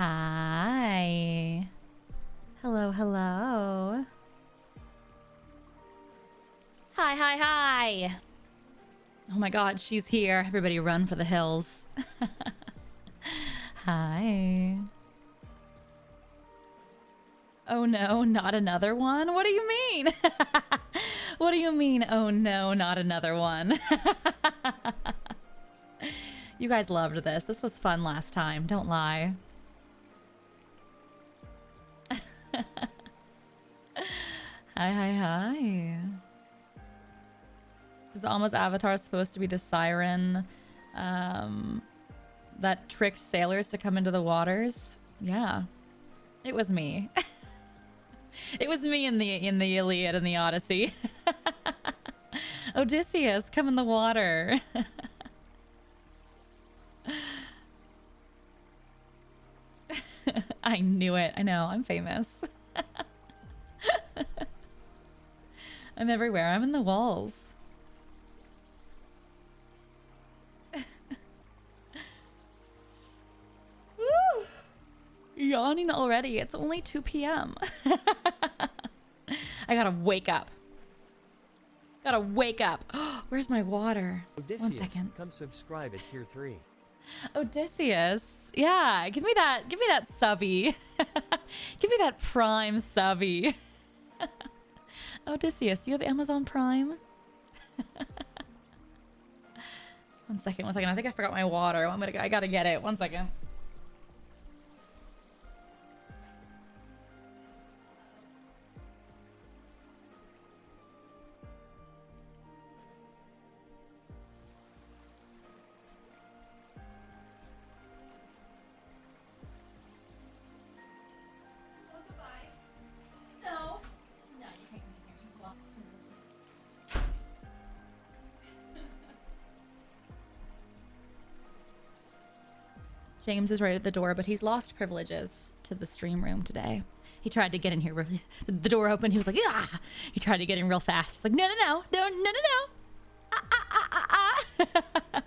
Hi. Hello, hello. Hi, hi, hi. Oh my god, she's here. Everybody run for the hills. Hi. Oh no, not another one? What do you mean? What do you mean, oh no, not another one? You guys loved this. This was fun last time, don't lie. Hi, hi, hi. Is Alma's avatar supposed to be the siren that tricked sailors to come into the waters? Yeah, it was me. It was me in the Iliad and the Odyssey. Odysseus, come in the water. I knew it. I know, I'm famous. I'm everywhere. I'm in the walls. Woo! Yawning already. It's only 2 p.m. I gotta wake up. Gotta wake up. Where's my water? Odysseus, 1 second. come subscribe at tier 3. Odysseus. Yeah, give me that subby. Give me that Prime subby. Odysseus, you have Amazon Prime? 1 second, 1 second. I think I forgot my water. I gotta get it. 1 second. James is right at the door, but he's lost privileges to the stream room today. He tried to get in here. The door opened. He was like, ah! He tried to get in real fast. He's like, no, no, no, no, no, no, no. Ah, ah, ah, ah, ah.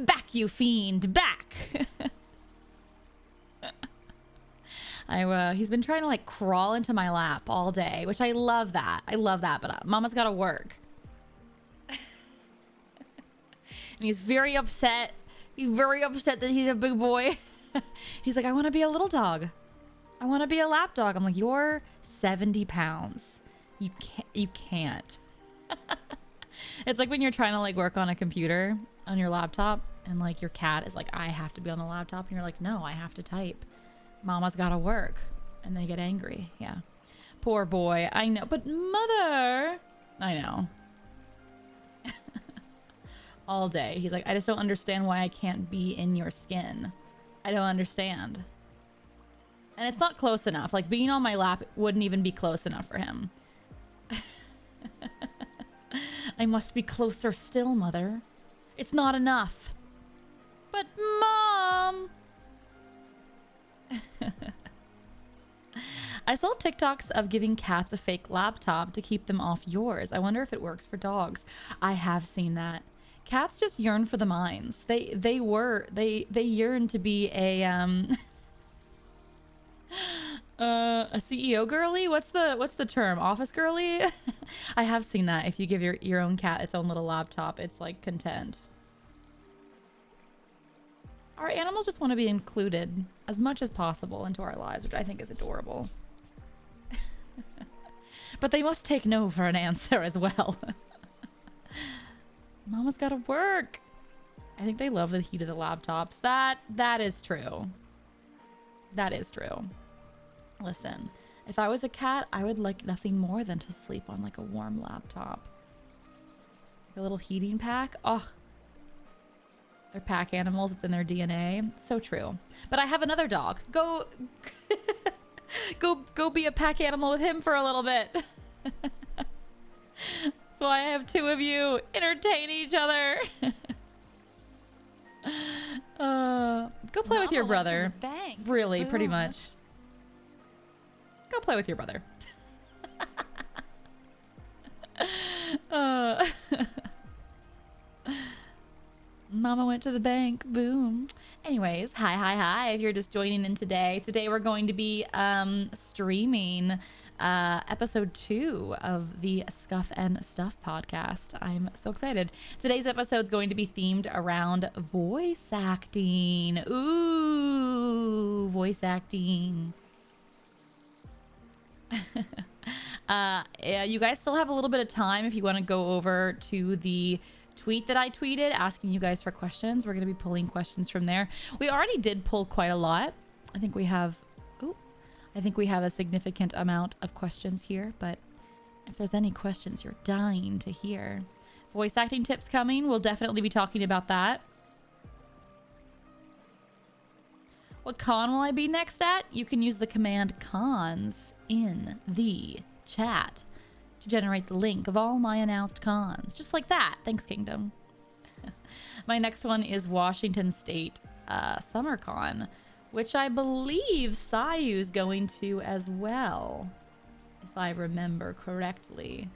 Back, you fiend, back. He's been trying to like crawl into my lap all day, which I love that. I love that, but Mama's got to work. And he's very upset. He's very upset that he's a big boy. He's like, I want to be a little dog. I want to be a lap dog. I'm like, you're 70 pounds. You can't. It's like when you're trying to like work on a computer on your laptop and like your cat is like, I have to be on the laptop. And you're like, no, I have to type. Mama's got to work. And they get angry. Yeah. Poor boy. I know. But mother. I know. All day. He's like, I just don't understand why I can't be in your skin. I don't understand. And it's not close enough. Like being on my lap wouldn't even be close enough for him. I must be closer still, mother. It's not enough. But mom. I saw TikToks of giving cats a fake laptop to keep them off yours. I wonder if it works for dogs. I have seen that. Cats just yearn for the mines. They yearn to be a CEO girly. What's the term? Office girly? I have seen that. If you give your own cat its own little laptop, it's like content. Our animals just want to be included as much as possible into our lives, which I think is adorable. But they must take no for an answer as well. Mama's gotta work. I think they love the heat of the laptops. That is true. That is true. Listen, if I was a cat, I would like nothing more than to sleep on like a warm laptop. Like a little heating pack. Oh, they're pack animals. It's in their DNA. So true. But I have another dog. Go be a pack animal with him for a little bit. That's why I have two of you. Entertain each other. Go play with your brother. Really, pretty much. Go play with your brother. Mama went to the bank. Boom. Anyways, hi. If you're just joining in today we're going to be streaming episode 2 of the Scuff and Stuff podcast. I'm so excited. Today's episode is going to be themed around voice acting. Ooh, voice acting. Yeah, you guys still have a little bit of time if you want to go over to the tweet that I tweeted asking you guys for questions. We're going to be pulling questions from there. We already did pull quite a lot. I think we have a significant amount of questions here, but if there's any questions you're dying to hear, voice acting tips coming. We'll definitely be talking about that. What con will I be next at? You can use the command cons in the chat to generate the link of all my announced cons. Just like that. Thanks, Kingdom. My next one is Washington State SummerCon, which I believe Sayu's going to as well, if I remember correctly.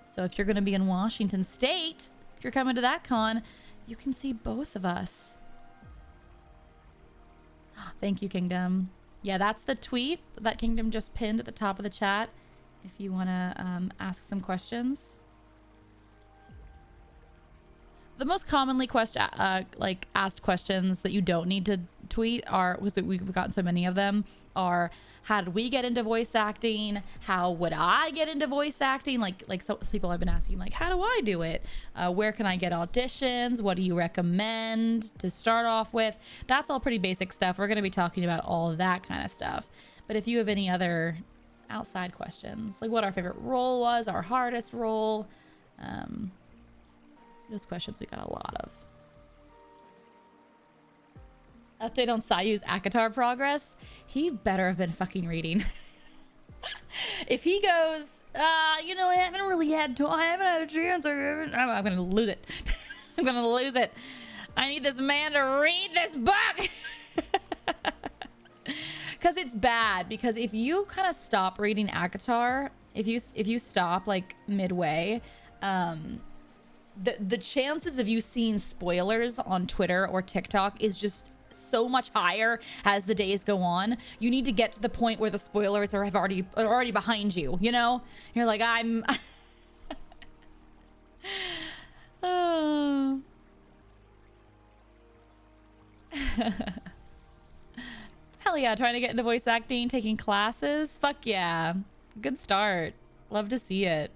So if you're going to be in Washington State, if you're coming to that con, you can see both of us. Thank you, Kingdom. Yeah, that's the tweet that Kingdom just pinned at the top of the chat if you want to ask some questions. The most commonly asked questions that you don't need to tweet are, because we've gotten so many of them, are how did we get into voice acting? How would I get into voice acting? Like some people have been asking, like, how do I do it? Where can I get auditions? What do you recommend to start off with? That's all pretty basic stuff. We're going to be talking about all of that kind of stuff. But if you have any other outside questions, like what our favorite role was, our hardest role, those questions we got a lot of. Update on Sayu's Akatar progress. He better have been fucking reading. If he goes, I haven't really had time, I haven't had a chance, I'm gonna lose it. I'm gonna lose it. I need this man to read this book. Because it's bad. Because if you kind of stop reading Akatar, if you stop like midway, the chances of you seeing spoilers on Twitter or TikTok is just so much higher as the days go on. You need to get to the point where the spoilers are already behind you, you know? You're like, I'm oh. Hell yeah, trying to get into voice acting, taking classes. Fuck yeah. Good start. Love to see it.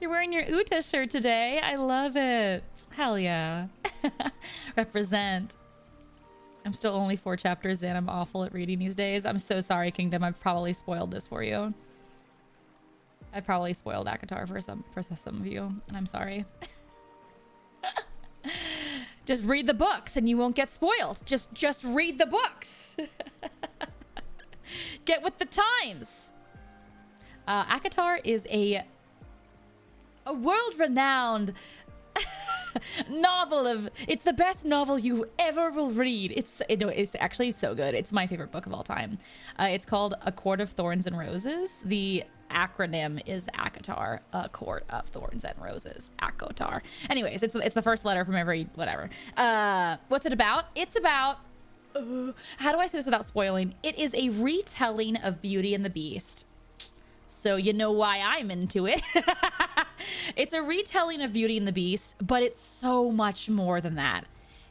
You're wearing your Uta shirt today. I love it. Hell yeah. Represent. I'm still only 4 chapters in. I'm awful at reading these days. I'm so sorry, Kingdom. I've probably spoiled this for you. I probably spoiled Akatar for some of you, and I'm sorry. Just read the books and you won't get spoiled. Just read the books. Get with the times. Akatar is a world-renowned novel it's the best novel you ever will read. It's actually so good. It's my favorite book of all time. It's called A Court of Thorns and Roses. The acronym is ACOTAR, A Court of Thorns and Roses, ACOTAR. Anyways, it's the first letter from every whatever. What's it about? It's about how do I say this without spoiling? It is a retelling of Beauty and the Beast. So you know why I'm into it. It's a retelling of Beauty and the Beast, but it's so much more than that.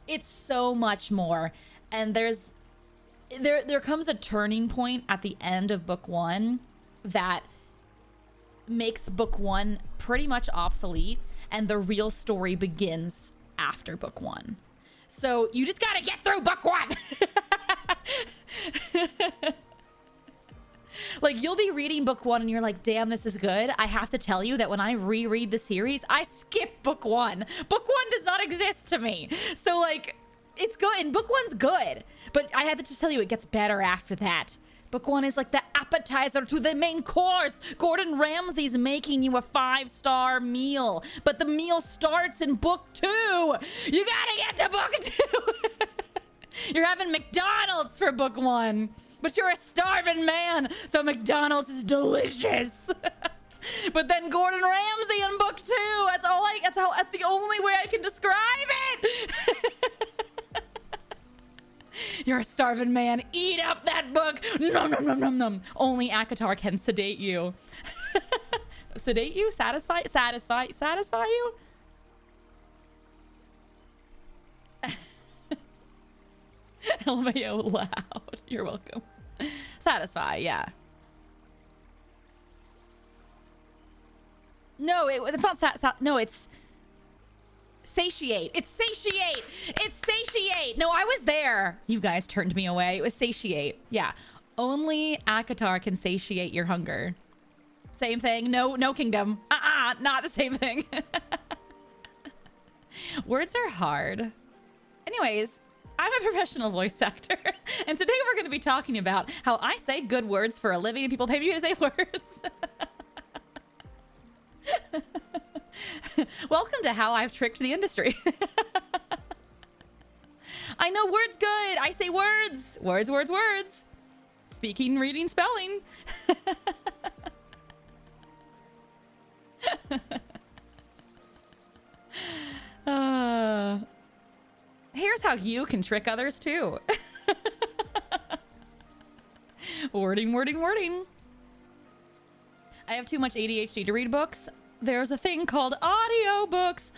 It's so much more. And there comes a turning point at the end of book 1 that makes book 1 pretty much obsolete, and the real story begins after book 1. So you just gotta get through book 1. Like, you'll be reading book 1 and you're like, damn, this is good. I have to tell you that when I reread the series, I skip book 1. Book 1 does not exist to me. So, like, it's good. And book 1's good. But I have to just tell you, it gets better after that. Book 1 is like the appetizer to the main course. Gordon Ramsay's making you a 5-star meal. But the meal starts in book 2. You gotta get to book 2. You're having McDonald's for book 1. But you're a starving man, so McDonald's is delicious. But then Gordon Ramsay in book 2. That's the only way I can describe it. You're a starving man. Eat up that book. Nom nom nom nom nom. Only Akatar can sedate you. Sedate you? Satisfy you? LMAO loud. You're welcome. Satisfy, yeah. No, it's not no, it's satiate. It's satiate. It's satiate. No, I was there. You guys turned me away. It was satiate. Yeah. Only Akatar can satiate your hunger. Same thing. No kingdom. Not the same thing. Words are hard. Anyways, I'm a professional voice actor, and today we're going to be talking about how I say good words for a living and people pay me to say words. Welcome to how I've tricked the industry. I know words good. I say words. Words. Speaking, reading, spelling. Here's how you can trick others too. Wording. I have too much ADHD to read books. There's a thing called audiobooks.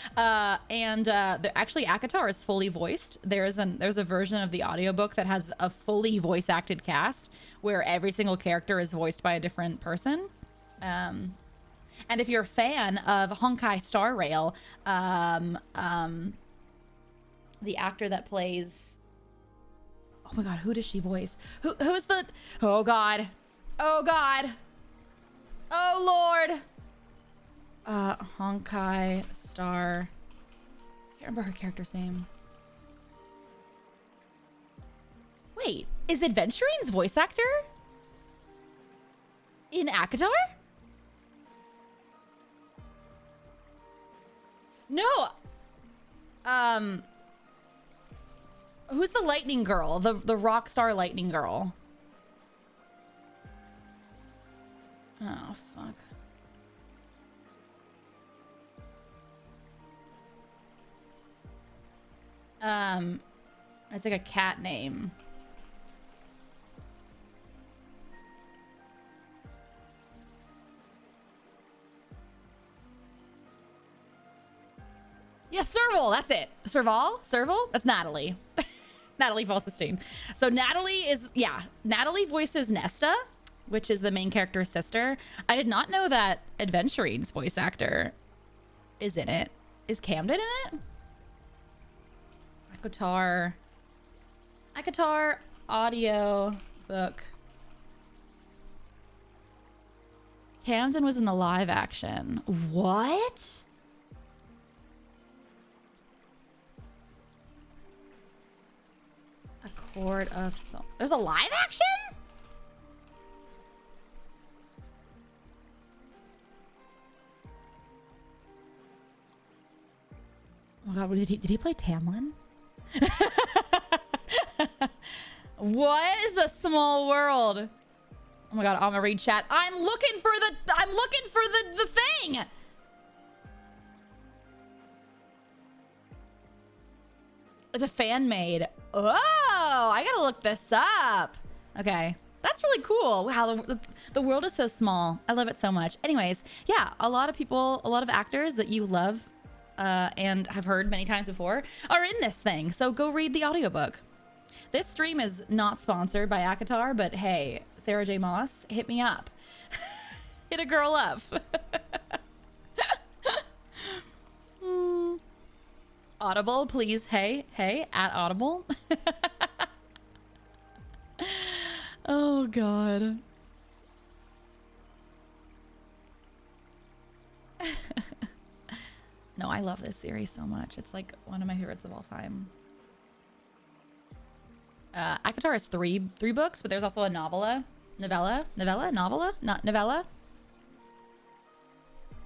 Actually Akatar is fully voiced. There's a version of the audiobook that has a fully voice acted cast where every single character is voiced by a different person. And if you're a fan of Honkai Star Rail, the actor that plays, oh my god, who does she voice? Who's the, oh god, oh lord, Honkai Star, I can't remember her character's name. Wait, is Adventurine's voice actor in Akatar? No. Who's the lightning girl? The rock star lightning girl. Oh, fuck. It's like a cat name. Yeah, Serval, that's it. Serval? That's Natalie. Natalie Falsenstein. So Natalie voices Nesta, which is the main character's sister. I did not know that Adventurine's voice actor is in it. Is Camden in it? Akatar audio book. Camden was in the live action. What? A Court of Thorns. There's a live action? Oh god, did he play Tamlin? What is a small world? Oh my god, I'm gonna read chat. I'm looking for the thing. It's a fan made. Oh, I gotta look this up. Okay, that's really cool. Wow, the world is so small. I love it so much. Anyways, yeah, a lot of actors that you love and have heard many times before are in this thing. So go read the audiobook. This stream is not sponsored by Akatar, but hey, Sarah J. Maas, hit me up. Hit a girl up. Audible, please. Hey, at Audible. Oh, God. No, I love this series so much. It's like one of my favorites of all time. Akatar has three books, but there's also a novella.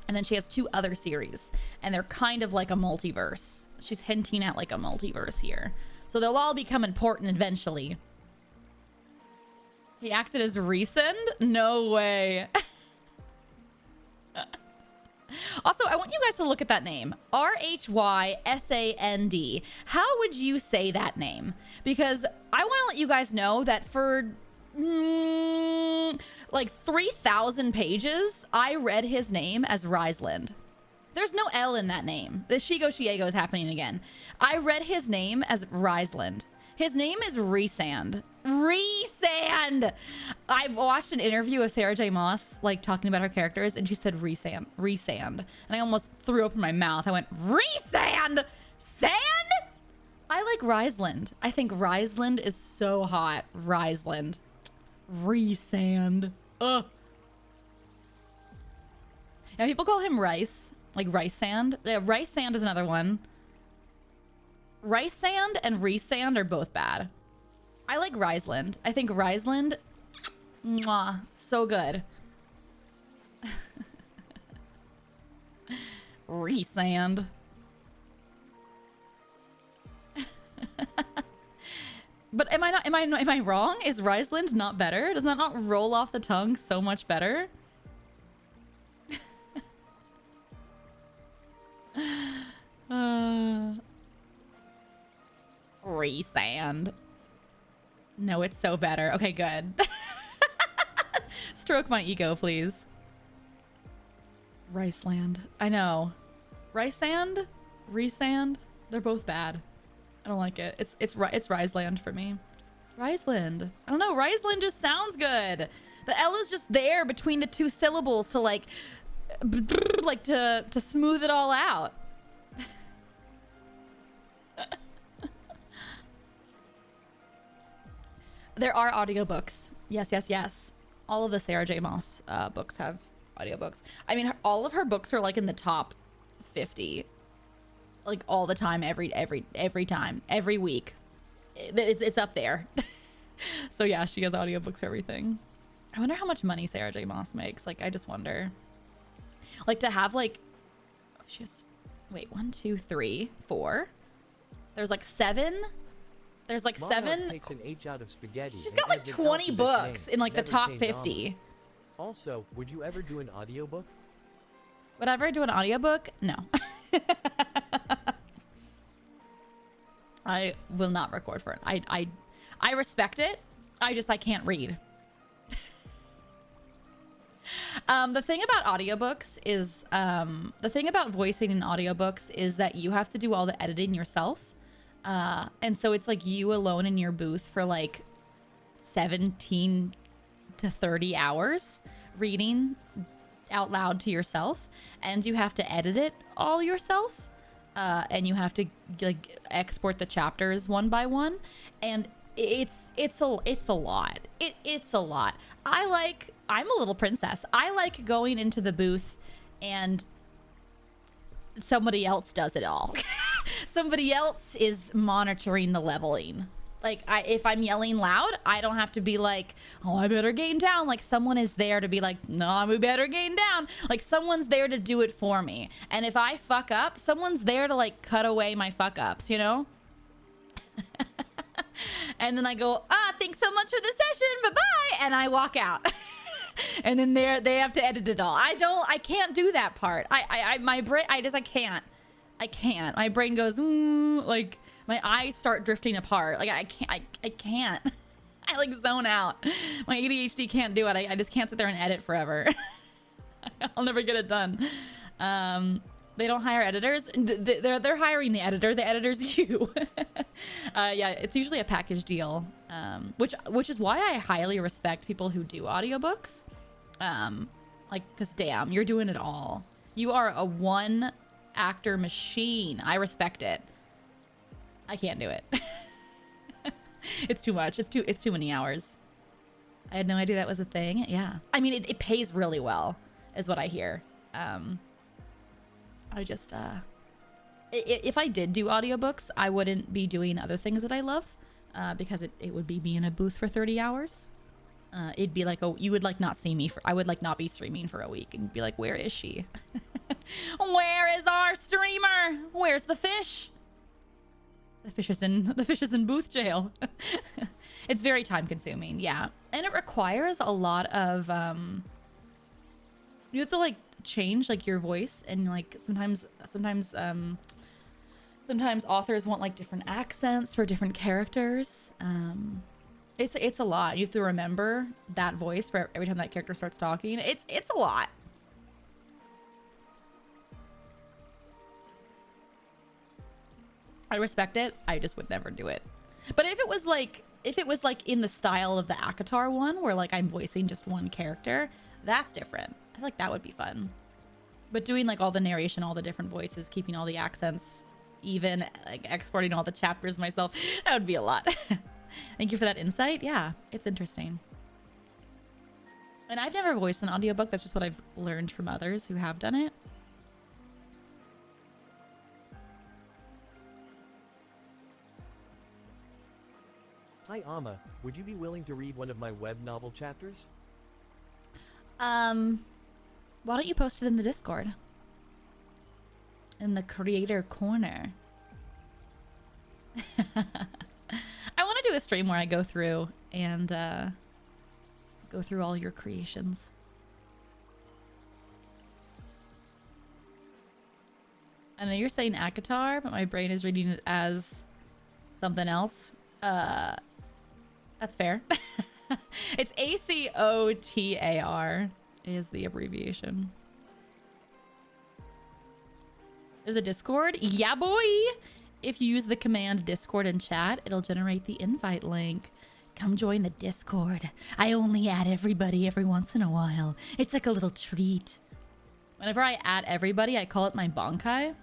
And then she has 2 other series, and they're kind of like a multiverse. She's hinting at like a multiverse here. So they'll all become important eventually. He acted as Resand? No way. Also, I want you guys to look at that name. Rhysand. How would you say that name? Because I want to let you guys know that for like 3,000 pages, I read his name as Rhysland. There's no L in that name. The Shigo Shiego is happening again. I read his name as Rhysland. His name is Resand. Resand! I've watched an interview of Sarah J. Maas, like, talking about her characters, and she said Resand. Resand. And I almost threw up in my mouth. I went, Resand! Sand? I like Rhysland. I think Rhysland is so hot. Rhysland. Resand. Ugh. Yeah, people call him Rice. Like rice sand. Yeah, rice sand is another one. Rice sand and Resand are both bad. I like Rhysland. I think Rhysland, mwah, so good. Resand. But am I wrong? Is Rhysland not better? Does that not roll off the tongue so much better? Resand. No, it's so better. Okay, good. Stroke my ego, please. Riceland. I know. Rysand? Resand? They're both bad. I don't like it. It's Rhysland for me. Rhysland. I don't know. Rhysland just sounds good. The L is just there between the two syllables to like to smooth it all out. There are audiobooks. Yes, yes, yes. All of the Sarah J. Maas books have audiobooks. I mean, all of her books are like in the top 50. Like all the time, every time, every week. It's up there. So yeah, she has audiobooks for everything. I wonder how much money Sarah J. Maas makes. Like, I just wonder. Like to have like, she has, wait, 1, 2, 3, 4. There's like 7. There's like Monarch 7. Takes an H out of spaghetti. She's got like 20 books in like the top 50. Also, would you ever do an audiobook? Would I ever do an audiobook? No. I will not record for it. I respect it. I can't read. The thing about audiobooks is, the thing about voicing in audiobooks is that you have to do all the editing yourself. And so it's like you alone in your booth for like 17 to 30 hours reading out loud to yourself, and you have to edit it all yourself. And you have to like export the chapters one by one, and it's a lot. It's a lot. I'm a little princess. I like going into the booth and somebody else does it all. Somebody else is monitoring the leveling. Like, if I'm yelling loud, I don't have to be like, oh, I better gain down. Like, someone is there to be like, no, we better gain down. Like, someone's there to do it for me. And if I fuck up, someone's there to like cut away my fuck ups, you know? And then I go, thanks so much for the session. Bye-bye. And I walk out. And then they have to edit it all. I can't do that part. My brain, I can't. My brain goes, like, my eyes start drifting apart. Like, I can't. I like zone out. My ADHD can't do it. I just can't sit there and edit forever. I'll never get it done. They don't hire editors. They're hiring the editor. The editor's you. Yeah, it's usually a package deal, which is why I highly respect people who do audiobooks. Like, cause damn, you're doing it all. You are a one actor machine. I respect it. I can't do it. It's too much. It's too many hours. I had no idea that was a thing. Yeah. I mean, it pays really well, is what I hear. I just, if I did do audiobooks, I wouldn't be doing other things that I love, because it would be me in a booth for 30 hours. It'd be like, you would like not see me I would like not be streaming for a week and be like, where is she? Where is our streamer? Where's the fish? The fish is in booth jail. It's very time consuming, yeah. And it requires a lot of you have to like change like your voice, and like sometimes authors want like different accents for different characters. It's a lot. You have to remember that voice for every time that character starts talking. It's a lot. I respect it. I just would never do it. But if it was like in the style of the ACOTAR one, where like I'm voicing just one character, that's different. I feel like that would be fun. But doing like all the narration, all the different voices, keeping all the accents even, like exporting all the chapters myself, that would be a lot. Thank you for that insight. Yeah, it's interesting. And I've never voiced an audiobook. That's just what I've learned from others who have done it. Hi Amma, would you be willing to read one of my web novel chapters? Why don't you post it in the Discord? In the creator corner. I want to do a stream where I go through and go through all your creations. I know you're saying ACOTAR, but my brain is reading it as something else. That's fair. It's ACOTAR is the abbreviation. There's a Discord. Yeah, boy. If you use the command Discord in chat, it'll generate the invite link. Come join the Discord. I only add everybody every once in a while. It's like a little treat. Whenever I add everybody, I call it my Bonkai.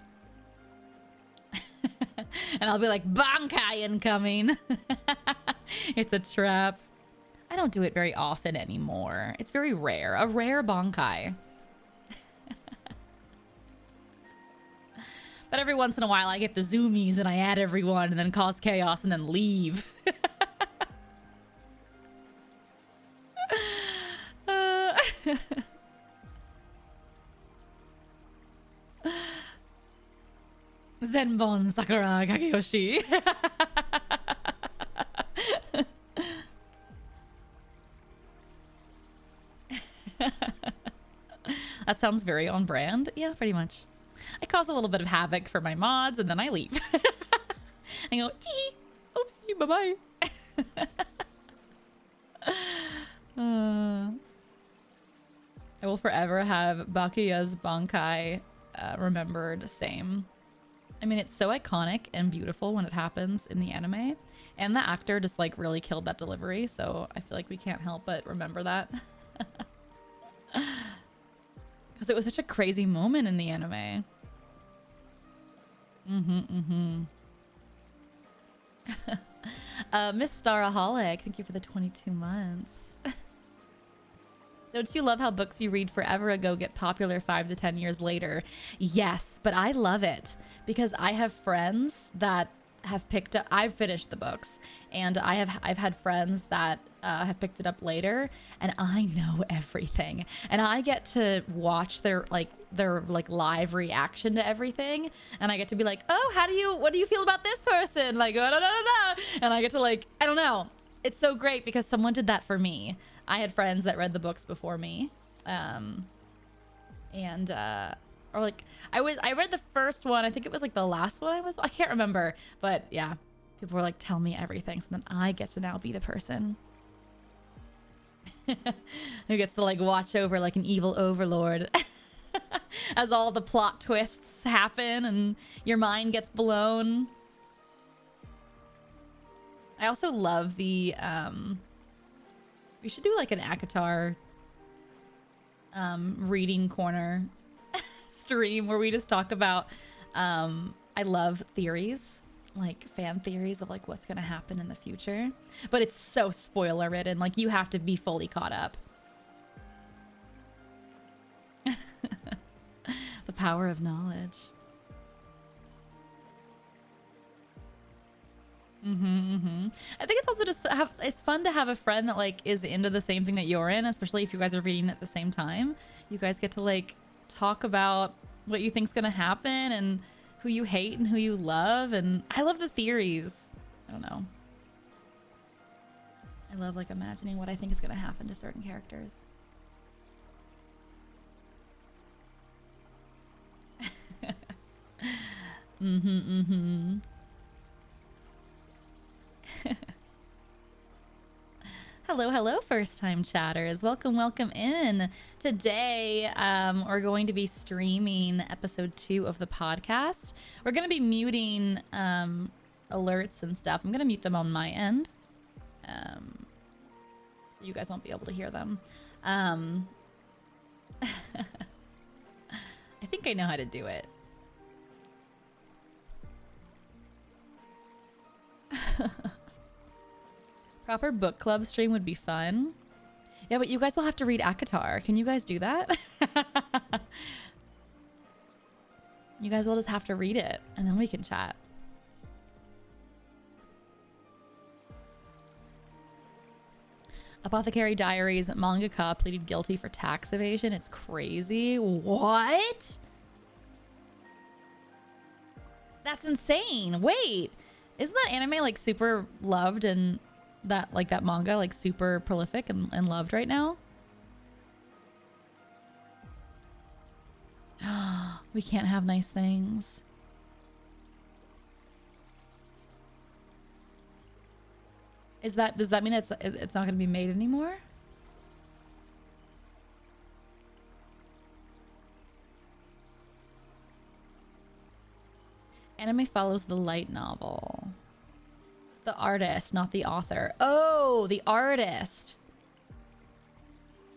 And I'll be like, Bonkai incoming. It's a trap. I don't do it very often anymore. It's very rare. A rare Bonkai. But every once in a while I get the zoomies and I add everyone and then cause chaos and then leave. Zenbon Sakura Kageyoshi. That sounds very on brand. Yeah, pretty much. I cause a little bit of havoc for my mods and then I leave. I go, oopsie, bye-bye. I will forever have Bakuya's Bankai remembered. Same. I mean, it's so iconic and beautiful when it happens in the anime. And the actor just like really killed that delivery. So I feel like we can't help but remember that. Because it was such a crazy moment in the anime. Miss Staraholic, thank you for the 22 months. Don't you love how books you read forever ago get popular 5 to 10 years later? Yes, but I love it because I have friends that have picked up. I've finished the books, and I've had friends that have picked it up later, and I know everything, and I get to watch their live reaction to everything, and I get to be like, oh, what do you feel about this person? Like, da, da, da, da. And I get to like, I don't know. It's so great because someone did that for me. I had friends that read the books before me, or like I read the first one. I think it was like the last one I can't remember, but yeah, people were like, tell me everything, so then I get to now be the person who gets to like watch over like an evil overlord as all the plot twists happen and your mind gets blown. I also love the we should do like an ACOTAR reading corner stream where we just talk about I love theories, like fan theories of like what's gonna happen in the future, but it's so spoiler ridden, like you have to be fully caught up. The power of knowledge. I think it's also just it's fun to have a friend that like is into the same thing that you're in, especially if you guys are reading at the same time. You guys get to like talk about what you think's gonna happen and who you hate and who you love. And I love the theories. I don't know. I love like imagining what I think is going to happen to certain characters. Hello, hello, first-time chatters. Welcome, welcome in. Today, we're going to be streaming episode 2 of the podcast. We're going to be muting alerts and stuff. I'm going to mute them on my end. You guys won't be able to hear them. I think I know how to do it. Proper book club stream would be fun. Yeah, but you guys will have to read ACOTAR. Can you guys do that? You guys will just have to read it, and then we can chat. Apothecary Diaries mangaka pleaded guilty for tax evasion. It's crazy. What? That's insane. Wait, isn't that anime like super loved and that like that manga like super prolific and loved right now? We can't have nice things. Does that mean it's not going to be made anymore? Anime follows the light novel. The artist, not the author. Oh, the artist.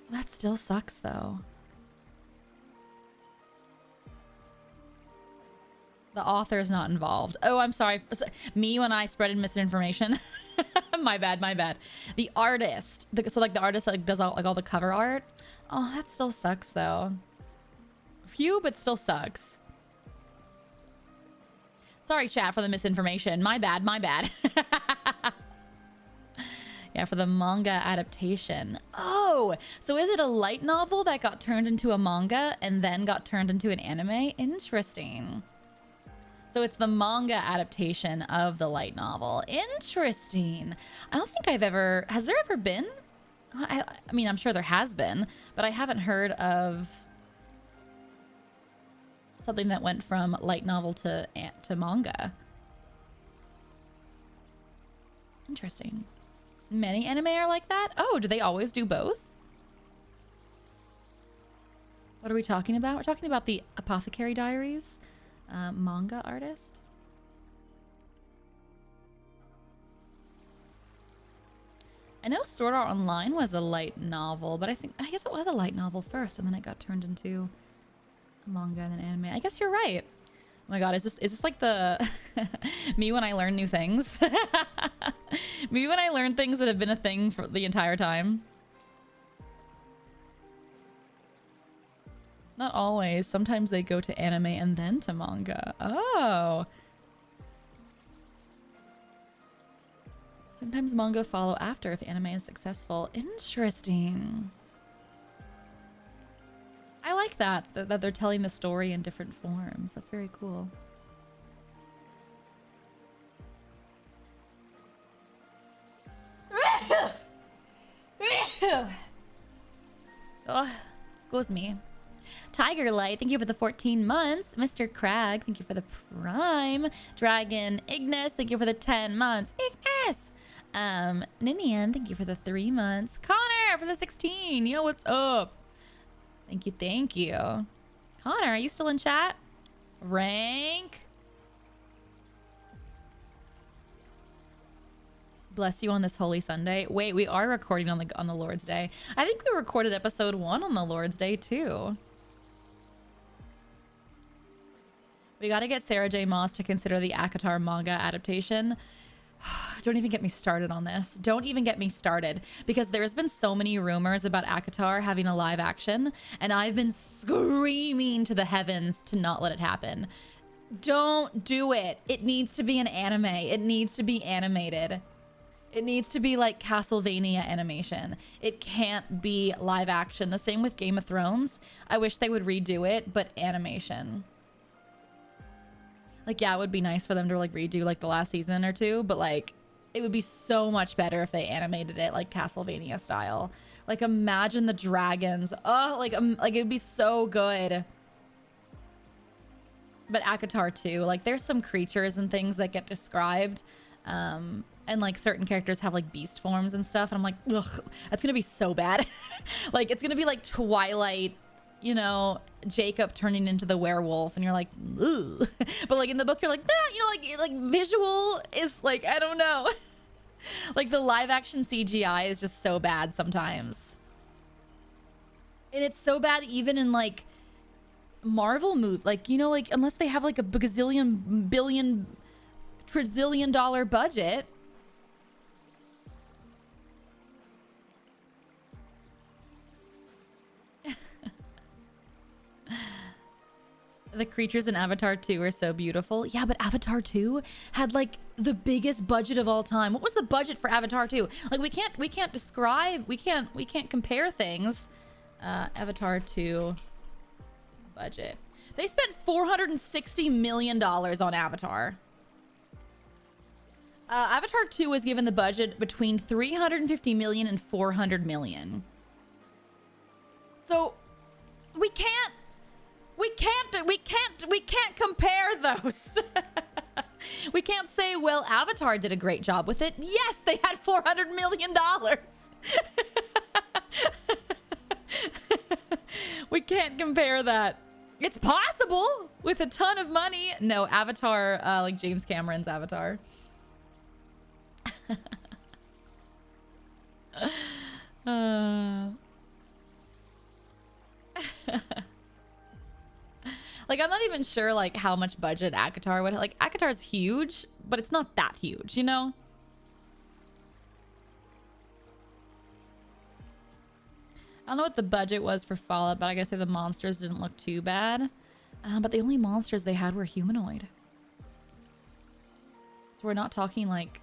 That still sucks though. The author is not involved. Oh, I'm sorry. Me when I spreaded misinformation. My bad, my bad. The artist. So like the artist that like, does all the cover art. Oh, that still sucks though. Phew, but still sucks. Sorry, chat, for the misinformation. My bad, my bad. Yeah, for the manga adaptation. Oh, so is it a light novel that got turned into a manga and then got turned into an anime? Interesting. So it's the manga adaptation of the light novel. Interesting. I don't think I've ever... Has there ever been? I mean, I'm sure there has been, but I haven't heard of something that went from light novel to manga. Interesting. Many anime are like that? Oh, do they always do both? What are we talking about? We're talking about the Apothecary Diaries manga artist. I know Sword Art Online was a light novel, but I guess it was a light novel first and then it got turned into a manga and an anime. I guess you're right. Oh my god, is this like the me when I learn new things? Me when I learn things that have been a thing for the entire time. Not always. Sometimes they go to anime and then to manga. Oh. Sometimes manga follow after if anime is successful. Interesting. I like that they're telling the story in different forms. That's very cool. Oh, excuse me. Tiger Light, thank you for the 14 months. Mr. Crag, thank you for the Prime. Dragon Ignis, thank you for the 10 months. Ignis! Ninian, thank you for the 3 months. Connor for the 16. Yo, what's up? Thank you, thank you. Connor, are you still in chat? Rank. Bless you on this Holy Sunday. Wait, we are recording on the Lord's Day. I think we recorded episode 1 on the Lord's Day too. We got to get Sarah J. Maas to consider the ACOTAR manga adaptation. Don't even get me started on this. Don't even get me started, because there's been so many rumors about ACOTAR having a live action, and I've been screaming to the heavens to not let it happen. Don't do it. It needs to be an anime. It needs to be animated. It needs to be like Castlevania animation. It can't be live action. The same with Game of Thrones. I wish they would redo it, but animation. Like, yeah, it would be nice for them to like redo like the last season or two, but like it would be so much better if they animated it like Castlevania style. Like, imagine the dragons. Oh, like it would be so good. But ACOTAR too, like there's some creatures and things that get described, and like certain characters have like beast forms and stuff, and I'm like, ugh, that's gonna be so bad. Like, it's gonna be like Twilight, you know, Jacob turning into the werewolf, and you're like, ooh. But like in the book, you're like, nah, you know, like visual is like, I don't know. Like the live action CGI is just so bad sometimes, and it's so bad even in like Marvel move, like, you know, like unless they have like a gazillion billion trillion dollar budget. The creatures in Avatar 2 are so beautiful. Yeah, but Avatar 2 had like the biggest budget of all time. What was the budget for Avatar 2? Like, we can't describe, we can't compare things. Avatar 2 budget. They spent $460 million on Avatar. Avatar 2 was given the budget between 350 million and 400 million. So we can't compare those. We can't say, well, Avatar did a great job with it. Yes, they had $400 million. We can't compare that. It's possible with a ton of money. No, Avatar, like James Cameron's Avatar. Like, I'm not even sure like how much budget ACOTAR would have. Like, ACOTAR's huge, but it's not that huge, you know? I don't know what the budget was for Fallout, but I gotta say the monsters didn't look too bad. But the only monsters they had were humanoid. So we're not talking like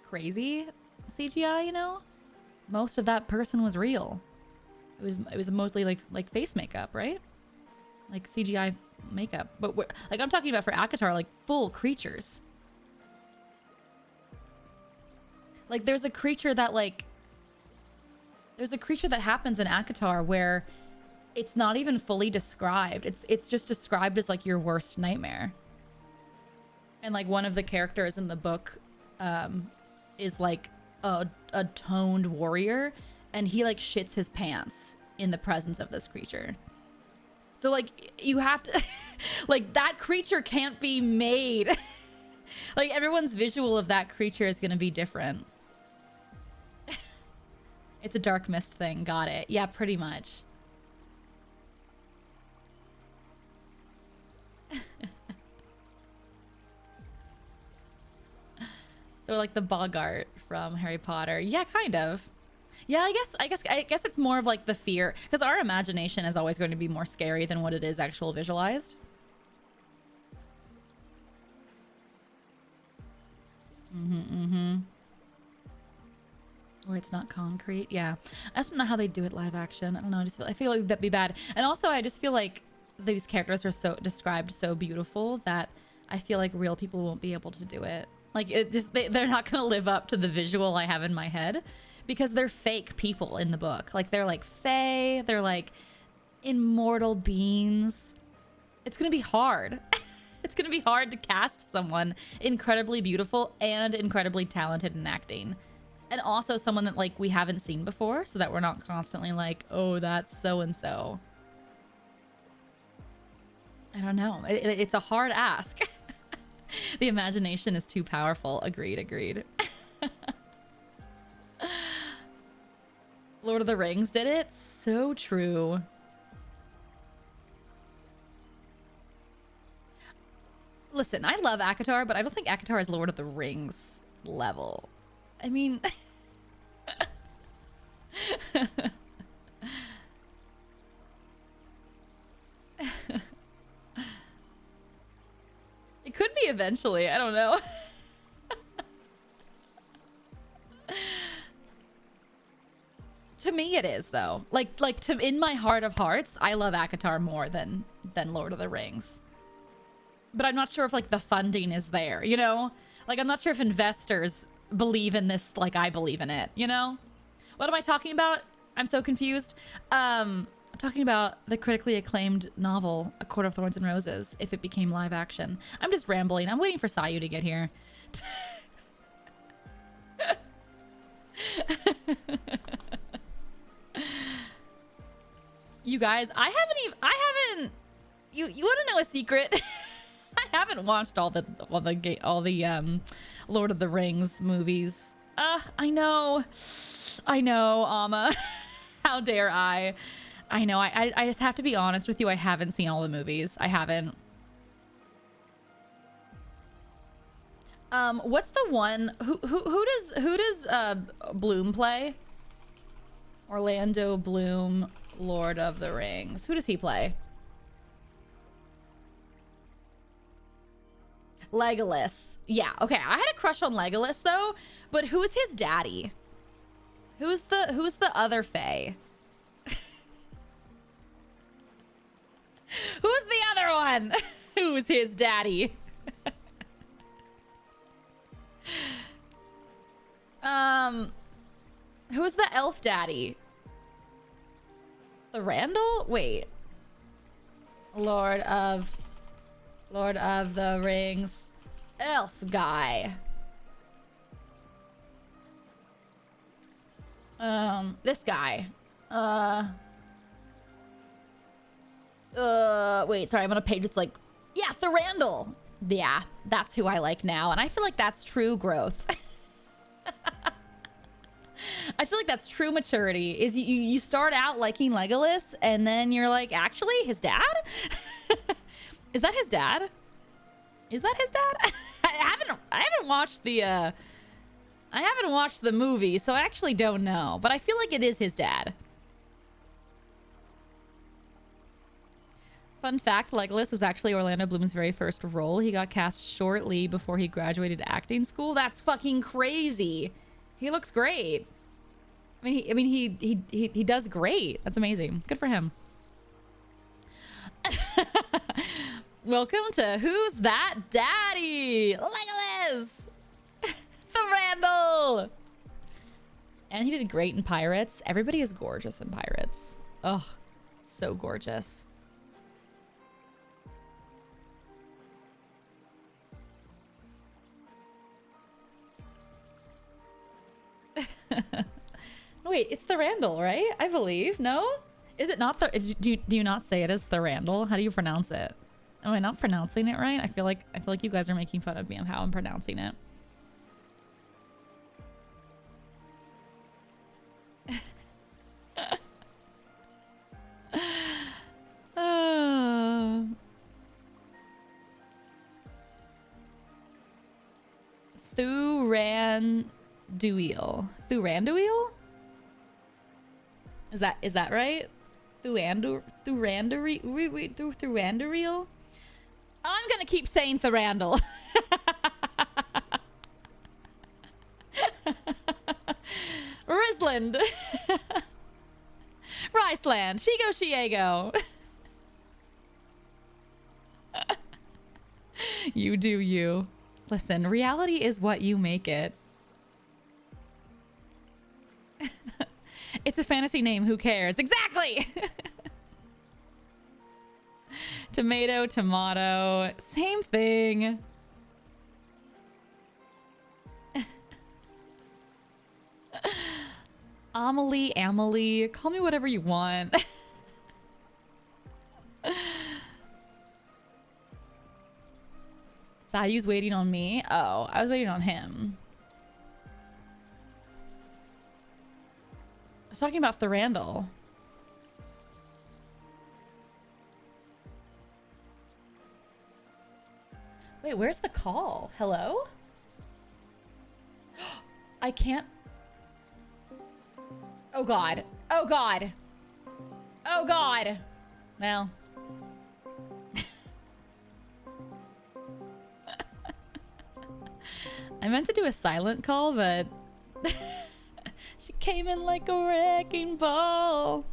crazy CGI, you know? Most of that person was real. It was mostly like face makeup, right? Like CGI makeup. But like, I'm talking about for ACOTAR, like full creatures. Like there's a creature that happens in ACOTAR where it's not even fully described. It's just described as like your worst nightmare. And like one of the characters in the book is like a toned warrior, and he like shits his pants in the presence of this creature. So like you have to like, that creature can't be made. Like everyone's visual of that creature is going to be different. It's a dark mist thing. Got it. Yeah, pretty much. So like the Bogart from Harry Potter. Yeah, kind of. Yeah, I guess it's more of like the fear, because our imagination is always going to be more scary than what it is actual visualized. Or it's not concrete. Yeah, I just don't know how they do it live action. I don't know. I feel like that'd be bad. And also, I just feel like these characters are so described so beautiful that I feel like real people won't be able to do it. Like they're not gonna live up to the visual I have in my head, because they're fake people in the book. Like they're like fae, they're like immortal beings. It's gonna be hard. It's gonna be hard to cast someone incredibly beautiful and incredibly talented in acting. And also someone that like we haven't seen before, so that we're not constantly like, oh, that's so-and-so. I don't know. It's a hard ask. The imagination is too powerful. Agreed. Lord of the Rings did it. So true. Listen, I love ACOTAR, but I don't think ACOTAR is Lord of the Rings level. I mean... It could be eventually. I don't know. To me, it is though. Like in my heart of hearts, I love ACOTAR more than Lord of the Rings. but I'm not sure if like the funding is there, you know? Like, I'm not sure if investors believe in this like I believe in it, you know? What am I talking about? I'm so confused. I'm talking about the critically acclaimed novel, A Court of Thorns and Roses, if it became live action. I'm just rambling. I'm waiting for Sayu to get here. You guys, I haven't, you want to know a secret? I haven't watched all the Lord of the Rings movies. I know, Amma. How dare I? I know. I just have to be honest with you. I haven't seen all the movies. I haven't. What's the one? Who does Bloom play? Orlando Bloom, Lord of the Rings. Who does he play? Legolas. Yeah. Okay. I had a crush on Legolas though, but who is his daddy? Who's the other Fae? Who's the other one? Who's his daddy? Who's the elf daddy? The Randall? Wait. Lord of the Rings. Elf guy. This guy. Wait, sorry, I'm on a page. It's like, yeah, Thorandal. Yeah, that's who I like now. And I feel like that's true growth. I feel like that's true maturity, is you start out liking Legolas and then you're like, actually, his dad? Is that his dad? Is that his dad? I haven't watched the movie, so I actually don't know, but I feel like it is his dad. Fun fact, Legolas was actually Orlando Bloom's very first role. He got cast shortly before he graduated acting school. That's fucking crazy. He looks great. I mean, he does great. That's amazing. Good for him. Welcome to Who's That Daddy? Legolas! Thorandal! And he did great in Pirates. Everybody is gorgeous in Pirates. Oh, so gorgeous. Wait, it's Thorandal, right? I believe. No? Is it not? Do you not say it as Thorandal? How do you pronounce it? Am I not pronouncing it right? I feel like you guys are making fun of me of how I'm pronouncing it. Thuranduil? Is that right? Thuranduriel? I'm gonna keep saying Thorandal. Risland. Riceland. Shigo Shiego. You do you. Listen, reality is what you make it. It's a fantasy name. Who cares? Exactly. Tomato, tomato. Same thing. Amelie. Call me whatever you want. Sayu's waiting on me. Oh, I was waiting on him. I was talking about Thorandal. Wait, where's the call? Hello? I can't. Oh God. Oh God. Oh God. Well. I meant to do a silent call, but she came in like a wrecking ball.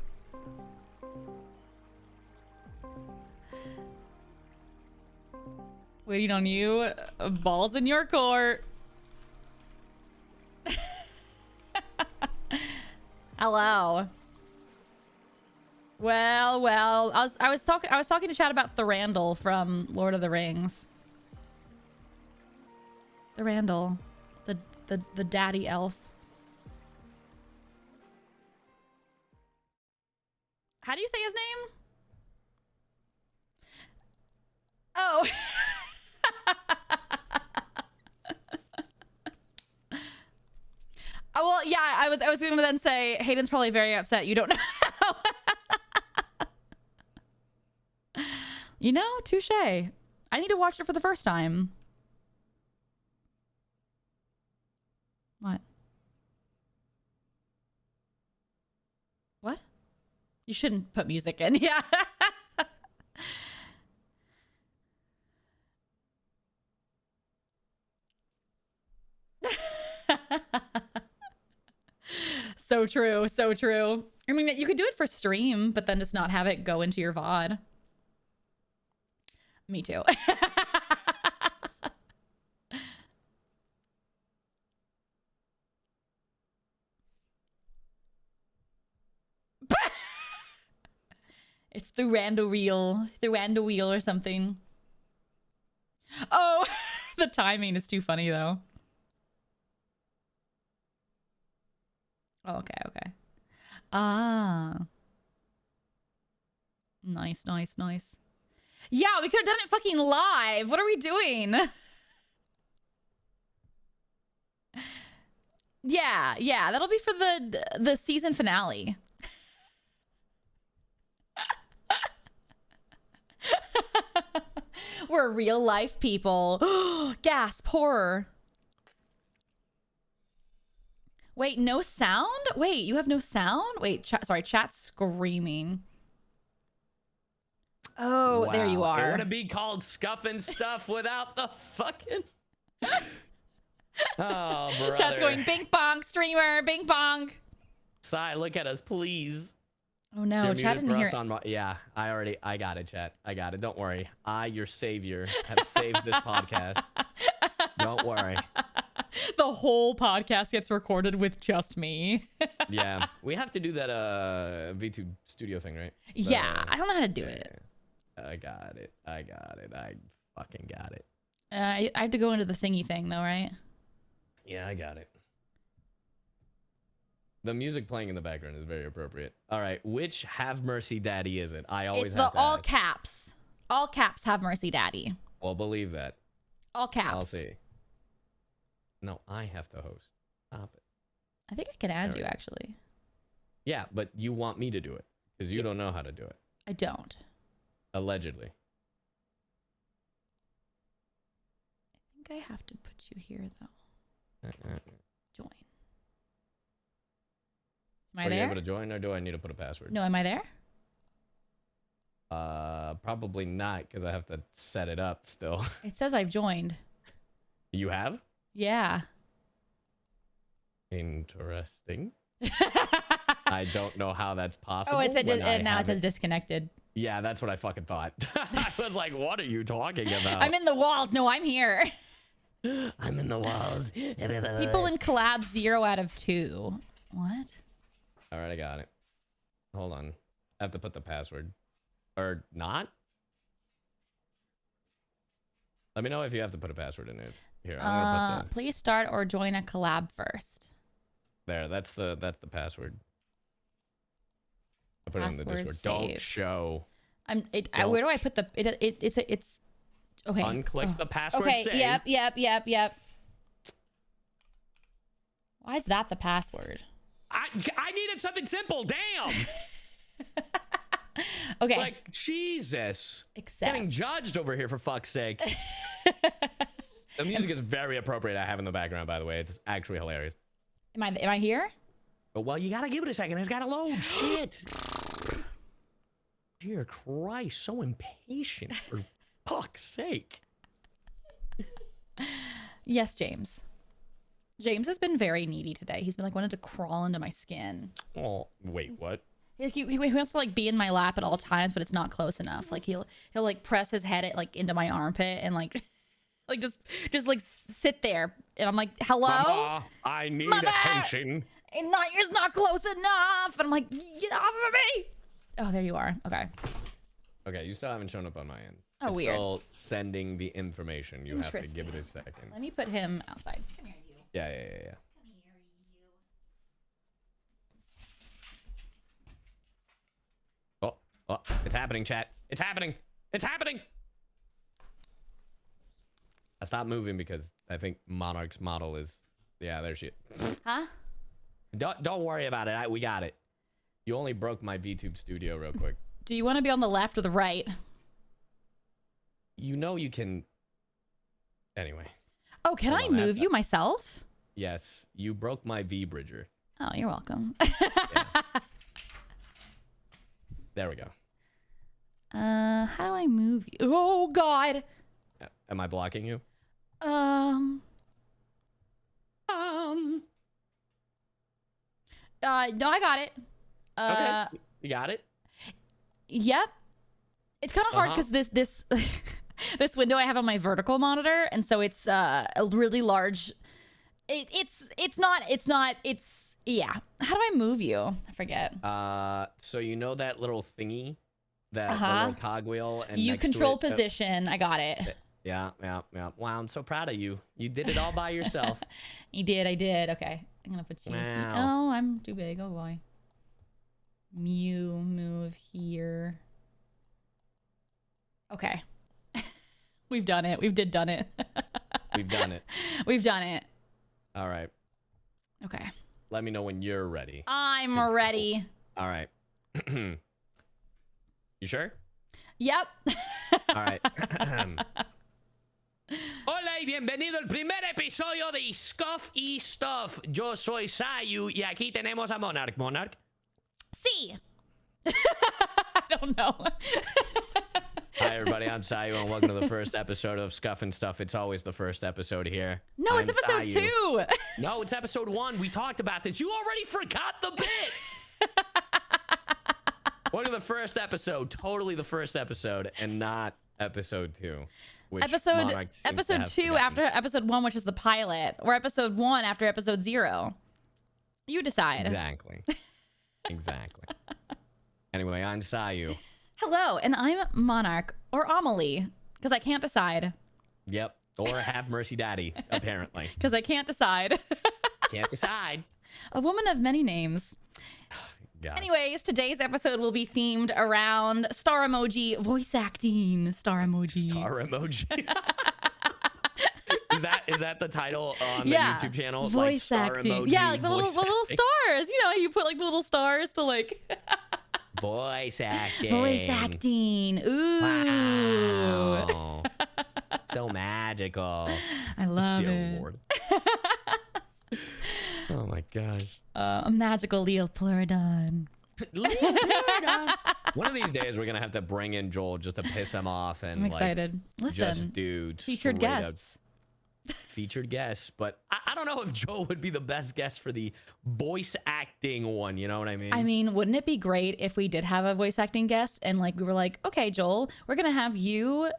Waiting on you. Balls in your court. Hello. Well. I was talking to Chad about Thranduil from Lord of the Rings. Thranduil, the daddy elf. How do you say his name? Oh. Oh, well, yeah, I was going to then say Hayden's probably very upset. You don't know. You know, touche. I need to watch it for the first time. What? What? You shouldn't put music in. Yeah. So true. So true. I mean, you could do it for stream, but then just not have it go into your VOD. Me too. It's the Randall reel or something. Oh, the timing is too funny though. Oh, okay. Ah. Nice. Yeah, we could have done it fucking live. What are we doing? Yeah, that'll be for the season finale. We're real life people. Gasp, horror. Wait, no sound? Wait, you have no sound? Wait, sorry, chat's screaming. Oh, wow. There you are. It wouldn't be called Scuff and Stuff without the fucking... Oh, brother. Chat's going, bing bong, streamer, bing bong. Sai, look at us, please. Oh no, chat didn't hear it. Yeah, I got it, chat. I got it. Don't worry. I, your savior, have saved this podcast. Don't worry. The whole podcast gets recorded with just me. Yeah, we have to do that V2 studio thing, right? Yeah, I don't know how to do it. I got it. I fucking got it. I have to go into the thingy thing though, right? Yeah, I got it. The music playing in the background is very appropriate. All right, which Have Mercy Daddy is it? I always have to all ask. caps. All caps Have Mercy Daddy. Well, believe that. All caps. I'll see. No, I have to host. Stop it. I think I can add you actually. Yeah, but you want me to do it because you don't know how to do it. I don't. Allegedly. I think I have to put you here though. Join. Am I there? Are you able to join, or do I need to put a password? No, am I there? Probably not, because I have to set it up still. It says I've joined. You have? Yeah. Interesting. I don't know how that's possible. Oh, and now it says disconnected. Yeah, that's what I fucking thought. I was like, what are you talking about? I'm in the walls. No, I'm here. I'm in the walls. People in collab 0 out of 2. What? All right, I got it. Hold on. I have to put the password. Or not? Let me know if you have to put a password in it. Here, I'm gonna put the... Please start or join a collab first. There, that's the password. I put it in the Discord. Save. Don't show. Where do I put the it's okay. Unclick the password. Okay, save. Yep. Why is that the password? I needed something simple. Damn. Okay. Like, Jesus. Accept. Getting judged over here, for fuck's sake. The music is very appropriate I have in the background, by the way. It's actually hilarious. Am I here? Well, you gotta give it a second. It's gotta load. Shit. Dear Christ, so impatient, for fuck's sake. Yes, James. James has been very needy today. He's been like wanting to crawl into my skin. Oh, wait, what? He wants to like be in my lap at all times, but it's not close enough. Like he'll like press his head into my armpit and like Like just like sit there, and I'm like, hello, Mama, I need Mother! attention. And you're not close enough, and I'm like, get off of me. Oh, there you are. Okay. Okay, you still haven't shown up on my end. Oh, it's weird. Still sending the information. You have to give it a second. Let me put him outside. Come here, you. Yeah. Come here, you. Oh, it's happening, chat. It's happening. It's happening. I stopped moving because I think Monarch's model is. Yeah, there she is. Huh? Don't worry about it. We got it. You only broke my VTube studio real quick. Do you want to be on the left or the right? You know you can. Anyway. Oh, can I move you myself? Yes, you broke my V-bridger. Oh, you're welcome. Yeah. There we go. How do I move you? Oh God. Am I blocking you? No, I got it. Okay, you got it. Yep. It's kind of hard because this this window I have on my vertical monitor, and so it's a really large. It's yeah. How do I move you? I forget. So you know that little thingy, that the little cogwheel, and you next to control it, position. I got it. Yeah. Wow, I'm so proud of you. You did it all by yourself. You did. I did. Okay, I'm gonna put you. Wow. Oh, I'm too big. Oh boy. Mew, move here. Okay. We've done it. We've done it. We've done it. We've done it. All right. Okay. Let me know when you're ready. I'm ready. All right. You sure? Yep. All right. Hola y bienvenido al primer episodio de SCUFF y STUFF. Yo soy Sayu y aquí tenemos a Monarch. Monarch? C. I don't know. Hi everybody, I'm Sayu and welcome to the first episode of SCUFF and STUFF. It's always the first episode here. No, it's I'm episode Sayu. 2. No, it's episode 1. We talked about this. You already forgot the bit. Welcome to the first episode. Totally the first episode and not episode 2. Which Monarch seems to Episode have 2 forgotten. after episode 1, which is the pilot, or episode 1 after episode 0. You decide. Exactly. Exactly. Anyway, I'm Sayu. Hello, and I'm Monarch or Amelie, because I can't decide. Yep. Or Have Mercy Daddy, apparently. Because I can't decide. Can't decide. A woman of many names. God. Anyways, today's episode will be themed around star emoji voice acting. Star emoji. Star emoji. Is that the title on the YouTube channel? Voice like star acting. Emoji, Yeah, like the little voice acting. stars. You know, you put like the little stars to like Voice acting. voice acting. Ooh. Wow. So magical. I love Dear it. Lord. Oh my gosh. A magical Leo Pleurodon. One of these days we're gonna have to bring in Joel just to piss him off and I'm excited. like, Listen, just do featured straight up guests. featured guests, but I don't know if Joel would be the best guest for the voice acting one. You know what I mean? I mean, wouldn't it be great if we did have a voice acting guest and like we were like, okay, Joel, we're gonna have you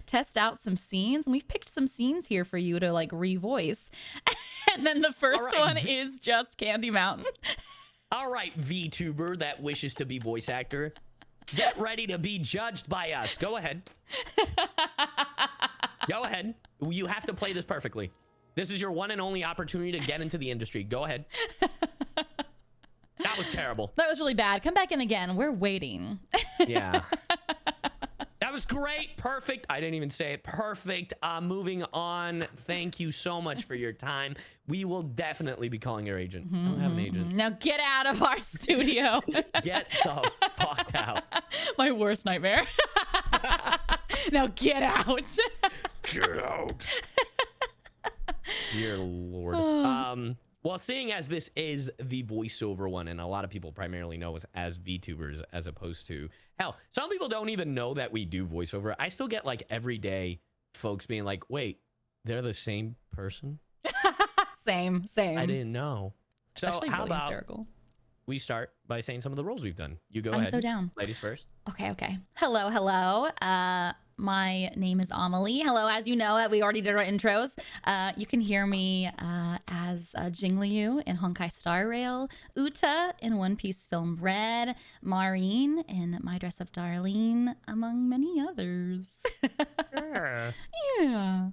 test out some scenes, and we've picked some scenes here for you to like revoice. And then the first one is just Candy Mountain. All right, VTuber that wishes to be voice actor, get ready to be judged by us. Go ahead. Go ahead. You have to play this perfectly. This is your one and only opportunity to get into the industry. Go ahead. That was terrible. That was really bad. Come back in again. We're waiting. Yeah. That was great. Perfect. I didn't even say it. Perfect. Moving on. Thank you so much for your time. We will definitely be calling your agent. I don't have an agent. Now get out of our studio. Get the fuck out. My worst nightmare. Now get out. Get out. Dear Lord. Well, seeing as this is the voiceover one, and a lot of people primarily know us as VTubers as opposed to, hell, some people don't even know that we do voiceover. I still get like every day folks being like, wait, they're the same person? Same. I didn't know. So Actually, how really about hysterical. we start by saying some of the roles we've done. You go I'm ahead. so down. Ladies first. Okay. Hello. My name is Amelie. Hello, as you know, we already did our intros. You can hear me as Jing Liu in Honkai Star Rail, Uta in One Piece Film Red, Maureen in My Dress Up Darlene, among many others. Sure. Yeah.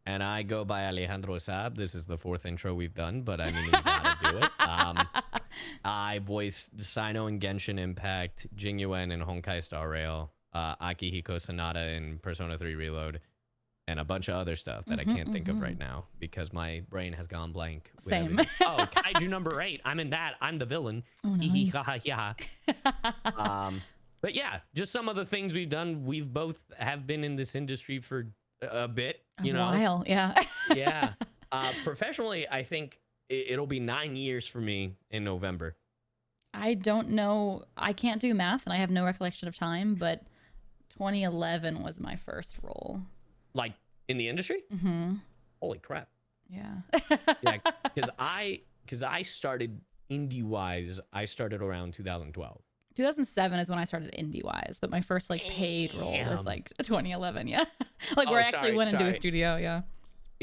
And I go by Alejandro Saab. This is the 4th intro we've done, but I mean, we gotta do it. I voiced Sino in Genshin Impact, Jing Yuen in Honkai Star Rail, Akihiko Sanada in Persona 3 Reload, and a bunch of other stuff that I can't think of right now because my brain has gone blank. With Same. Oh, Kaiju number 8. I'm in that. I'm the villain. Oh, nice. But yeah, just some of the things we've done. We've both have been in this industry for a bit, you know. A while, yeah. Yeah. Professionally, I think it'll be 9 years for me in November. I don't know. I can't do math and I have no recollection of time, but 2011 was my first role. Like in the industry? Mm-hmm. Holy crap. Yeah. Yeah, because I started indie-wise, I started around 2012. 2007 is when I started indie-wise, but my first like paid role was like 2011. Yeah, like where I actually went into a studio. Yeah.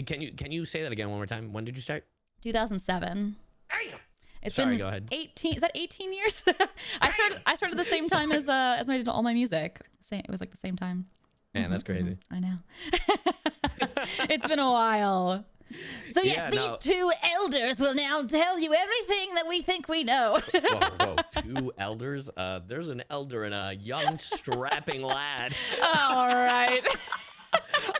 Can you say that again one more time? When did you start? 2007. Damn. It's Sorry, been go ahead. 18. Is that 18 years? I started the same time as when I did all my music. It was like the same time. Man, that's crazy. I know. It's been a while. So yes, Yeah, these two elders will now tell you everything that we think we know. Whoa. 2 elders? There's an elder and a young strapping lad. All right.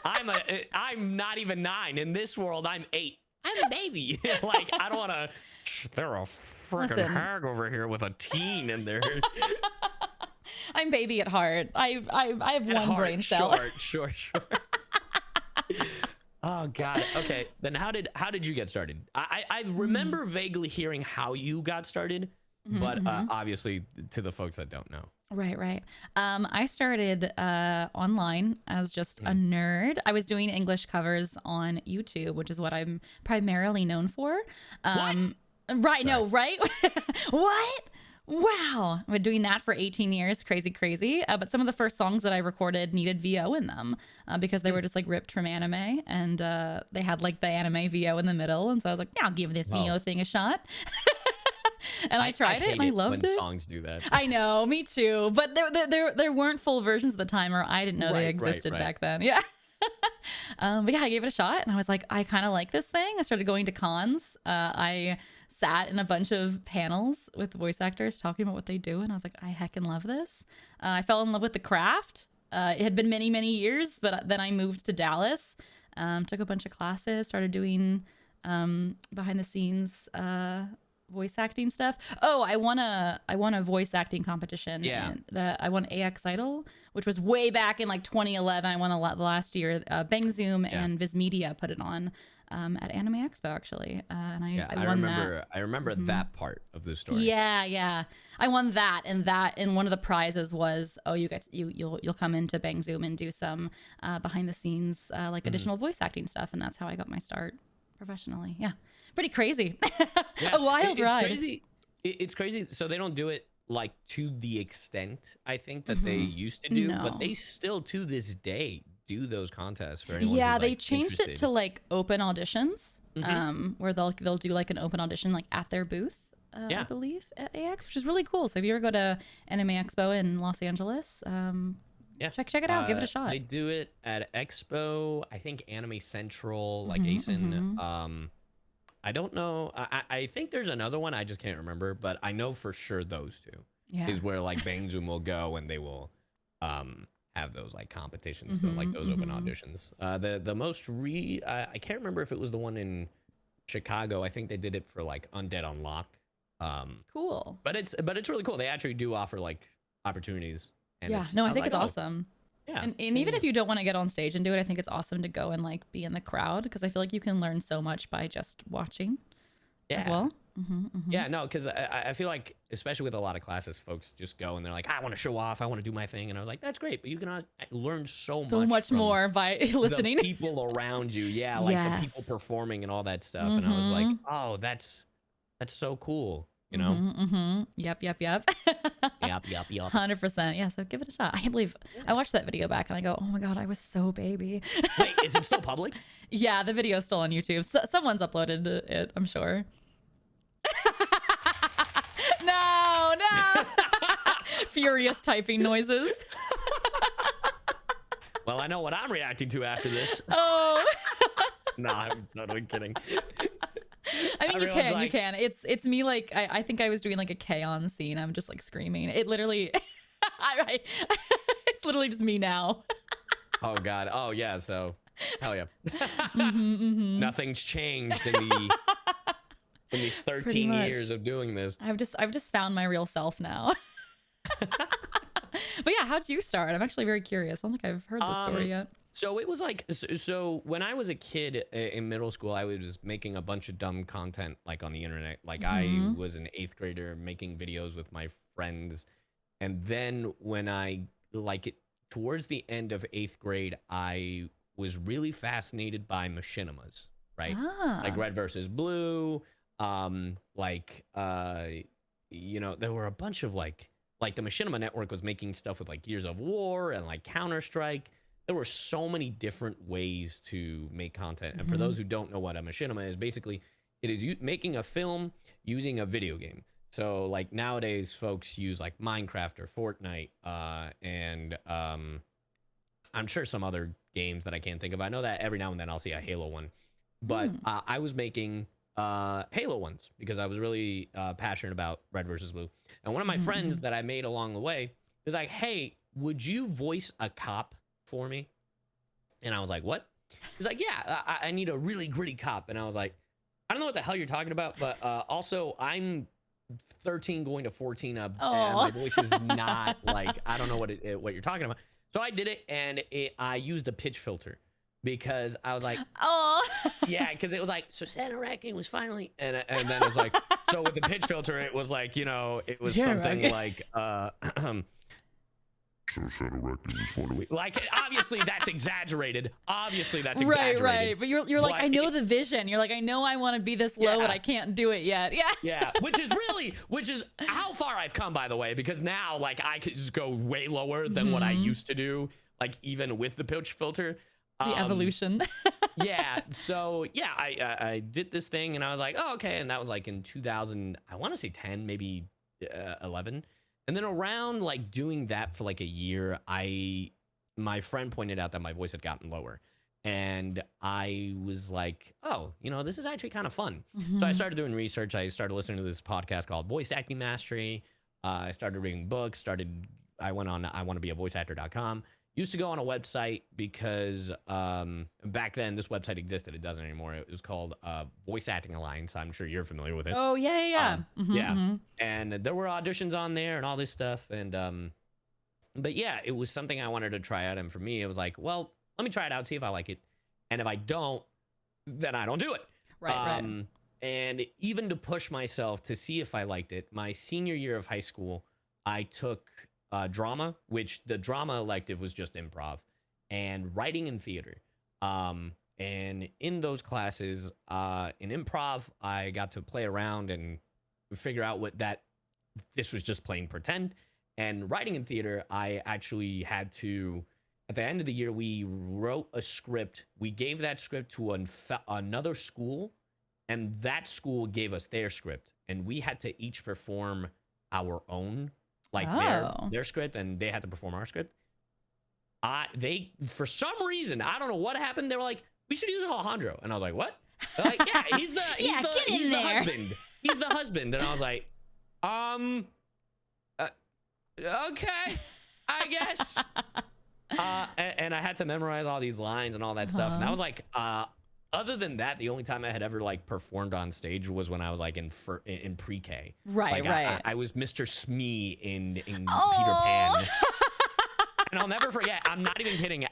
I'm not even 9. In this world, I'm 8. I'm a baby. Like, I don't want to. They're a freaking hag over here with a teen in there. I'm baby at heart. I have one brain cell. Sure. Oh God. Okay. Then how did you get started? I remember vaguely hearing how you got started, but obviously to the folks that don't know. Right. I started online as just a nerd. I was doing English covers on YouTube, which is what I'm primarily known for. What? Right. Sorry. No. Right. What? Wow. I've been doing that for 18 years. Crazy. But some of the first songs that I recorded needed VO in them because they were just like ripped from anime and they had like the anime VO in the middle. And so I was like, yeah, I'll give this VO thing a shot. And I tried it and I loved it. When songs do that. I know, me too. But there weren't full versions at the time, or I didn't know they existed back then. Yeah. But yeah, I gave it a shot and I was like, I kind of like this thing. I started going to cons. I sat in a bunch of panels with voice actors talking about what they do. And I was like, I heckin' love this. I fell in love with the craft. It had been many years, but then I moved to Dallas, took a bunch of classes, started doing behind the scenes voice acting stuff. Oh, I won a voice acting competition. Yeah. I won AX Idol, which was way back in like 2011. I won the last year. Bang Zoom and Viz Media put it on at Anime Expo actually, and I won that. I remember that part of the story. Yeah. I won that, and one of the prizes was you'll come into Bang Zoom and do some behind the scenes like additional voice acting stuff, and that's how I got my start professionally. Yeah. Pretty crazy. Yeah. A wild ride. Crazy. It's crazy. So they don't do it like to the extent I think that they used to do, but they still to this day do those contests for anyone. Yeah, who's, they like, changed interested. it to like open auditions, where they'll do like an open audition like at their booth. I believe at AX, which is really cool. So if you ever go to Anime Expo in Los Angeles, check it out, give it a shot. They do it at Expo, I think Anime Central, like ASIN. I don't know. I think there's another one. I just can't remember, but I know for sure those two is where like Bang Zoom will go and they will have those like competitions, still, like those open auditions. The most I can't remember if it was the one in Chicago. I think they did it for like Undead Unlock. Cool. But it's really cool. They actually do offer like opportunities. And I think it's awesome. Yeah. And even if you don't want to get on stage and do it, I think it's awesome to go and like be in the crowd because I feel like you can learn so much by just watching as well. Yeah, no, because I feel like, especially with a lot of classes, folks just go and they're like, I want to show off, I want to do my thing. And I was like, that's great, but you can learn so much from more by listening. The people around you. Like the people performing and all that stuff. And I was like, oh, that's so cool. you know? Yep. Yep. 100%. Yeah, so give it a shot. I can't believe I watched that video back and I go, oh my God, I was so baby. Wait, is it still public? Yeah, the video's still on YouTube. Someone's uploaded it, I'm sure. No. Furious typing noises. Well, I know what I'm reacting to after this. Oh. No, I'm totally kidding. I mean, Everyone's you can. It's me, like, I think I was doing like a K-On scene. I'm just like screaming. It literally, it's literally just me now. Oh God. Oh yeah. So, hell yeah. Nothing's changed in the 13 years of doing this. I've just found my real self now. But yeah, how'd you start? I'm actually very curious. I don't think I've heard this story yet. So it was like, so when I was a kid in middle school, I was making a bunch of dumb content like on the internet. Like I was an 8th grader making videos with my friends. And then when towards the end of 8th grade, I was really fascinated by machinimas, right? Like Red versus Blue. You know, there were a bunch of like the Machinima Network was making stuff with like Gears of War and like Counter-Strike. There were so many different ways to make content. And for those who don't know what a machinima is, basically it is making a film using a video game. So like nowadays folks use like Minecraft or Fortnite and I'm sure some other games that I can't think of. I know that every now and then I'll see a Halo one, but I was making Halo ones because I was really passionate about Red versus Blue. And one of my friends that I made along the way was like, hey, would you voice a cop for me? And I was like, what? He's like, yeah, I need a really gritty cop. And I was like, I don't know what the hell you're talking about, but also I'm 13 going to 14 and my voice is not like, I don't know what you're talking about. So I did it, and I used a pitch filter because I was like, yeah, because it was like, so Santa Racking was finally, and then it was like, so with the pitch filter, it was like, you know, it was something like, so Santa Racking was finally, like, obviously that's exaggerated. Obviously that's exaggerated. Right. But you're like, I know the vision. You're like, I know I want to be this low, but I can't do it yet. Yeah. Yeah. Which is how far I've come, by the way, because now like I could just go way lower than what I used to do, like even with the pitch filter. The evolution. Yeah. So yeah, I did this thing and I was like, oh, okay. And that was like in 2000, I want to say 10, maybe 11. And then around like doing that for like a year, my friend pointed out that my voice had gotten lower. And I was like, oh, you know, this is actually kind of fun. So I started doing research. I started listening to this podcast called Voice Acting Mastery. I started reading books, I went on iwannabeavoiceactor.com. Used to go on a website because back then this website existed. It doesn't anymore. It was called Voice Acting Alliance. I'm sure you're familiar with it. Oh, yeah. Yeah. And there were auditions on there and all this stuff. And but yeah, it was something I wanted to try out. And for me, it was like, well, let me try it out, see if I like it. And if I don't, then I don't do it. Right. And even to push myself to see if I liked it, my senior year of high school, I took drama, which the drama elective was just improv, and writing and theater. And in those classes, in improv, I got to play around and figure out this was just plain pretend. And writing and theater, I actually had to, at the end of the year, we wrote a script. We gave that script to another school, and that school gave us their script. And we had to each perform our own, like their script, and they had to perform our script. They, for some reason, I don't know what happened. They were like, we should use Alejandro. And I was like, what? They're like, yeah, he's the husband. He's the husband. And I was like, okay, I guess. And I had to memorize all these lines and all that stuff. And I was like, other than that, the only time I had ever like performed on stage was when I was like in pre-K. Right. I was Mr. Smee in Peter Pan. And I'll never forget. I'm not even kidding.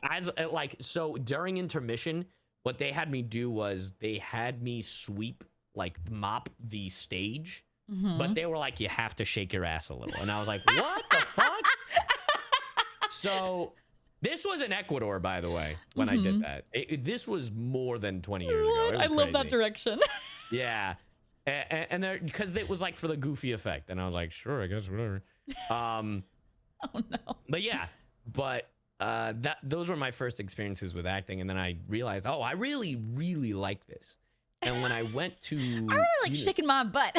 So during intermission, what they had me do was they had me mop the stage. But they were like, you have to shake your ass a little. And I was like, what the fuck? So this was in Ecuador, by the way, when I did that. This was more than 20 years ago. I love that direction. Yeah. And there, because it was like for the goofy effect, and I was like, sure, I guess whatever. Oh no. But yeah, those were my first experiences with acting, and then I realized, oh, I really, really like this. And when I went to, I really like shaking my butt.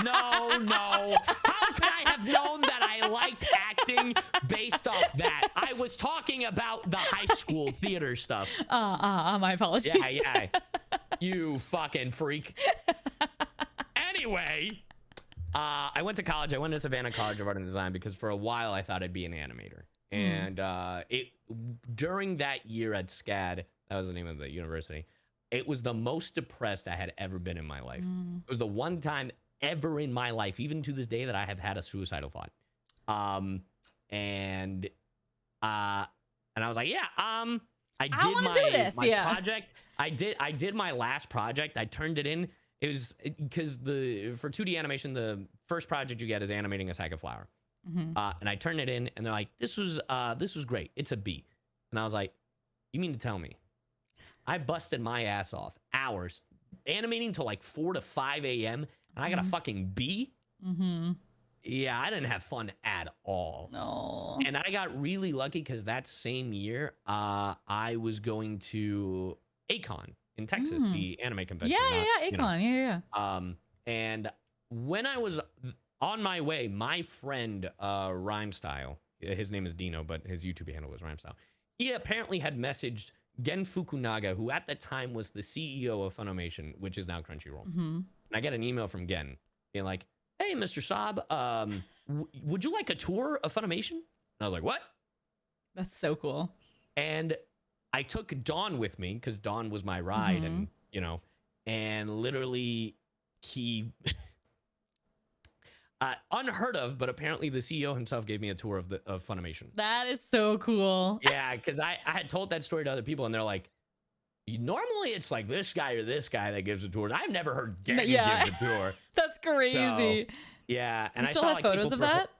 no. How could I have known that I liked acting based off that? I was talking about the high school theater stuff. My apologies. Yeah. You fucking freak. Anyway, I went to college. I went to Savannah College of Art and Design because for a while I thought I'd be an animator. And during that year at SCAD, that was the name of the university, it was the most depressed I had ever been in my life. It was the one time ever in my life, even to this day, that I have had a suicidal thought. And I was like, yeah, I did my project. I did my last project. I turned it in. It was because for 2D animation, the first project you get is animating a sack of flour. And I turned it in, and they're like, this was great. It's a B. And I was like, you mean to tell me I busted my ass off hours animating till like 4 to 5 a.m. and I got a fucking B? Yeah, I didn't have fun at all. No. And I got really lucky because that same year, I was going to ACON in Texas, the anime convention. Yeah, ACON. Yeah. And when I was on my way, my friend Rhymestyle, his name is Dino, but his YouTube handle was Rhymestyle. He apparently had messaged Gen Fukunaga, who at the time was the CEO of Funimation, which is now Crunchyroll. And I get an email from Gen being like, hey, Mr. Saab, would you like a tour of Funimation? And I was like, what? That's so cool. And I took Dawn with me because Dawn was my ride, and and literally he unheard of, but apparently the CEO himself gave me a tour of Funimation. That is so cool. Yeah, because I had told that story to other people, and they're like, normally it's like this guy or this guy that gives a tour. I've never heard Gen give a tour. That's crazy. So, yeah, and you still have photos of that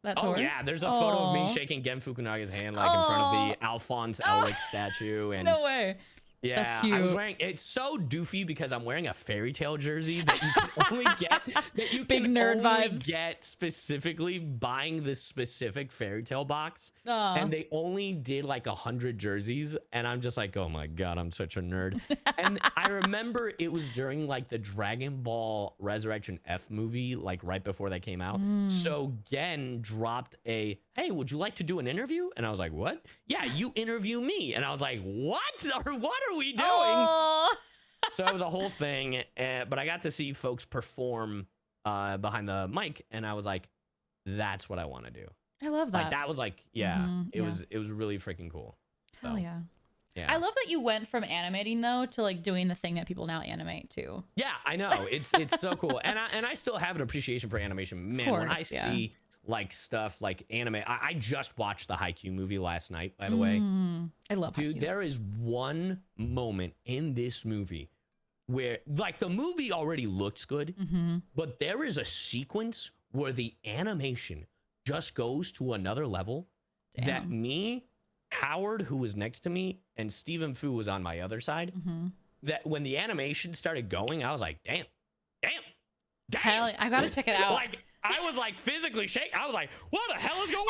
tour? Oh yeah, there's a photo of me shaking Gen Fukunaga's hand like in front of the Alphonse Elric statue. And no way. Yeah, that's cute. I was wearing. It's so doofy because I'm wearing a fairy tale jersey that you can only get. That you Big can nerd only vibes. get specifically buying this specific fairy tale box. Aw. And they only did like 100 jerseys, and I'm just like, oh my god, I'm such a nerd. And I remember it was during like the Dragon Ball Resurrection F movie, like right before that came out. So Gen dropped a, hey, would you like to do an interview? And I was like, what? Yeah, you interview me. And I was like, what? Or what are we doing? So it was a whole thing, but I got to see folks perform behind the mic, and I was like, that's what I want to do. I love that. Like that was like, it was really freaking cool. Hell So, yeah. yeah. I love that you went from animating though to like doing the thing that people now animate too. Yeah, I know. It's so cool. And I still have an appreciation for animation. Man, when I see like stuff like anime, I just watched the Haikyuu movie last night, by the way. I love Dude, Haikyuu. there is one moment in this movie where like the movie already looks good, but there is a sequence where the animation just goes to another level that me, Howard, who was next to me, and Stephen Fu was on my other side, that when the animation started going, I was like, damn. Hell, I gotta check it out. Like, I was like physically shaking. I was like, what the hell is going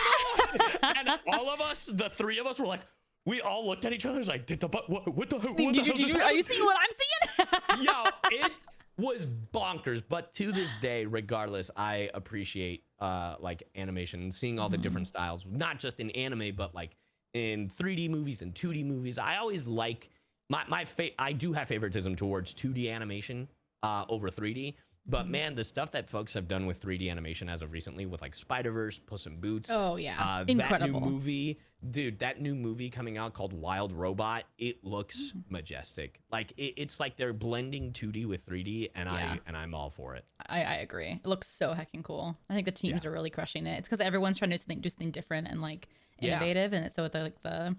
on? And all of us, the three of us, were like, we all looked at each other, like, what the hell? Are you seeing what I'm seeing? Yo, it was bonkers. But to this day, regardless, I appreciate like animation and seeing all the different styles, not just in anime, but like in 3D movies and 2D movies. I always like I do have favoritism towards 2D animation over 3D. But man, the stuff that folks have done with 3D animation as of recently with like Spider-Verse, Puss in Boots. Oh yeah, That incredible. new movie, dude, that new movie coming out called Wild Robot, it looks majestic. Like it's like they're blending 2D with 3D, and I'm all for it. I agree. It looks so hecking cool. I think the teams are really crushing it. It's because everyone's trying to do something different and like innovative, and it's so the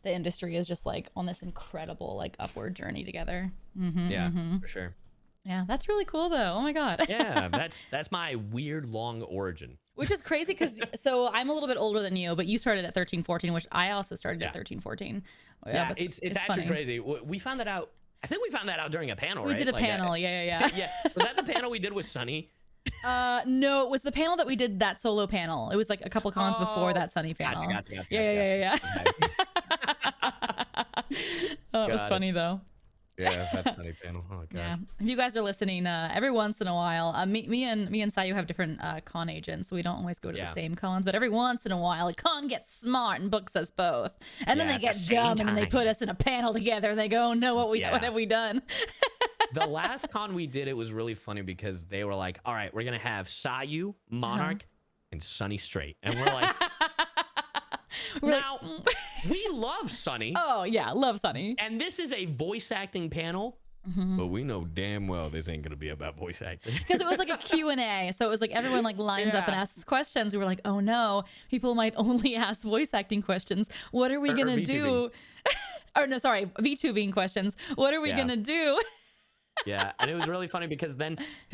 industry is just like on this incredible like upward journey together. For sure. Yeah, that's really cool though. Oh my god. Yeah, that's my weird long origin. Which is crazy because so I'm a little bit older than you, but you started at 13, 14, which I also started at 13, 14. Yeah, it's actually funny. crazy. We found that out I think we found that out during a panel, We right? did a Like, panel. Yeah. yeah. Was that the panel we did with Sunny? No, it was the panel that we did, that solo panel. It was like a couple cons before that Sunny panel. Gotcha. Yeah. Oh, it was Got funny though. Yeah, that Sunny panel. Oh, gosh. Yeah. If you guys are listening, every once in a while, me and Sayu have different con agents, so we don't always go to the same cons. But every once in a while, a con gets smart and books us both, and then Yeah, they at get the same dumb and then they time. put us in a panel together. And they go, "Oh no, what have we done?" The last con we did, it was really funny because they were like, all right, we're going to have Sayu, Monarch, and Sunny straight. And we're like, now, we love Sunny. Oh yeah, love Sunny. And this is a voice acting panel. But we know damn well this ain't going to be about voice acting. Because it was like a Q&A, so it was like everyone like lines up and asks questions. We were like, oh no, people might only ask voice acting questions. What are we going to do? Or no, sorry, VTubing questions. What are we going to do? Yeah, and it was really funny because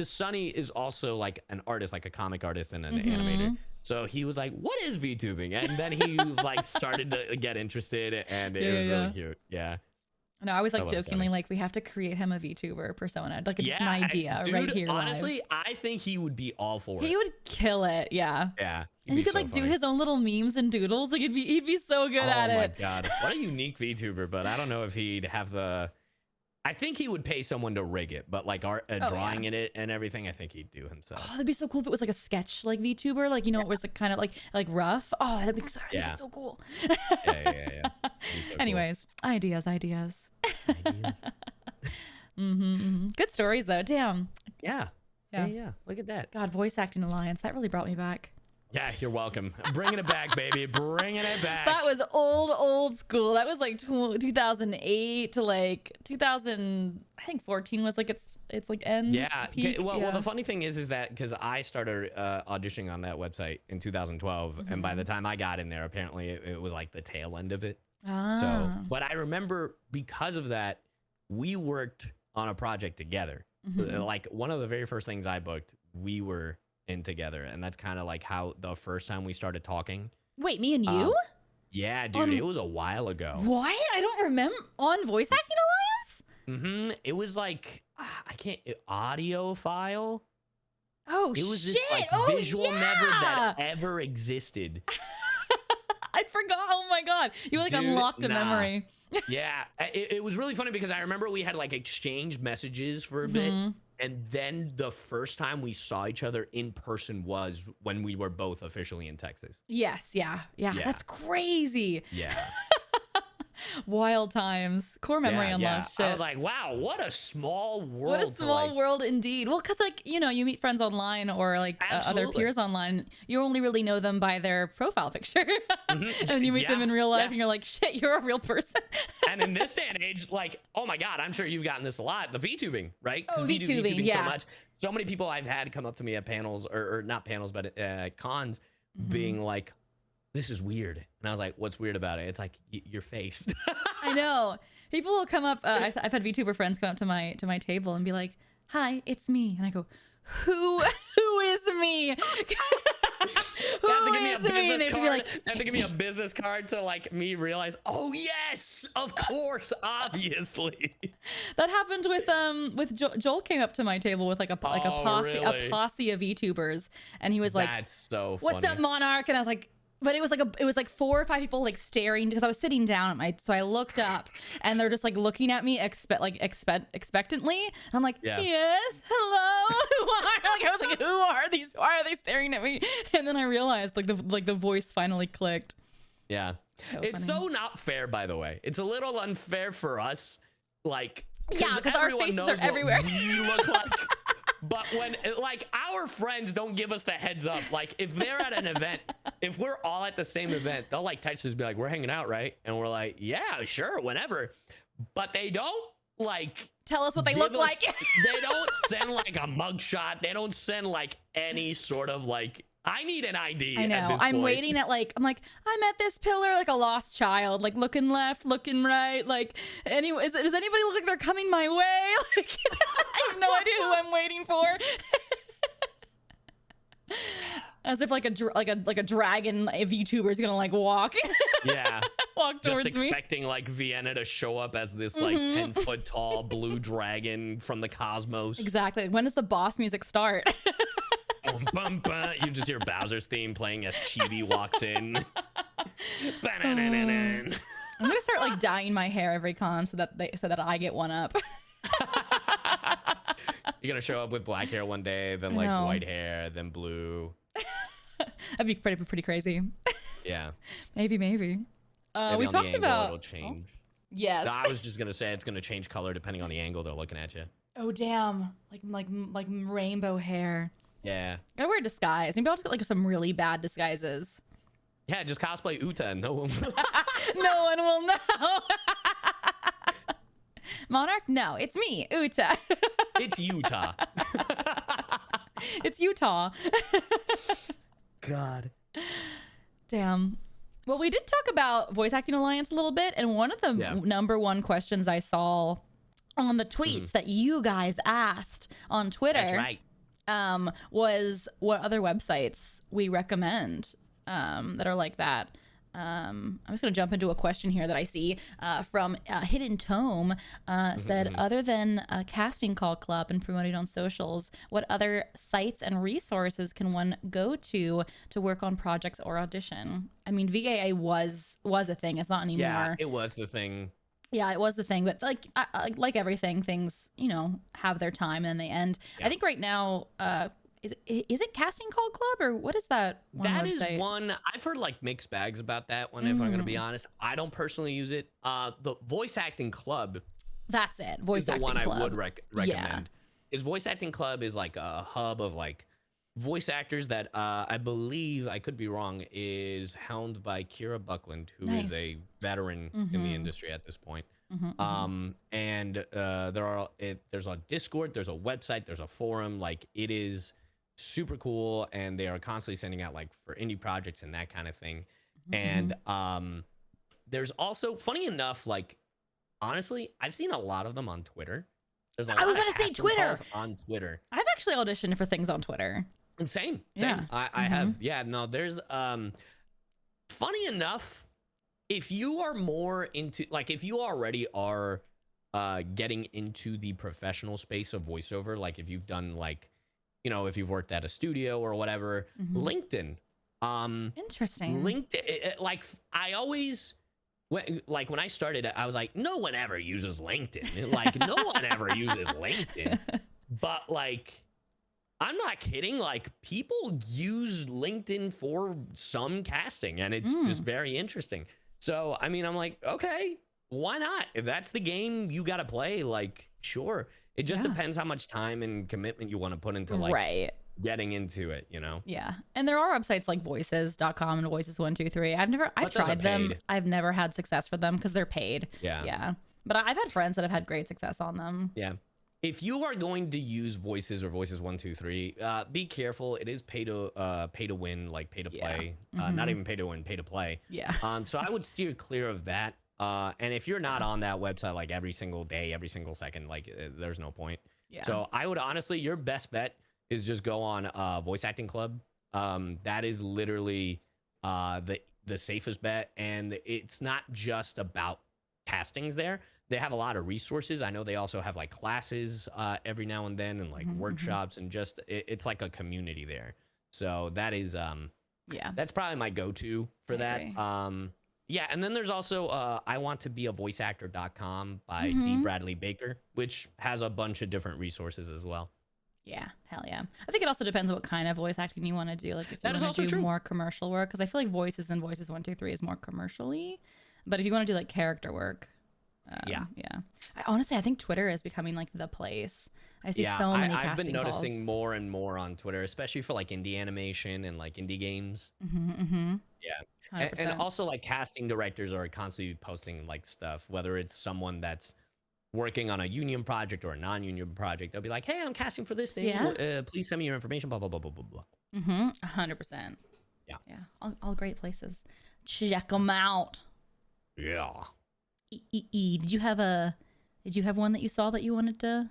Sunny is also like an artist, like a comic artist and an animator. So he was like, what is VTubing? And then he was like started to get interested, and it was really cute. Yeah. No, I was like love jokingly Sunny. like, we have to create him a VTuber persona, like just an Yeah, idea dude, right here. honestly, live. I think he would be all for it. He would kill it. Yeah. Yeah. And he could like do his own little memes and doodles. Like he'd be so good at Oh my it. God. What a unique VTuber, but I don't know if he'd have the. I think he would pay someone to rig it, but like drawing in it and everything, I think he'd do himself. Oh, that'd be so cool if it was like a sketch like VTuber, like it was like kind of like rough. Oh, that'd be so cool. Yeah. So cool. Anyways, ideas. Ideas. Good stories though. Damn. Yeah. Look at that. God, voice acting alliance. That really brought me back. Yeah, you're welcome. Bringing it back, baby. Bringing it back. That was old school. That was like 2008 to like 2000. I think 14 was like it's like end. Yeah. Peak. Well, the funny thing is that because I started auditioning on that website in 2012, and by the time I got in there, apparently it was like the tail end of it. So, but I remember because of that, we worked on a project together. Like one of the very first things I booked, we were in together, and that's kind of like how the first time we started talking. Wait, me and you? Yeah, dude, it was a while ago. What? I don't remember. On Voice Acting Alliance? It was like audio file. Oh, it was shit. this like visual never that ever existed. I forgot. Oh my God. You like Dude, unlocked a memory. Yeah, it was really funny because I remember we had like exchanged messages for a bit. And then the first time we saw each other in person was when we were both officially in Texas. Yes. Yeah. That's crazy. Yeah. Wild times. Core memory unlocked. Shit. I was like, wow, what a small world. What a small world indeed. Well, because like, you meet friends online or like other peers online. You only really know them by their profile picture. And you meet them in real life and you're like, shit, you're a real person. And in this day and age, like, oh my God, I'm sure you've gotten this a lot. The VTubing, right? Because we do VTubing, VTubing so much. So many people I've had come up to me at panels or not panels, but cons being like, this is weird. And I was like, what's weird about it? It's like your face. I know. People will come up. I've had VTuber friends come up to my table and be like, "Hi, it's me," and I go, "Who is me?" They have to give me a business card. They have to give me a business card to like me realize, oh yes, of course, obviously. That happened with Joel came up to my table with like a posse of VTubers, and he was like, "That's so funny. What's up, Monarch?" And I was like. But it was like 4 or 5 people like staring because I was sitting down at so I looked up and they're just like looking at me expectantly. And I'm like, yes, hello. I was like, who are these? Why are they staring at me? And then I realized like the voice finally clicked. Yeah. It's so not fair, by the way. It's a little unfair for us. Like, because our faces are everywhere. We look like. But when, like, our friends don't give us the heads up. Like, if they're at an event, if we're all at the same event, they'll, like, text us and be like, we're hanging out, right? And we're like, yeah, sure, whenever. But they don't, like... Tell us what they look like. They don't send, like, a mugshot. They don't send, like, any sort of, like... I need an ID. I know. At this I'm point. waiting at I'm at this pillar like a lost child, like looking left, looking right. Like, anyway, does anybody look like they're coming my way? Like, I have no idea who I'm waiting for. As if like a dragon VTuber is gonna like walk. Yeah. Walk Just towards me. expecting like Vienna to show up as this like 10-foot tall blue dragon from the cosmos. Exactly. When does the boss music start? Bum, bum, bum. You just hear Bowser's theme playing as Chibi walks in. Ba-na-na-na-na. I'm gonna start like dyeing my hair every con so that I get one up. You're gonna show up with black hair one day, then like No. white hair, then blue. That'd be pretty crazy. Yeah. Maybe. Maybe We on the talked angle, about. it'll change. Yes. No, I was just gonna say it's gonna change color depending on the angle they're looking at you. Oh damn! Like rainbow hair. Yeah. Gotta wear a disguise. Maybe I'll just get like some really bad disguises. Yeah, just cosplay Uta and no one. No one will know. Monarch? No, it's me, Uta. It's Utah. It's Utah. God. Damn. Well, we did talk about Voice Acting Alliance a little bit, and one of the number one questions I saw on the tweets that you guys asked on Twitter, That's right. was what other websites we recommend that are like that. I'm just going to jump into a question here that I see from Hidden Tome. Said, other than a casting call club and promoting on socials, what other sites and resources can one go to work on projects or audition? I mean, VAA was a thing. It's not anymore. Yeah, it was the thing. Yeah, it was the thing, but like everything, things, have their time and they end. Yeah. I think right now, is it Casting Call Club or what is that one That website? is one. I've heard like mixed bags about that one, if I'm going to be honest. I don't personally use it. The Voice Acting Club. That's it. Voice is the Acting one Club. I would recommend. Is Voice Acting Club is like a hub of like voice actors that I believe, I could be wrong, is helmed by Kira Buckland, who is a veteran in the industry at this point. And there's a Discord, there's a website, there's a forum. Like, it is super cool, and they are constantly sending out like for indie projects and that kind of thing. And there's also, funny enough, like, honestly, I've seen a lot of them on Twitter. There's a lot of casting calls on Twitter. I've actually auditioned for things on Twitter. Same. Yeah. I have. Yeah, no, there's funny enough, if you are more into, like, if you already are getting into the professional space of voiceover, like if you've done like, if you've worked at a studio or whatever, LinkedIn. Interesting. LinkedIn, like, I always, when I started, I was like, no one ever uses LinkedIn. Like, no one ever uses LinkedIn. But like, I'm not kidding. Like, people use LinkedIn for some casting, and it's just very interesting. So, I mean, I'm like, okay, why not? If that's the game you got to play, like, sure. It just depends how much time and commitment you want to put into like getting into it, Yeah. And there are websites like voices.com and voices123. I've tried them. I've never had success with them because they're paid. Yeah. But I've had friends that have had great success on them. Yeah. If you are going to use Voices or Voices123, be careful. It is pay to win, like pay to play. Not even pay to win, pay to play. Yeah. So I would steer clear of that. And if you're not on that website like every single day, every single second, like there's no point. Yeah. So I would honestly, your best bet is just go on Voice Acting Club. That is literally the safest bet, and it's not just about castings there. They have a lot of resources. I know they also have like classes every now and then, and like workshops, and just it's like a community there. So that is that's probably my go-to for that. Yeah, and then there's also iwanttobeavoiceactor.com by D. Bradley Baker, which has a bunch of different resources as well. Yeah, hell yeah. I think it also depends on what kind of voice acting you want to do. Like if you want to do more commercial work, because I feel like Voices and Voices 123 is more commercially. But if you want to do like character work, yeah. I think Twitter is becoming like the place. I see so many casting calls. I've been noticing more and more on Twitter, especially for like indie animation and like indie games. Yeah. And also like casting directors are constantly posting like stuff, whether it's someone that's working on a union project or a non-union project. They'll be like, hey, I'm casting for this thing. Yeah. Please send me your information, blah, blah, blah, blah, blah, blah. 100%. Yeah. All great places. Check them out. Yeah. Did you have one that you saw that you wanted to?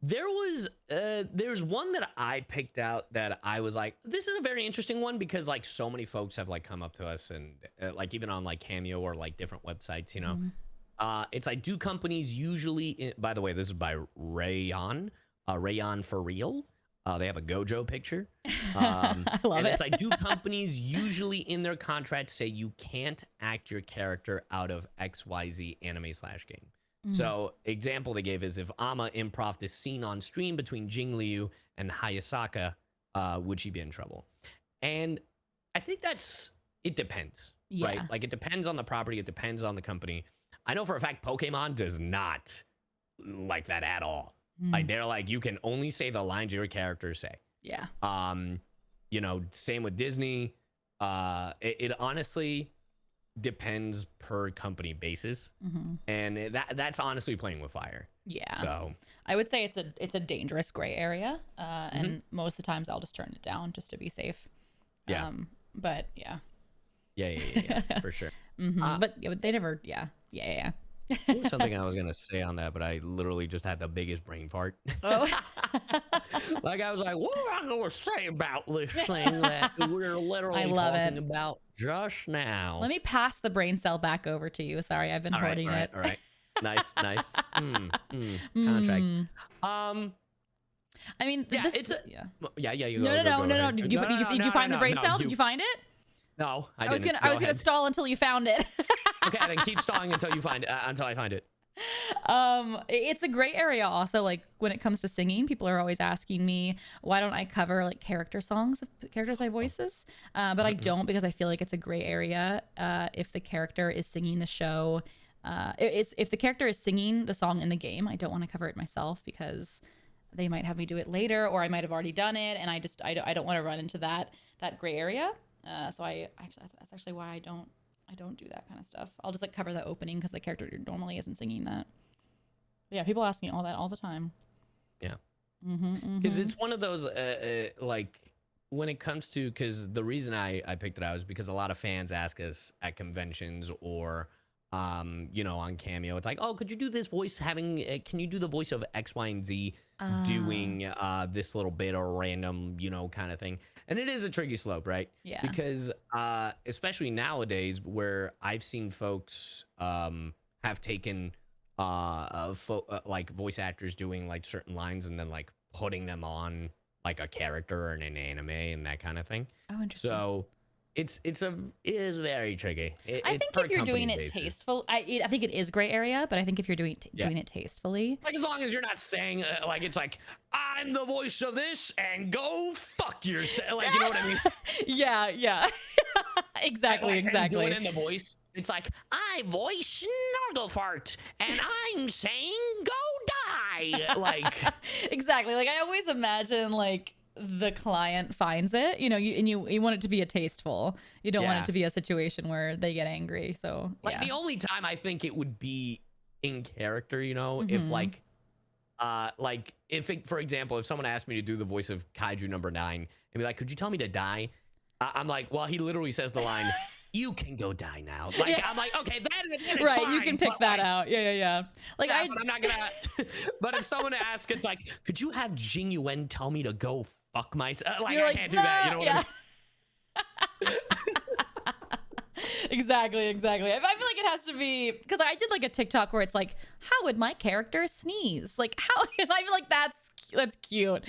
There's one that I picked out that I was like, this is a very interesting one because like so many folks have like come up to us and like even on like Cameo or like different websites, you know. It's like, do companies usually, by the way, this is by Rayon, Rayon for real. They have a Gojo picture. I love and it. it's like, do companies usually in their contracts say you can't act your character out of XYZ anime/game? So example they gave is if Ama improv is seen on stream between Jingliu and Hayasaka, would she be in trouble? And I think it depends, right? Like it depends on the property. It depends on the company. I know for a fact Pokemon does not like that at all. Like they're like, you can only say the lines your characters say. Yeah. You know, same with Disney. It honestly depends per company basis, and that's honestly playing with fire. Yeah. So I would say it's a dangerous gray area, and most of the times I'll just turn it down just to be safe. Yeah. But yeah. Yeah, for sure. But they never. Yeah. There was something I was gonna say on that, but I literally just had the biggest brain fart. Oh. Like I was like, what am I gonna say about this thing that we're literally talking about just now? Let me pass the brain cell back over to you. Sorry, I've been hoarding it. All right. Nice. Contract. I mean, Yeah, You go. No. Did you find the brain cell? Did you find it? No, I was didn't. I was gonna stall until you found it. Okay, then keep stalling until I find it. It's a gray area also, like when it comes to singing. People are always asking me, why don't I cover like character songs of characters I voices? But I don't, because I feel like it's a gray area. If the character is singing the show, if the character is singing the song in the game, I don't want to cover it myself because they might have me do it later, or I might have already done it, and I don't want to run into that gray area. So that's actually why I don't do that kind of stuff. I'll just like cover the opening because the character normally isn't singing that. But yeah, people ask me all that all the time. Yeah. Because it's one of those like when it comes to, because the reason I picked it out is because a lot of fans ask us at conventions or you know, on Cameo, it's like, oh, could you do this voice can you do the voice of X, Y, and Z doing this little bit or random, you know, kind of thing. And it is a tricky slope, right? Yeah. Because especially nowadays where I've seen folks have taken like voice actors doing like certain lines and then like putting them on like a character in an anime and that kind of thing. Oh, interesting. So it is very tricky. I think if you're doing it tasteful, I think it is gray area, but I think if you're doing it tastefully, like as long as you're not saying like it's like I'm the voice of this and go fuck yourself, like you know what I mean? yeah. exactly. And do it in the voice. It's like I voice Snarglefart and I'm saying go die, like exactly. Like I always imagine like the client finds it, you know, you want it to be a tasteful. You don't want it to be a situation where they get angry. So like the only time I think it would be in character, you know, if like if it, for example, if someone asked me to do the voice of Kaiju number 9 and be like, could you tell me to die? I'm like, well, he literally says the line, you can go die now. Like I'm like, okay, that right, fine, you can pick that out. Yeah. Like but I'm not gonna. But if someone asks, it's like, could you have Jing Yuen tell me to go fuck myself? Like I can't do that. You know what I mean? Exactly. I feel like it has to be, because I did like a TikTok where it's like, how would my character sneeze? Like how? And I feel like that's cute.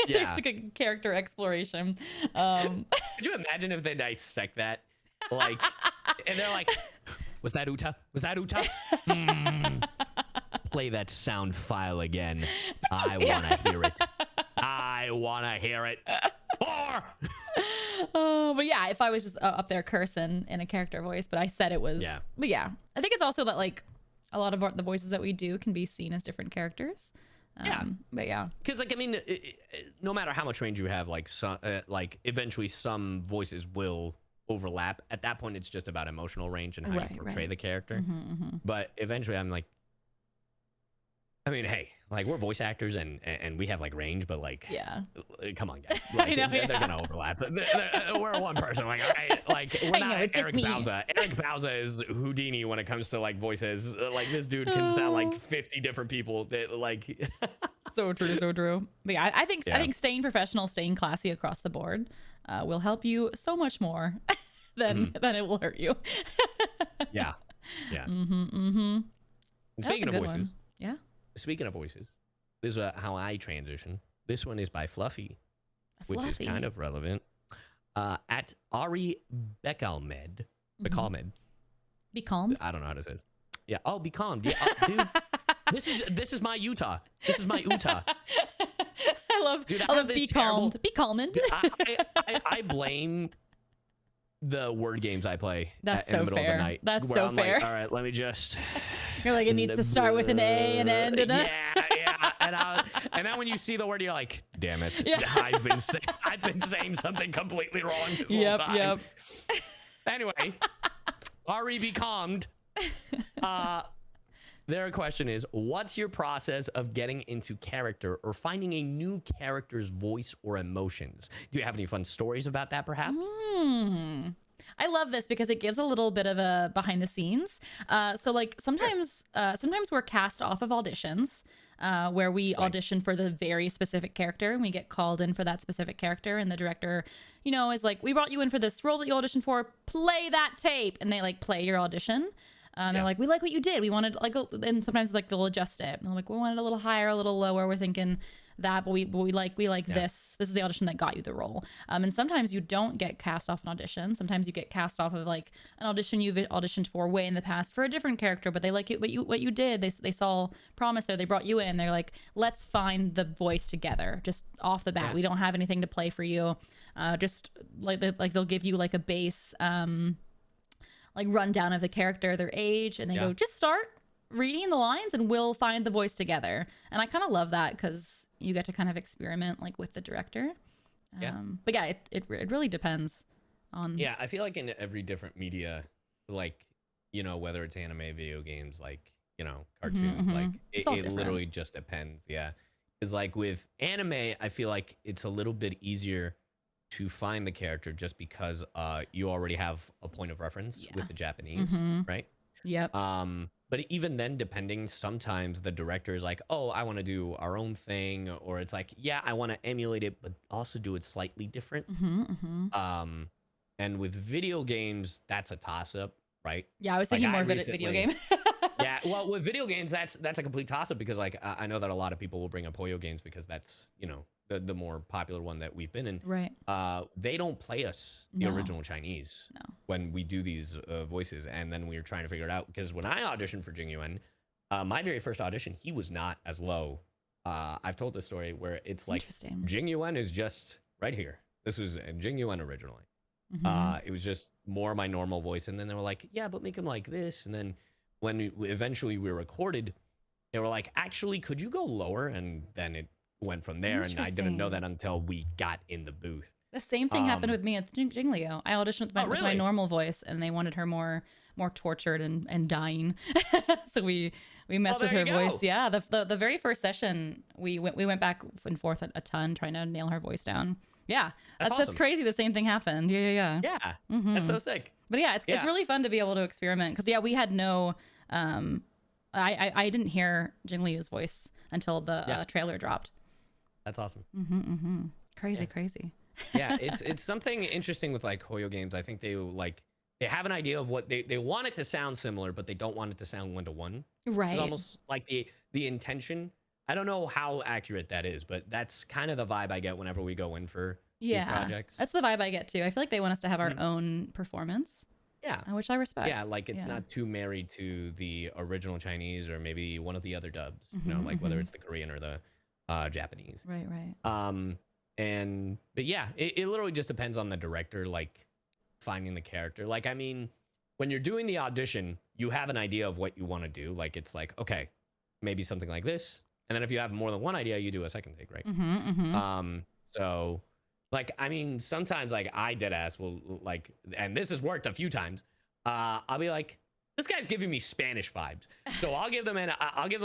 Yeah. It's like a character exploration. Could you imagine if they dissect that? Like, and they're like, was that Uta? Play that sound file again. I want to hear it. More. But yeah, if I was just up there cursing in a character voice, but I said it was. Yeah. But yeah, I think it's also that like a lot of the voices that we do can be seen as different characters. But yeah, because like I mean, no matter how much range you have, like eventually some voices will overlap. At that point, it's just about emotional range and how you portray the character. But eventually, I'm like, I mean, hey, like we're voice actors and we have like range, but like, come on, guys, like, they're gonna overlap. We're one person, like, we're not Eric Bauza. Eric Bauza is Houdini when it comes to like voices. Like this dude can sound like 50 different people. That like, So true, so true. But yeah, I think staying professional, staying classy across the board will help you so much more than it will hurt you. Yeah. Yeah. And Speaking of voices, yeah. Speaking of voices, this is how I transition. This one is by Fluffy, which is kind of relevant. At Ari Becalmed. Becalmed. Be calm. I don't know how to say this. Yeah. Oh, be calm. Yeah, dude. This is my Utah. This is my Utah. I love be calmed. Be calmed. I blame the word games I play in so the middle fair. of the night. That's where so I'm fair. Like, all right, let me just. You're like, it needs to start with an A and end in it. Yeah. And then when you see the word, you're like, damn it. Yeah. I've been saying something completely wrong this whole time. Yep. Anyway, Ari, be calmed. Their question is, what's your process of getting into character or finding a new character's voice or emotions? Do you have any fun stories about that, perhaps? I love this because it gives a little bit of a behind the scenes. So like sometimes we're cast off of auditions where we audition for the very specific character and we get called in for that specific character, and the director, is like, we brought you in for this role that you auditioned for, play that tape. And they like play your audition. And they're like, we like what you did. We wanted and sometimes like they'll adjust it. And they're like, we wanted a little higher, a little lower. We're thinking that, but we like this. This is the audition that got you the role. And sometimes you don't get cast off an audition. Sometimes you get cast off of like an audition you've auditioned for way in the past for a different character, but they like it. What you did. They saw promise there. They brought you in. They're like, let's find the voice together. Just off the bat, we don't have anything to play for you. Just like they'll give you like a base. Like rundown of the character, their age, and they go, just start reading the lines and we'll find the voice together. And I kind of love that because you get to kind of experiment like with the director. But yeah, it really depends on. Yeah, I feel like in every different media, like, whether it's anime, video games, like, cartoons, like it literally just depends. Yeah. Because like with anime, I feel like it's a little bit easier to find the character just because you already have a point of reference with the Japanese, right? Yep. But even then, depending, sometimes the director is like, oh, I want to do our own thing, or it's like, yeah, I want to emulate it, but also do it slightly different. And with video games, that's a toss-up, right? Yeah, I was thinking more video game. Yeah, well, with video games, that's a complete toss-up because like I know that a lot of people will bring up Poyo games because that's the more popular one that we've been in. Right. They don't play us the original Chinese when we do these voices, and then we were trying to figure it out because when I auditioned for Jing Yuan, my very first audition, he was not as low. I've told this story where it's like Jing Yuan is just right here. This was Jing Yuan originally. It was just more my normal voice, and then they were like, yeah, but make him like this. And then when eventually we recorded, they were like, actually, could you go lower? And then it went from there, and I didn't know that until we got in the booth. The same thing happened with me at Jinglio. I auditioned with my normal voice, and they wanted her more tortured and dying. So we messed with her voice. Yeah, the very first session we went back and forth a ton trying to nail her voice down. Yeah, that's crazy. The same thing happened. Yeah. That's so sick. But yeah, it's really fun to be able to experiment because we had no. I didn't hear Jinglio's voice until the trailer dropped. That's awesome. Crazy. Yeah, it's something interesting with like Hoyo games. I think they have an idea of what they want it to sound similar, but they don't want it to sound one-to-one. Right. It's almost like the intention. I don't know how accurate that is, but that's kind of the vibe I get whenever we go in for these projects. That's the vibe I get too. I feel like they want us to have our own performance. Yeah. Which I respect. Yeah, like it's not too married to the original Chinese or maybe one of the other dubs, like whether it's the Korean or the Japanese. Right. But yeah, it literally just depends on the director, like finding the character. Like, I mean, when you're doing the audition, you have an idea of what you want to do. Like, it's like, okay, maybe something like this. And then if you have more than one idea, you do a second take, right? So like, I mean, sometimes like I dead ass will like, and this has worked a few times. I'll be like, this guy's giving me Spanish vibes. So I'll give them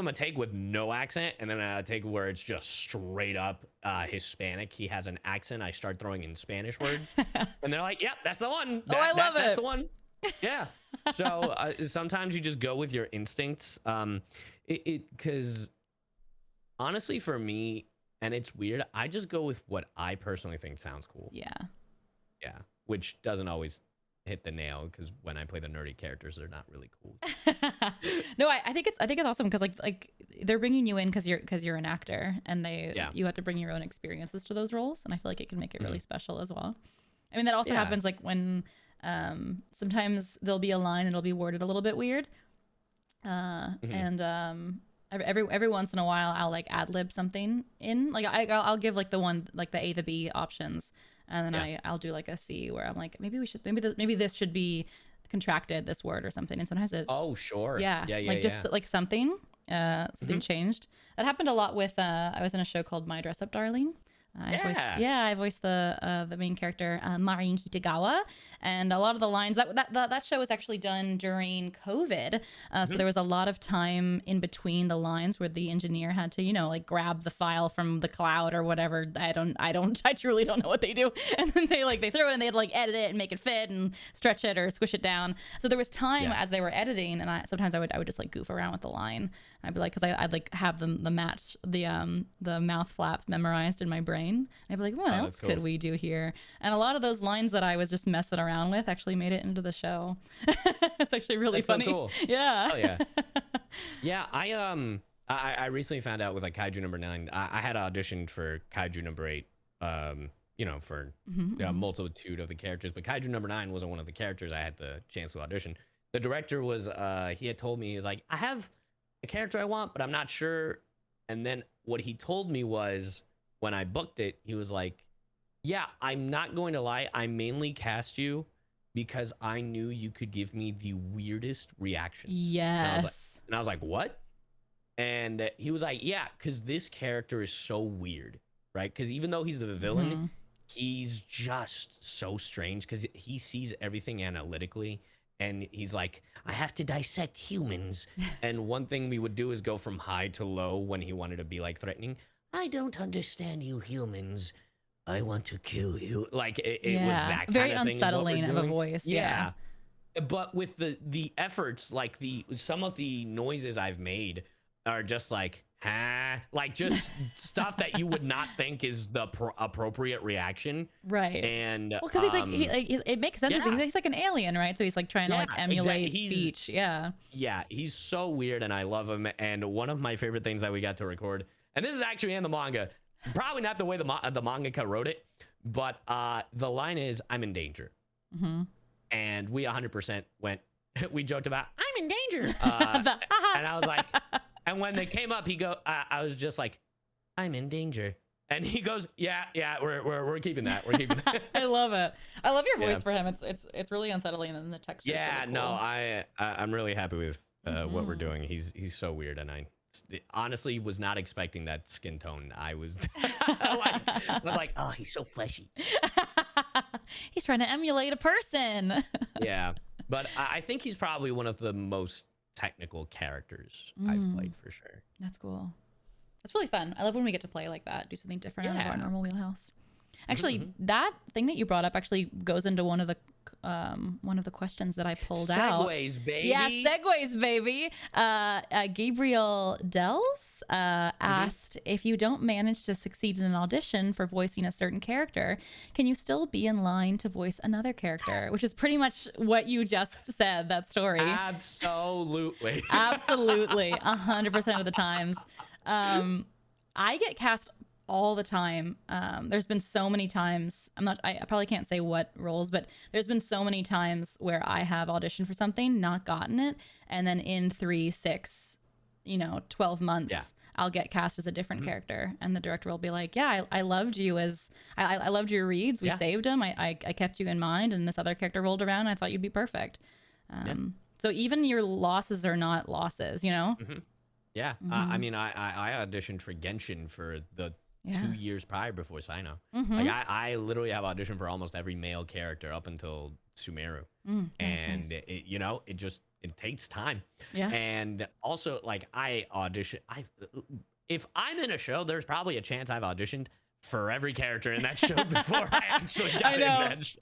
a take with no accent, and then a take where it's just straight up Hispanic. He has an accent. I start throwing in Spanish words, and they're like, "Yep, that's the one. I love it. That's the one." Yeah. So sometimes you just go with your instincts, because honestly, for me, and it's weird, I just go with what I personally think sounds cool. Yeah. Yeah, which doesn't always hit the nail because when I play the nerdy characters, they're not really cool. No, I think it's awesome because like they're bringing you in because you're an actor and you have to bring your own experiences to those roles, and I feel like it can make it really special as well. I mean, that also happens like when sometimes there'll be a line and it'll be worded a little bit weird, and every once in a while I'll like ad lib something in, like I'll give like the one like the A the B options, and then I'll do like a C where I'm like maybe this should be contracted, this word or something, and sometimes it like just like something changed. That happened a lot with I was in a show called My Dress Up Darling. I voiced the main character, Marin Kitagawa, and a lot of the lines that show was actually done during COVID, so there was a lot of time in between the lines where the engineer had to like grab the file from the cloud or whatever. I truly don't know what they do, and then they throw it and they had to like edit it and make it fit and stretch it or squish it down. So there was time as they were editing, and sometimes I would just like goof around with the line. I'd be like, because I'd like have the mouth flap memorized in my brain. And I'd be like, what else could we do here? And a lot of those lines that I was just messing around with actually made it into the show. It's actually really funny. So cool. Yeah. Oh yeah. Yeah. I recently found out with like Kaiju number 9. I had auditioned for Kaiju number 8. For a multitude of the characters, but Kaiju number 9 wasn't one of the characters I had the chance to audition. The director was he had told me, he was like, I have a character I want, but I'm not sure. And then what he told me was, when I booked it, he was like, yeah, I'm not going to lie, I mainly cast you because I knew you could give me the weirdest reactions. Yes. And I was like, what? And he was like, yeah, because this character is so weird, right? Because even though he's the villain, he's just so strange because he sees everything analytically. And he's like, I have to dissect humans. And one thing we would do is go from high to low when he wanted to be like threatening. I don't understand you humans. I want to kill you. Like it was that very kind of thing. Unsettling of a voice. Yeah. But with the efforts, like some of the noises I've made are just like, like just stuff that you would not think is the appropriate reaction. Right. And well, because he's like, it makes sense. Yeah. He's like an alien, right? So he's like trying to like emulate speech. Yeah. Yeah. He's so weird and I love him. And one of my favorite things that we got to record, and this is actually in the manga, probably not the way the mangaka wrote it, but the line is, I'm in danger. And we 100% went, we joked about, I'm in danger. And I was like, and when they came up, I was just like, I'm in danger. And he goes, yeah, we're keeping that. We're keeping that. I love it. I love your voice for him. It's really unsettling and the texture. Yeah, really cool. No, I'm really happy with what we're doing. He's so weird, and I honestly was not expecting that skin tone. I was like, oh, he's so fleshy. He's trying to emulate a person. Yeah, but I think he's probably one of the most technical characters I've played for sure. That's cool. That's really fun. I love when we get to play like that, do something different out of our normal wheelhouse. Actually, that thing that you brought up actually goes into one of the questions that I pulled out. Segues, baby. Yeah, segues, baby. Gabriel Dells asked, if you don't manage to succeed in an audition for voicing a certain character, can you still be in line to voice another character? Which is pretty much what you just said, that story. Absolutely. Absolutely. 100% of the times. I get cast all the time. There's been so many times, I probably can't say what roles, but there's been so many times where I have auditioned for something, not gotten it, and then in 3, 6, 12 months, I'll get cast as a different character, and the director will be like, yeah, I loved you as, I loved your reads, we saved them, I kept you in mind, and this other character rolled around, I thought you'd be perfect. So even your losses are not losses, Yeah. I mean, I auditioned for Genshin for the 2 years prior before Sino. Like I literally have auditioned for almost every male character up until Sumeru. And nice. It takes time. Yeah. And also like if I'm in a show, there's probably a chance I've auditioned for every character in that show before I actually got in that show.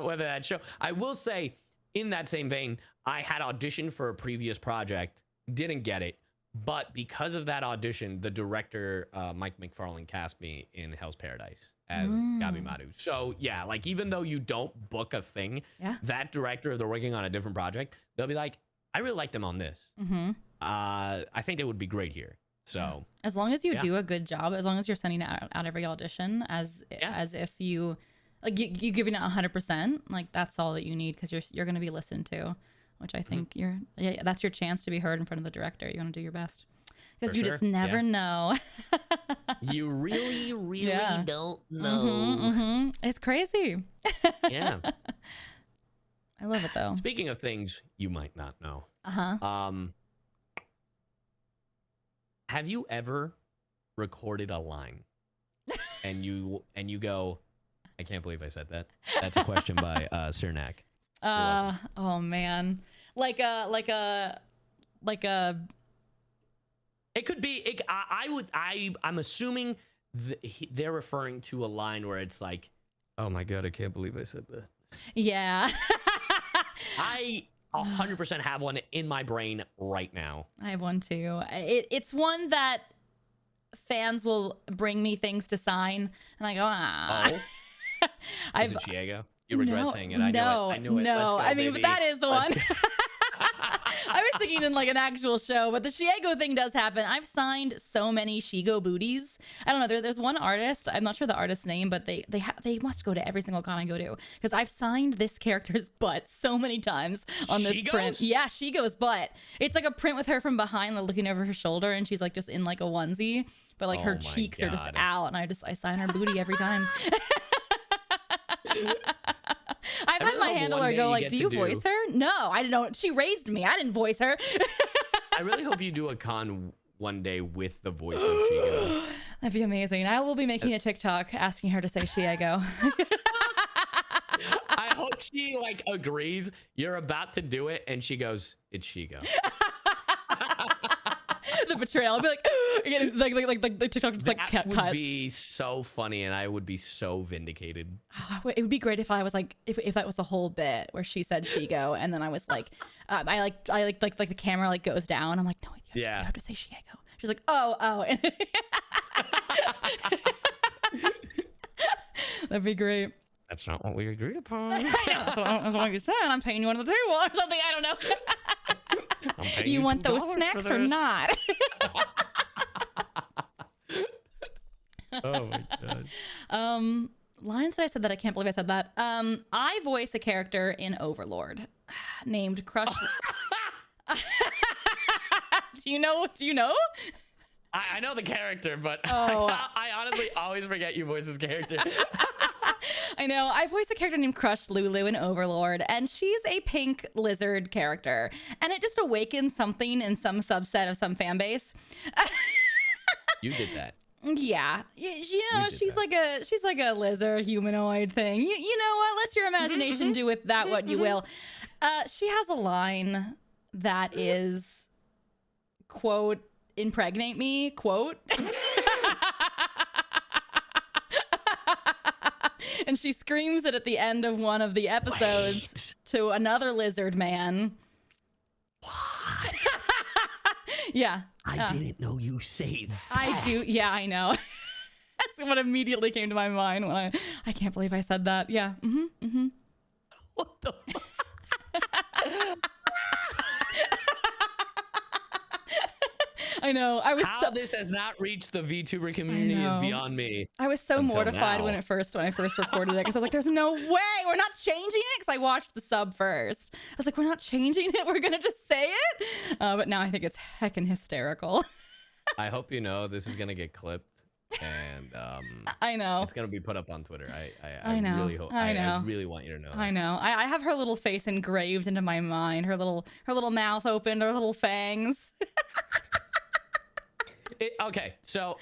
Whether that show, I will say in that same vein, I had auditioned for a previous project, didn't get it, But because of that audition, the director, Mike McFarlane, cast me in Hell's Paradise as Gabimaru. So yeah, like even though you don't book a thing, that director, if they're working on a different project, they'll be like, I really like them on this. I think they would be great here. So as long as you do a good job, as long as you're sending out every audition as if you like you giving it 100%, like that's all that you need, because you're going to be listened to, which I think that's your chance to be heard in front of the director. You want to do your best, because you just never know. You really, really don't know. It's crazy. Yeah. I love it though. Speaking of things you might not know. Have you ever recorded a line and you go, I can't believe I said that. That's a question by Cernak. Oh man. Like a It could be I'm assuming they're referring to a line where it's like, oh my god, I can't believe I said that. Yeah. I 100% have one in my brain right now. I have one too. It's one that fans will bring me things to sign, and I go, Is it Chiego? You regret saying it. I knew it. No, I mean, baby. but that is the one. I was thinking in like an actual show, but the Chiego thing does happen. I've signed so many Shigo booties. I don't know. There's one artist. I'm not sure the artist's name, but they must go to every single con I go to, because I've signed this character's butt so many times on this print. Yeah, Shigo's butt. It's like a print with her from behind, like, looking over her shoulder, and she's like just in like a onesie, but like her cheeks are just out, and I sign her booty every time. I've had my handler go like, do you voice her? No, I didn't know. She raised me. I didn't voice her. I really hope you do a con one day with the voice of Shigo. That'd be amazing. I will be making a TikTok asking her to say Shiego. I hope she like agrees. You're about to do it, and she goes, "It's Shigo." The betrayal. I'll be like the TikTok just like that cuts. Would be so funny, and I would be so vindicated. Oh, it would be great if I was like, if that was the whole bit where she said Shigo, and then I was like, I like the camera like goes down. I'm like, no, you have to say Shiego. She's like, oh. That'd be great. That's not what we agreed upon. I know, that's what you said. I'm paying you under the table or something. I don't know. You want those snacks or not? Oh my god. Lines that I said that I can't believe I said that. I voice a character in Overlord named Crush. Do you know? I know the character, but Oh. I honestly always forget you voice this character. I know. I voice a character named Crush Lulu in Overlord, and she's a pink lizard character, and it just awakens something in some subset of some fan base. You did that. Yeah, you know, she's like a lizard humanoid thing. You know what? Let your imagination do with that what you will. She has a line that is, quote, impregnate me, quote. And she screams it at the end of one of the episodes to another lizard man. What? Yeah. I didn't know you say that. I do. Yeah, I know. That's what immediately came to my mind when I can't believe I said that. Yeah. What the fuck? I know. How this has not reached the VTuber community is beyond me. I was so mortified when I first recorded it, because I was like, "There's no way we're not changing it." Because I watched the sub first. I was like, "We're not changing it. We're gonna just say it." But now I think it's heckin' hysterical. I hope you know this is gonna get clipped, and I know it's gonna be put up on Twitter. I know. Really hope. I know. I really want you to know. I know. I have her little face engraved into my mind. Her little mouth opened. Her little fangs. Okay, so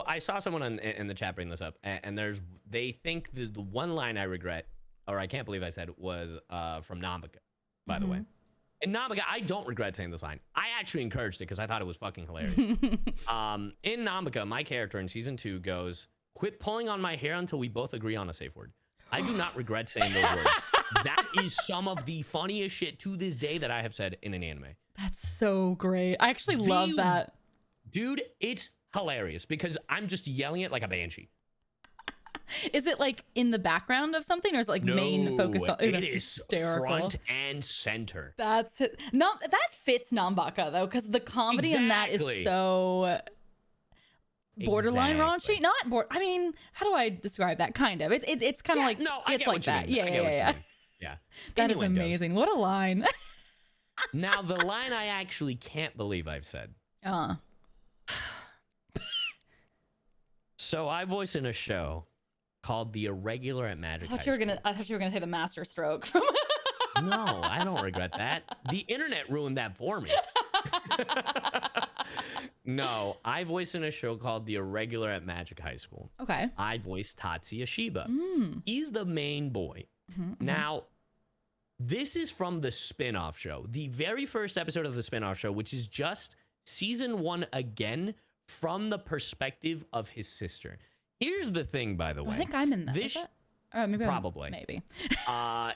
I saw someone in the chat bring this up, and they think the one line I regret, or I can't believe I said, was from Namika, by the way. In Namika, I don't regret saying this line. I actually encouraged it because I thought it was fucking hilarious. In Namika, my character in season 2 goes, "Quit pulling on my hair until we both agree on a safe word." I do not regret saying those words. That is some of the funniest shit to this day that I have said in an anime. That's so great. I actually love that. Dude, it's hilarious because I'm just yelling it like a banshee. Is it like in the background of something, or is it like main focused on? It is front and center. That's it. No, that fits Nambaka though, because the comedy in that is so borderline raunchy. Not I mean, how do I describe that? Kind of. It's kind of like it's like that. Yeah. That is amazing. What a line. Now the line I actually can't believe I've said. So I voice in a show called The Irregular at Magic High School. I thought you were gonna say the Master Stroke. No, I don't regret that. The internet ruined that for me. No, I voice in a show called The Irregular at Magic High School. Okay. I voice Tatsuya Shiba. He's the main boy. Now, this is from the spin-off show. The very first episode of the spin-off show, which is just season 1 again from the perspective of his sister. Here's the thing, by the way. I think I'm in that. Maybe probably. Maybe.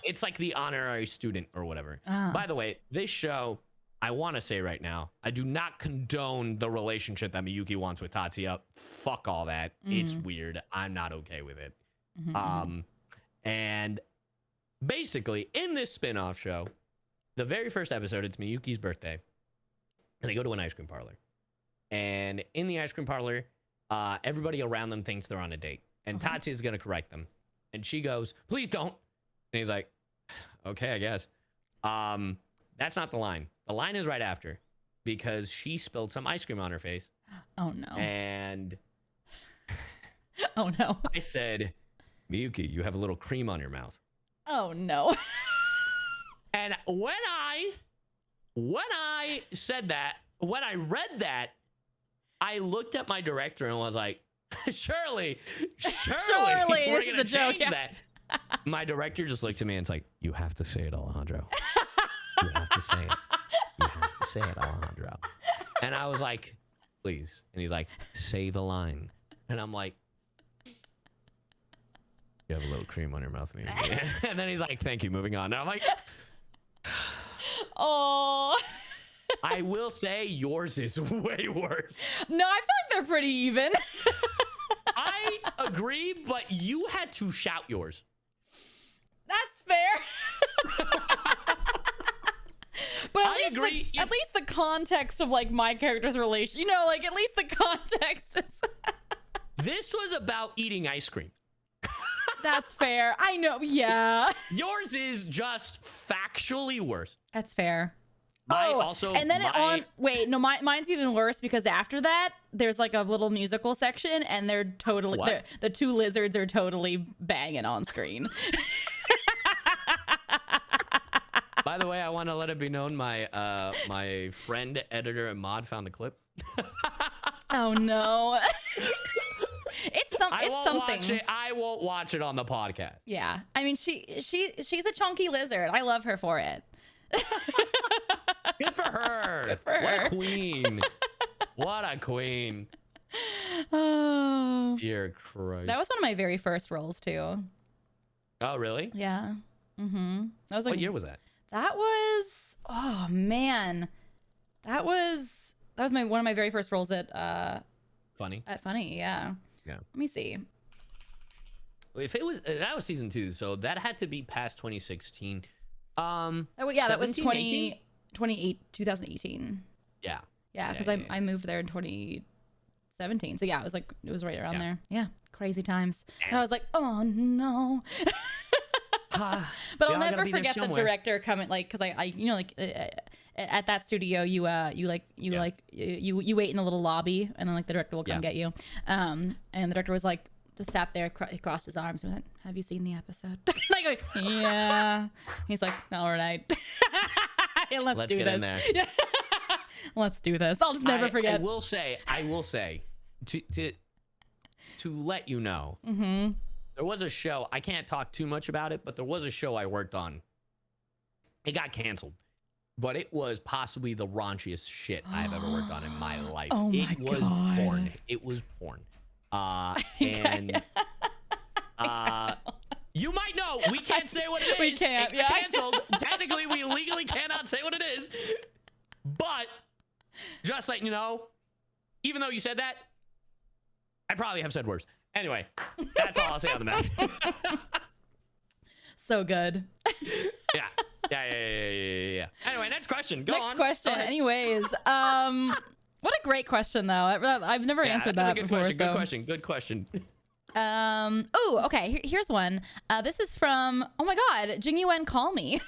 It's like the honorary student or whatever. By the way, this show, I want to say right now, I do not condone the relationship that Miyuki wants with Tatsuya. Fuck all that. It's weird. I'm not okay with it. And basically, in this spin-off show, the very first episode, it's Miyuki's birthday. And they go to an ice cream parlor. And in the ice cream parlor, everybody around them thinks they're on a date. And Tatsuya is going to correct them. And she goes, please don't. And he's like, okay, I guess. That's not the line. The line is right after. Because she spilled some ice cream on her face. Oh, no. And oh, no. I said, Miyuki, you have a little cream on your mouth. Oh, no. And when I said that, when I read that, I looked at my director and was like, surely we're this is gonna a joke. change that. My director just looked at me and it's like, you have to say it, Alejandro. You have to say it. You have to say it, Alejandro. And I was like, please. And he's like, say the line. And I'm like, you have a little cream on your mouth, man. And then he's like, thank you, moving on. And I'm like, oh. I will say yours is way worse. No, I feel like they're pretty even. I agree, but you had to shout yours. That's fair. But at least the context of like my character's relation, like at least the context is. This was about eating ice cream. That's fair. I know. Yeah. Yours is just factually worse. That's fair. Mine's even worse because after that, there's like a little musical section and they're totally, the two lizards are totally banging on screen. By the way, I want to let it be known my friend, editor, and mod found the clip. Oh no. It's something. I won't watch it on the podcast. Yeah. I mean, she's a chunky lizard. I love her for it. Good for her. Good for her. What a queen. What a queen. Oh. Dear Christ. That was one of my very first roles too. Oh, really? Yeah. Mm-hmm. That was like, what year was that? That was, oh man. That was one of my very first roles at Funny. At Funny, yeah. Yeah. Let me see. If it was that was season 2, so that had to be past 2016. That was 2018. Yeah. Yeah, because I moved there in 2017. So yeah, it was right around there. Yeah, crazy times. And I was like, oh no. But I'll never forget the director coming, like, because I at that studio, you wait in a little lobby, and then like the director will come get you. And the director was like, just sat there, crossed his arms, and went, "Have you seen the episode?" And I go, "Yeah." He's like, "All right, let's do get this. In there. Let's do this." I'll just never forget. I will say, to let you know, there was a show. I can't talk too much about it, but there was a show I worked on. It got canceled, but it was possibly the raunchiest shit I've ever worked on in my life. Oh my it was God. porn. It was porn. And You might know. We can't say what it is. We can't. It Yeah. canceled. Technically, we legally cannot say what it is. But just letting you know, even though you said that, I probably have said worse. Anyway, that's all I'll say on the matter. So good. Yeah. Anyway, next question. Go on. Next question. Go ahead. anyways, what a great question though. I've never answered that That's a good before. question. So. Good question. Good question. Oh, okay. Here's one. This is from, oh my God, Jing Yuen, call me.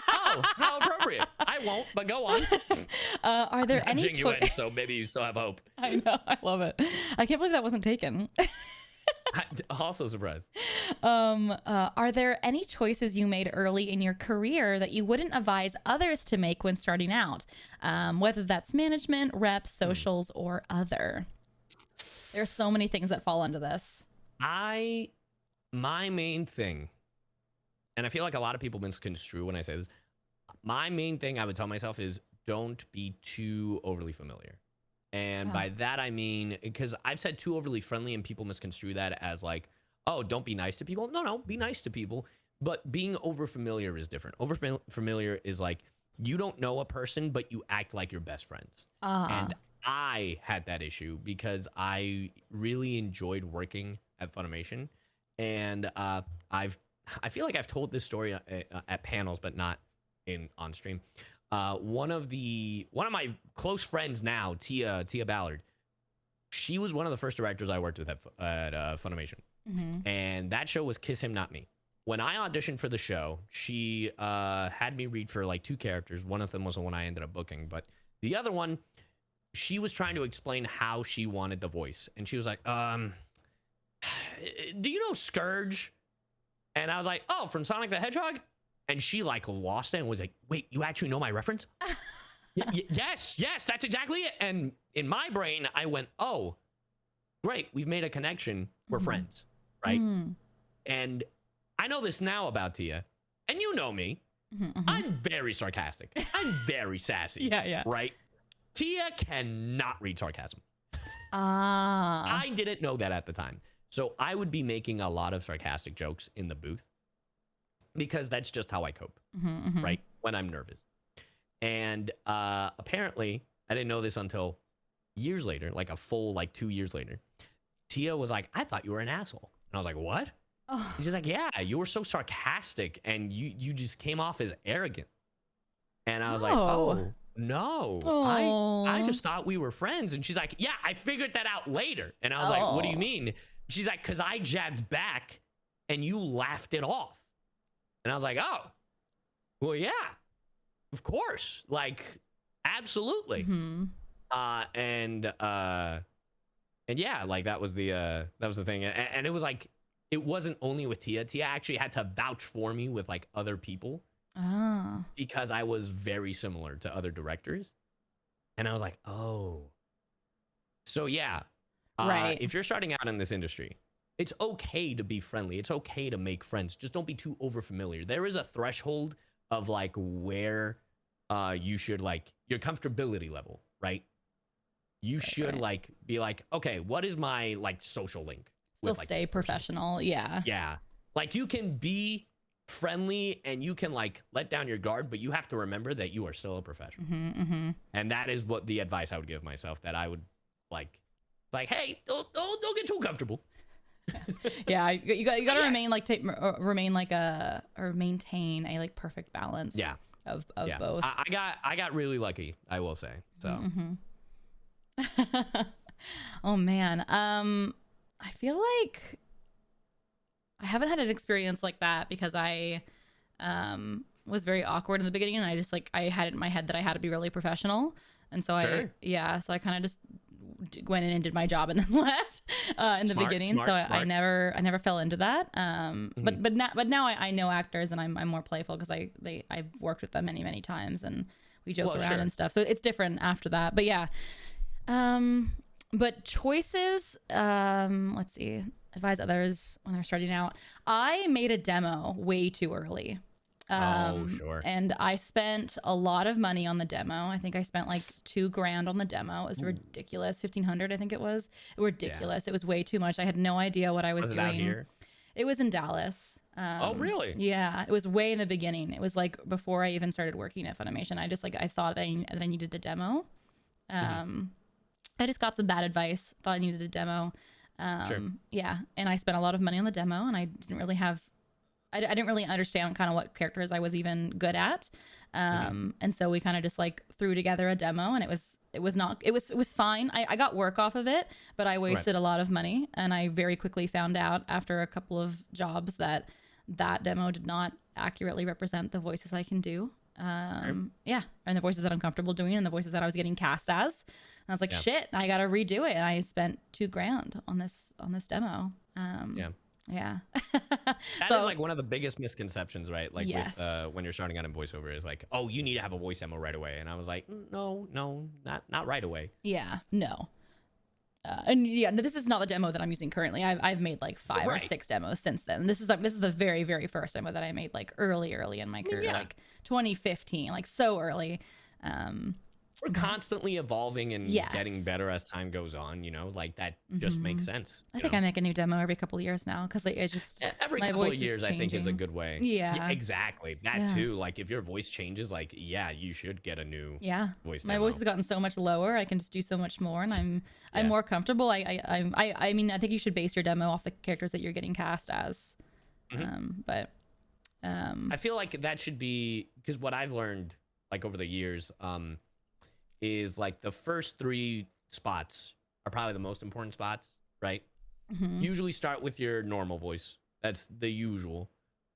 Oh, how appropriate. I won't, but go on. Are there any Jing you in, so maybe you still have hope. I know. I love it. I can't believe that wasn't taken. Also surprised. Are there any choices you made early in your career that you wouldn't advise others to make when starting out? Whether that's management, reps, socials, or other. There's so many things that fall into this. My main thing, and I feel like a lot of people misconstrue when I say this, my main thing I would tell myself is don't be too overly familiar. And by that, I mean, because I've said too overly friendly and people misconstrue that as like, oh, don't be nice to people. No, be nice to people. But being over familiar is different. Over familiar is like, you don't know a person, but you act like you're best friends. And I had that issue because I really enjoyed working at Funimation. And I feel like I've told this story at panels, but not on stream. One of my close friends now, Tia Ballard, she was one of the first directors I worked with at Funimation. And that show was Kiss Him Not Me. When I auditioned for the show, she had me read for like 2 characters. One of them was the one I ended up booking, but the other one, she was trying to explain how she wanted the voice. And she was like, do you know Scourge? And I was like, oh, from Sonic the Hedgehog? And she like lost it and was like, wait, you actually know my reference? Yes, that's exactly it. And in my brain, I went, oh, great. We've made a connection. We're friends, right? And I know this now about Tia, and you know me. I'm very sarcastic. I'm very sassy. Yeah. Right? Tia cannot read sarcasm. Ah. I didn't know that at the time. So I would be making a lot of sarcastic jokes in the booth because that's just how I cope, right? When I'm nervous. And apparently, I didn't know this until years later, like a full like 2 years later. Tia was like, I thought you were an asshole. And I was like, what? Oh. And she's like, yeah, you were so sarcastic and you just came off as arrogant. And I was like, oh, no, I just thought we were friends. And she's like, yeah, I figured that out later. And I was like, what do you mean? She's like, because I jabbed back and you laughed it off. And I was like, oh, well, yeah, of course. Like, absolutely. And yeah, like that was the thing. And it was like, it wasn't only with Tia. Tia actually had to vouch for me with like other people because I was very similar to other directors. And I was like, oh, so yeah. Right. If you're starting out in this industry, it's okay to be friendly. It's okay to make friends. Just don't be too overfamiliar. There is a threshold of like where you should like your comfortability level, right? You should like be like, okay, what is my like social link? Still with, like, stay professional. Yeah. Yeah. Like you can be friendly and you can like let down your guard, but you have to remember that you are still a professional. And that is what the advice I would give myself, that I would like, hey, don't get too comfortable. Yeah, you got to remain like or maintain a like perfect balance. Yeah. Of both. I got really lucky, I will say. So. Oh man, I feel like I haven't had an experience like that because I was very awkward in the beginning, and I just like I had it in my head that I had to be really professional, and so so I kind of just went in and did my job and then left in the beginning. I never fell into that. But now I know actors and I'm more playful because I've worked with them many times and we joke around and stuff. So it's different after that. But yeah. But choices, let's see, advise others when they're starting out. I made a demo way too early. And I spent a lot of money on the demo. I think I spent like $2,000 on the demo. It was ridiculous. 1,500, I think it was. Ridiculous. Yeah. It was way too much. I had no idea what I was doing. It out here? It was in Dallas. Oh, really? Yeah, it was way in the beginning. It was like before I even started working at Funimation. I just like I thought that I needed a demo. I just got some bad advice. Thought I needed a demo. Sure. Yeah, and I spent a lot of money on the demo, and I didn't really have. I didn't really understand kind of what characters I was even good at, and so we kind of just like threw together a demo, and it was fine. I got work off of it, but I wasted a lot of money, and I very quickly found out after a couple of jobs that demo did not accurately represent the voices I can do. Yeah, and the voices that I'm comfortable doing, and the voices that I was getting cast as. And I was like, shit, I gotta redo it, and I spent $2,000 on this demo. Yeah. That is like one of the biggest misconceptions, right? Like Yes. with when you're starting out in voiceover is like, oh, you need to have a voice demo right away. And I was like, no, not right away. Yeah, no. And yeah, this is not the demo that I'm using currently. I've made like 5 or 6 demos since then. This is the very, very first demo that I made like early in my career, like 2015, like so early. We're constantly evolving and Yes. getting better as time goes on, you know, like that just makes sense. I think I make a new demo every couple of years now because it's just every my couple of voice is years, I think, is a changing. good way. Yeah. Exactly. That too. Like if your voice changes, like, yeah, you should get a new Yeah, voice my demo. voice has gotten so much lower. I can just do so much more, and I'm more comfortable. I mean, I think you should base your demo off the characters that you're getting cast as. I feel like that should be, because what I've learned like over the years is like the first 3 spots are probably the most important spots, right? Usually start with your normal voice. That's the usual,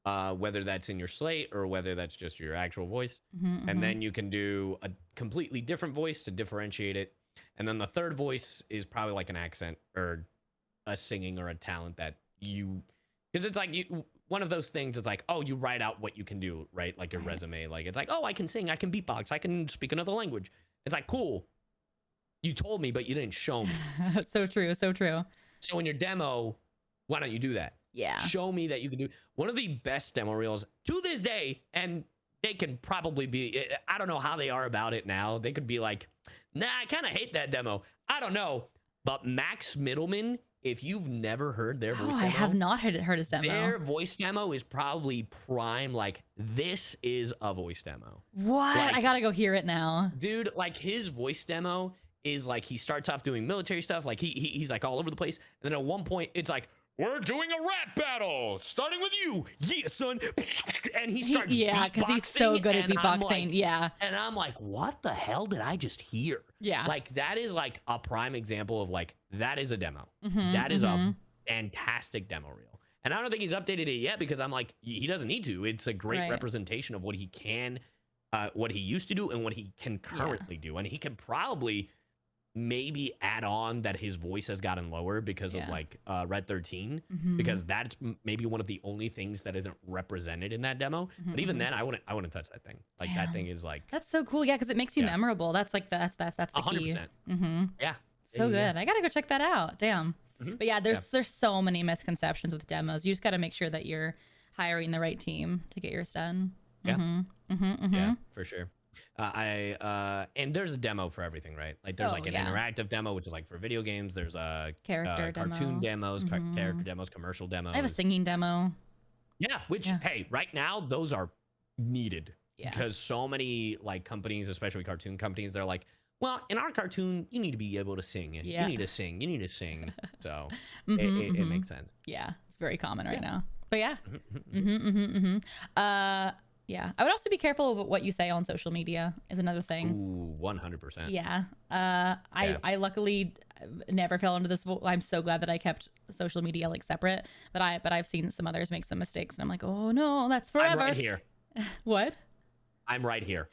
whether that's in your slate or whether that's just your actual voice. And then you can do a completely different voice to differentiate it. And then the third voice is probably like an accent or a singing or a talent that you, because it's like one of those things. It's like, oh, you write out what you can do, right? Like your resume. Like it's like, oh, I can sing, I can beatbox, I can speak another language. It's like, cool. You told me, but you didn't show me. So true. So true. So in your demo, why don't you do that? Yeah. Show me that you can do. One of the best demo reels to this day, and they can probably be, I don't know how they are about it now. They could be like, nah, I kind of hate that demo. I don't know. But Max Middleman, if you've never heard their voice demo, I have not heard his demo. their voice demo is probably prime. Like, this is a voice demo. What? Like, I gotta go hear it now. Dude, like his voice demo is like, he starts off doing military stuff. Like he's like all over the place. And then at one point it's like, we're doing a rap battle starting with you. Yeah, son. And he starts because he's so good at and I'm beatboxing. like, and I'm like, what the hell did I just hear? Yeah. Like that is like a prime example of like, that is a demo. That is a fantastic demo reel. And I don't think he's updated it yet because I'm like, he doesn't need to. It's a great representation of what he can, what he used to do and what he can currently do. And he can probably maybe add on that his voice has gotten lower because of like Red 13, because that's maybe one of the only things that isn't represented in that demo. But even then, I wouldn't touch that thing. Like that thing is like, That's so cool. Yeah, because it makes you memorable. That's like that's the key. 100%. Yeah. So good. I gotta go check that out. Damn. But yeah, there's so many misconceptions with demos. You just gotta make sure that you're hiring the right team to get yours done. Yeah. Yeah, for sure. And there's a demo for everything, right? Like there's like an interactive demo, which is like for video games. There's a character cartoon demo. demos, character demos, commercial demos. I have a singing demo. Yeah, which hey, right now those are needed because so many like companies, especially cartoon companies, they're like, well, in our cartoon, you need to be able to sing, and you need to sing, you need to sing. So it makes sense. Yeah, it's very common right now. But yeah. Yeah, I would also be careful about what you say on social media is another thing. Ooh, 100%. Yeah. I luckily never fell into this. I'm so glad that I kept social media like separate, but I've seen some others make some mistakes and I'm like, oh no, that's forever. I'm right here. What? I'm right here.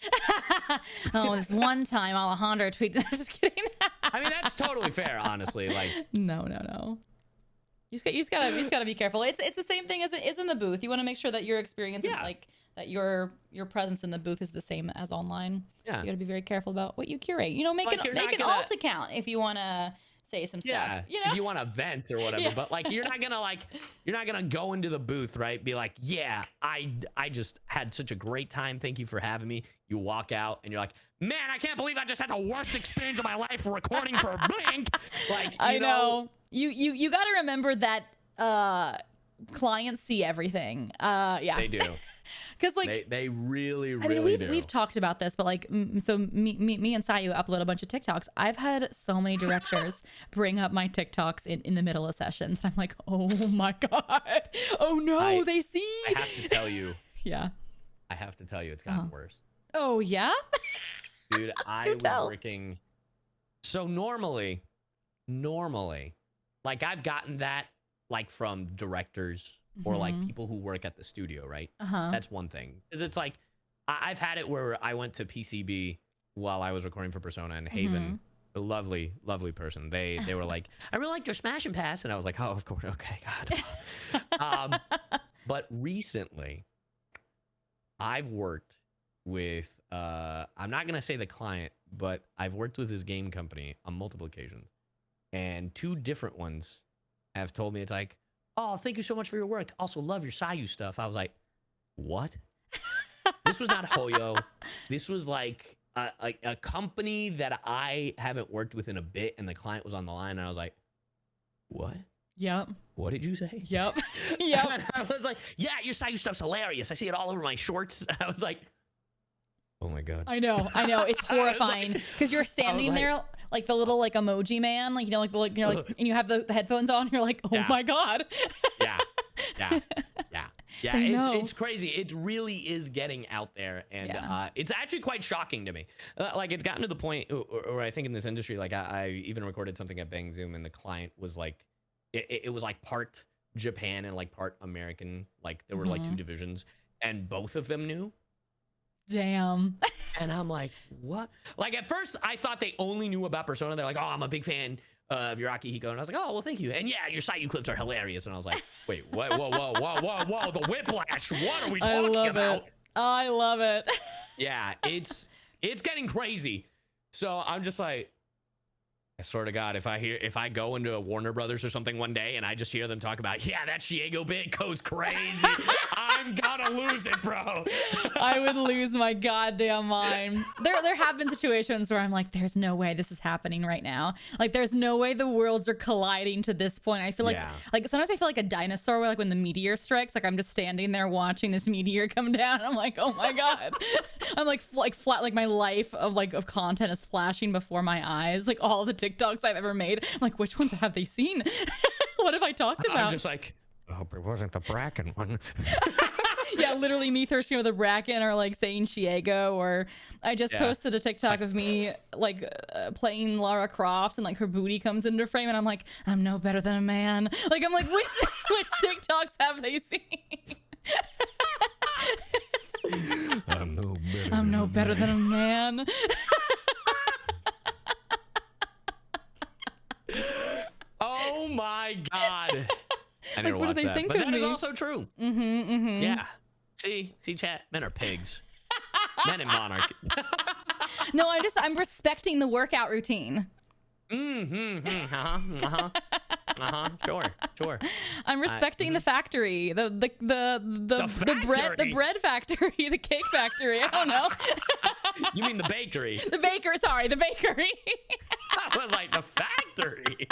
Oh, this one time Alejandro tweeted. I'm just kidding. I mean, that's totally fair, honestly. Like, no. You just gotta be careful. It's the same thing as it is in the booth. You want to make sure that your experience is like that your presence in the booth is the same as online. Yeah. So you gotta be very careful about what you curate. You know, make an alt account if you want to say some stuff. You know, if you want to vent or whatever. But like, you're not gonna go into the booth, right? Be like, yeah, I just had such a great time. Thank you for having me. You walk out and you're like, man, I can't believe I just had the worst experience of my life recording for Blink. Like, I know. You got to remember that clients see everything. Yeah. They do. Because like they really, I really mean, do. we've talked about this, but like, so me and Sayu upload a bunch of TikToks. I've had so many directors bring up my TikToks in the middle of sessions, and I'm like, oh my god, oh no, they see. I have to tell you. Yeah. I have to tell you, it's gotten worse. Oh yeah. Dude, I was working. So normally, like I've gotten that like from directors or like people who work at the studio, right? That's one thing. Because it's like, I've had it where I went to PCB while I was recording for Persona, and Haven, a lovely, lovely person. They were like, I really liked your smash and pass. And I was like, oh, of course. Okay, God. But recently, I've worked with, I'm not going to say the client, but I've worked with his game company on multiple occasions. And 2 different ones have told me, it's like, oh, thank you so much for your work. Also love your Sayu stuff. I was like, what? This was not Hoyo. This was like a company that I haven't worked with in a bit, and the client was on the line, and I was like, what? Yep. What did you say? Yep. Yep. And I was like, yeah, your Sayu stuff's hilarious. I see it all over my shorts. I was like, oh my God. I know. It's horrifying because you're standing there like the little like emoji man, like, you know, like and you have the headphones on. You're like, oh my God. Yeah. It's crazy. It really is getting out there, and it's actually quite shocking to me. Like, it's gotten to the point where I think in this industry, like I even recorded something at Bang Zoom, and the client was like, it was like part Japan and like part American. Like there were like 2 divisions, and both of them knew. Damn. And I'm like, what? Like, at first, I thought they only knew about Persona. They're like, oh, I'm a big fan of your Akihiko. And I was like, oh, well, thank you. And yeah, your Sayu clips are hilarious. And I was like, wait, what? Whoa. The whiplash. What are we talking about? I love it. Yeah, it's getting crazy. So I'm just like, I swear to God, if I go into a Warner Brothers or something one day and I just hear them talk about, yeah, that Shiego bit goes crazy, I'm gonna lose it, bro. I would lose my goddamn mind. There have been situations where I'm like, there's no way this is happening right now. Like, there's no way the worlds are colliding to this point. I feel like sometimes I feel like a dinosaur where like when the meteor strikes, like I'm just standing there watching this meteor come down. I'm like, oh my God. I'm like flat, like my life of content is flashing before my eyes. Like all the TikToks I've ever made. I'm like, which ones have they seen? What have I talked about? I'm just like, I hope it wasn't the Bracken one. Yeah, literally me thirsting with a Bracken or like saying Shiego, or I just posted a TikTok of me like playing Lara Croft and like her booty comes into frame and I'm like, I'm no better than a man. Like, I'm like, which TikToks have they seen? I'm no better than a man. Oh my God. I never what watched do they that, think but of that is me? also true. Yeah. See, chat. Men are pigs. Men in monarchy. No, I'm respecting the workout routine. Sure. I'm respecting the factory, the bread factory, the cake factory. I don't know. You mean the bakery? The bakery. I was like, the factory.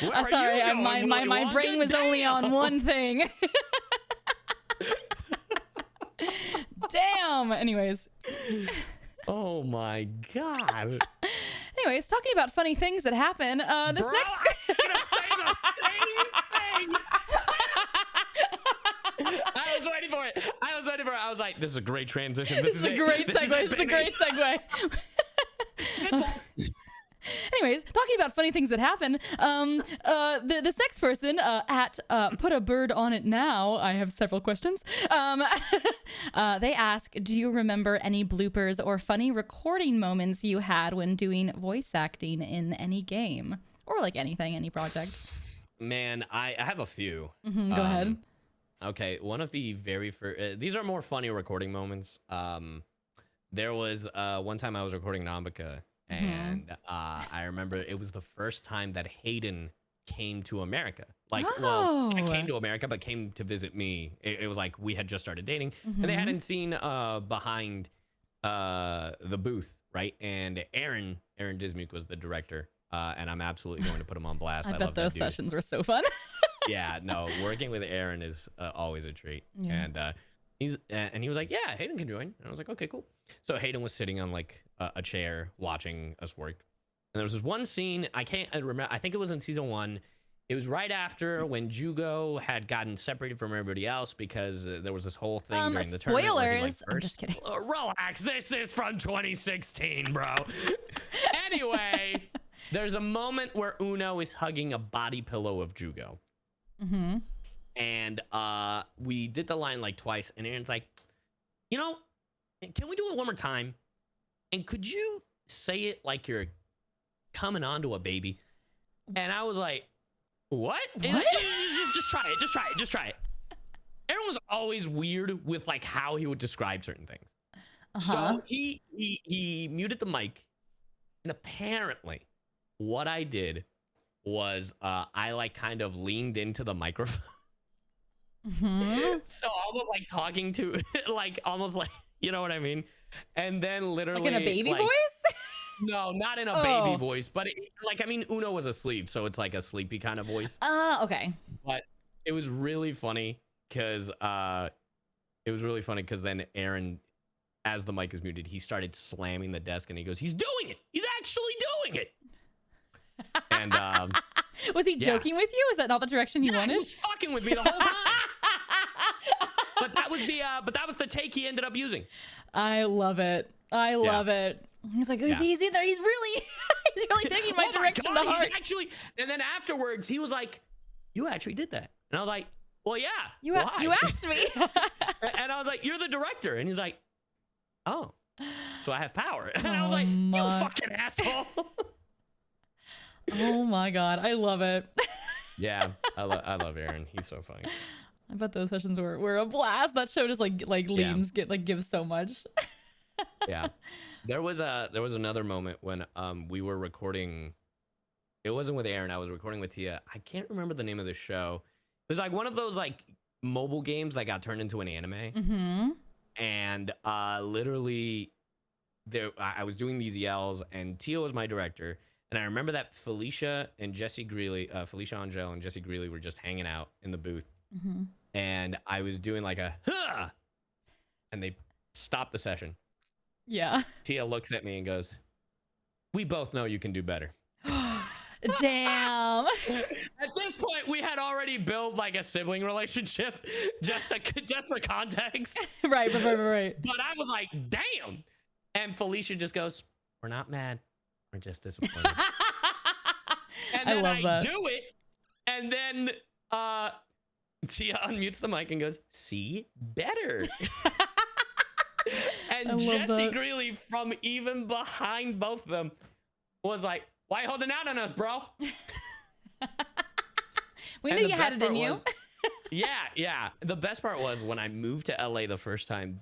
Where are Sorry, you going, my brain was only on one thing. Damn. Anyways. Oh my God. Anyways, talking about funny things that happen. This Bro, next. I'm gonna say the same thing. I was waiting for it. I was like, this is a great transition. This is a great segue. This is a great segue. Anyways, talking about funny things that happen, this next person at Put a Bird on It Now, I have several questions. They ask, do you remember any bloopers or funny recording moments you had when doing voice acting in any game? Or like anything, any project? Man, I have a few. Go ahead. Okay, one of the very first, these are more funny recording moments. There was one time I was recording Nambika, and I remember it was the first time that Hayden came to America. Like, well, I came to America, but came to visit me. It was like we had just started dating, and they hadn't seen behind the booth, right? And Aaron Dismuke was the director, and I'm absolutely going to put him on blast. I bet those sessions were so fun. Yeah, no, working with Aaron is always a treat. Yeah. And he was like, yeah, Hayden can join. And I was like, okay, cool. So Hayden was sitting on like a chair watching us work. And there was this one scene, I remember, I think it was in season 1. It was right after when Jugo had gotten separated from everybody else because there was this whole thing during the tournament. Where he, like, Spoilers. I'm just kidding. Relax. This is from 2016, bro. Anyway, there's a moment where Uno is hugging a body pillow of Jugo. Mm-hmm. And we did the line like twice. And Aaron's like, you know, can we do it one more time? And could you say it like you're coming onto a baby? And I was like, what? Just try it. Just try it. Aaron was always weird with like how he would describe certain things. So he muted the mic, and apparently what I did was I like kind of leaned into the microphone. So almost like talking to like almost like, you know what I mean? And then literally like in a baby voice? No, not in a baby voice, but like, I mean, Uno was asleep, so it's like a sleepy kind of voice. Okay. But it was really funny because then Aaron, as the mic is muted, he started slamming the desk and he goes, he's doing it. He's actually doing it. And was he joking with you? Is that not the direction he wanted? He was fucking with me the whole time. But that was the take he ended up using. I love it. I love it. He's like, he's in there. He's really, he's really taking my direction to heart. Actually, and then afterwards, he was like, "You actually did that," and I was like, "Well, yeah." You asked me, and I was like, "You're the director," and he's like, "Oh, so I have power," and I was like, "You fucking asshole." Oh my god, I love it. Yeah, I love Aaron. He's so funny. I bet those sessions were a blast. That show just like leans gives so much. Yeah, there was another moment when we were recording. It wasn't with Aaron. I was recording with Tia. I can't remember the name of the show. It was like one of those like mobile games that got turned into an anime. Mm-hmm. And literally, I was doing these yells, and Tia was my director. And I remember that Felicia Angel and Jesse Greeley were just hanging out in the booth. Mm-hmm. And I was doing like a huh, and they stopped the session. Yeah. Tia looks at me and goes, "We both know you can do better." Damn. At this point, we had already built like a sibling relationship, just for context. Right. But I was like, "Damn!" And Felicia just goes, "We're not mad. We're just disappointed." And then I do it, and then Tia unmutes the mic and goes, "See, better." And Jesse Greeley from even behind both of them was like, "Why you holding out on us, bro?" We knew you had it in you. Yeah. The best part was when I moved to LA the first time,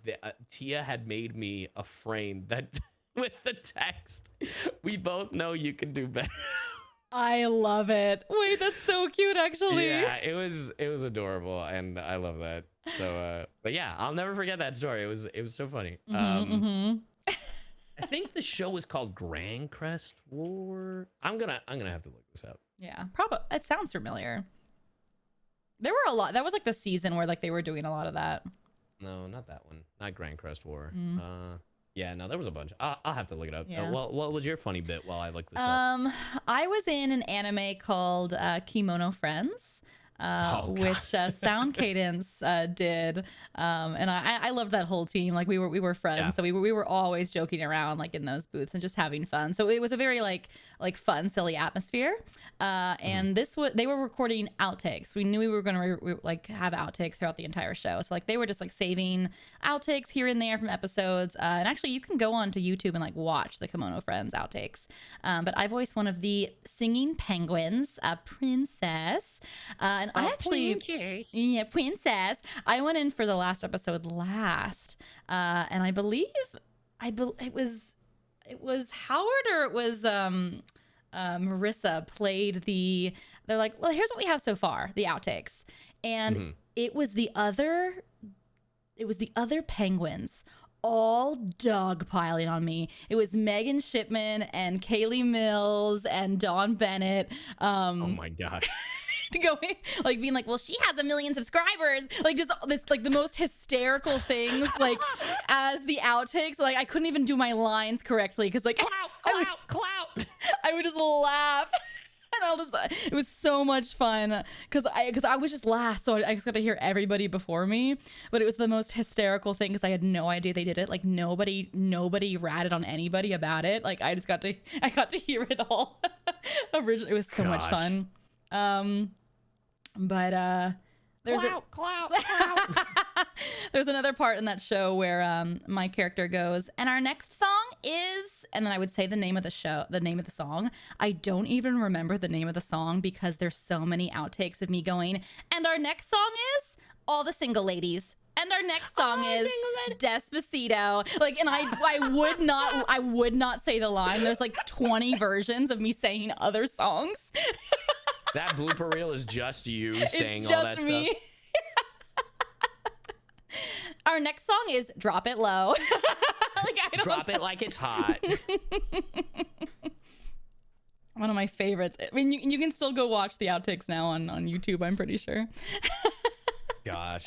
Tia had made me a frame that with the text, "We both know you can do better." I love it. Wait, that's so cute, actually. Yeah, it was adorable, and I love that. So, but yeah, I'll never forget that story. It was so funny. I think the show was called Grand Crest War. I'm gonna have to look this up. Yeah, probably. It sounds familiar. There were a lot. That was like the season where like they were doing a lot of that. No, not that one. Not Grand Crest War. Yeah, no, there was a bunch. I'll have to look it up. Yeah. What was your funny bit while I look this up? I was in an anime called Kimono Friends. Which Sound Cadence did, and I loved that whole team. Like we were friends, so we were always joking around like in those booths and just having fun. So it was a very like fun, silly atmosphere. And they were recording outtakes. We knew we were going to like have outtakes throughout the entire show. So like they were just like saving outtakes here and there from episodes. And actually, you can go on to YouTube and like watch the Kimono Friends outtakes. But I voiced one of the singing penguins, Princess. And I actually, Princess. I went in for the last episode last, and I believe it was Howard or it was Marissa played they're like, well, here's what we have so far, the outtakes, and it was the other penguins all dogpiling on me. It was Megan Shipman and Kaylee Mills and Dawn Bennett. Oh my gosh. going like being like, well, she has 1 million subscribers, like just this like the most hysterical things like as the outtakes. Like I couldn't even do my lines correctly because like Clout. I would just laugh. And it was so much fun because I was just last, so I just got to hear everybody before me. But it was the most hysterical thing because I had no idea they did it. Like nobody ratted on anybody about it. Like I got to hear it all. Originally, it was so much fun. But there's clout. there's another part in that show where my character goes, and our next song is, and then I would say the name of the song. I don't even remember the name of the song because there's so many outtakes of me going, and our next song is All the Single Ladies. And our next song is Despacito. Like, and I would not say the line. There's like 20 versions of me saying other songs. That blooper reel is just you saying It's all just that me. stuff. Our next song is Drop It Low. Like, I don't Drop know. it like it's hot. One of my favorites. I mean, you can still go watch the outtakes now on YouTube, I'm pretty sure. Gosh.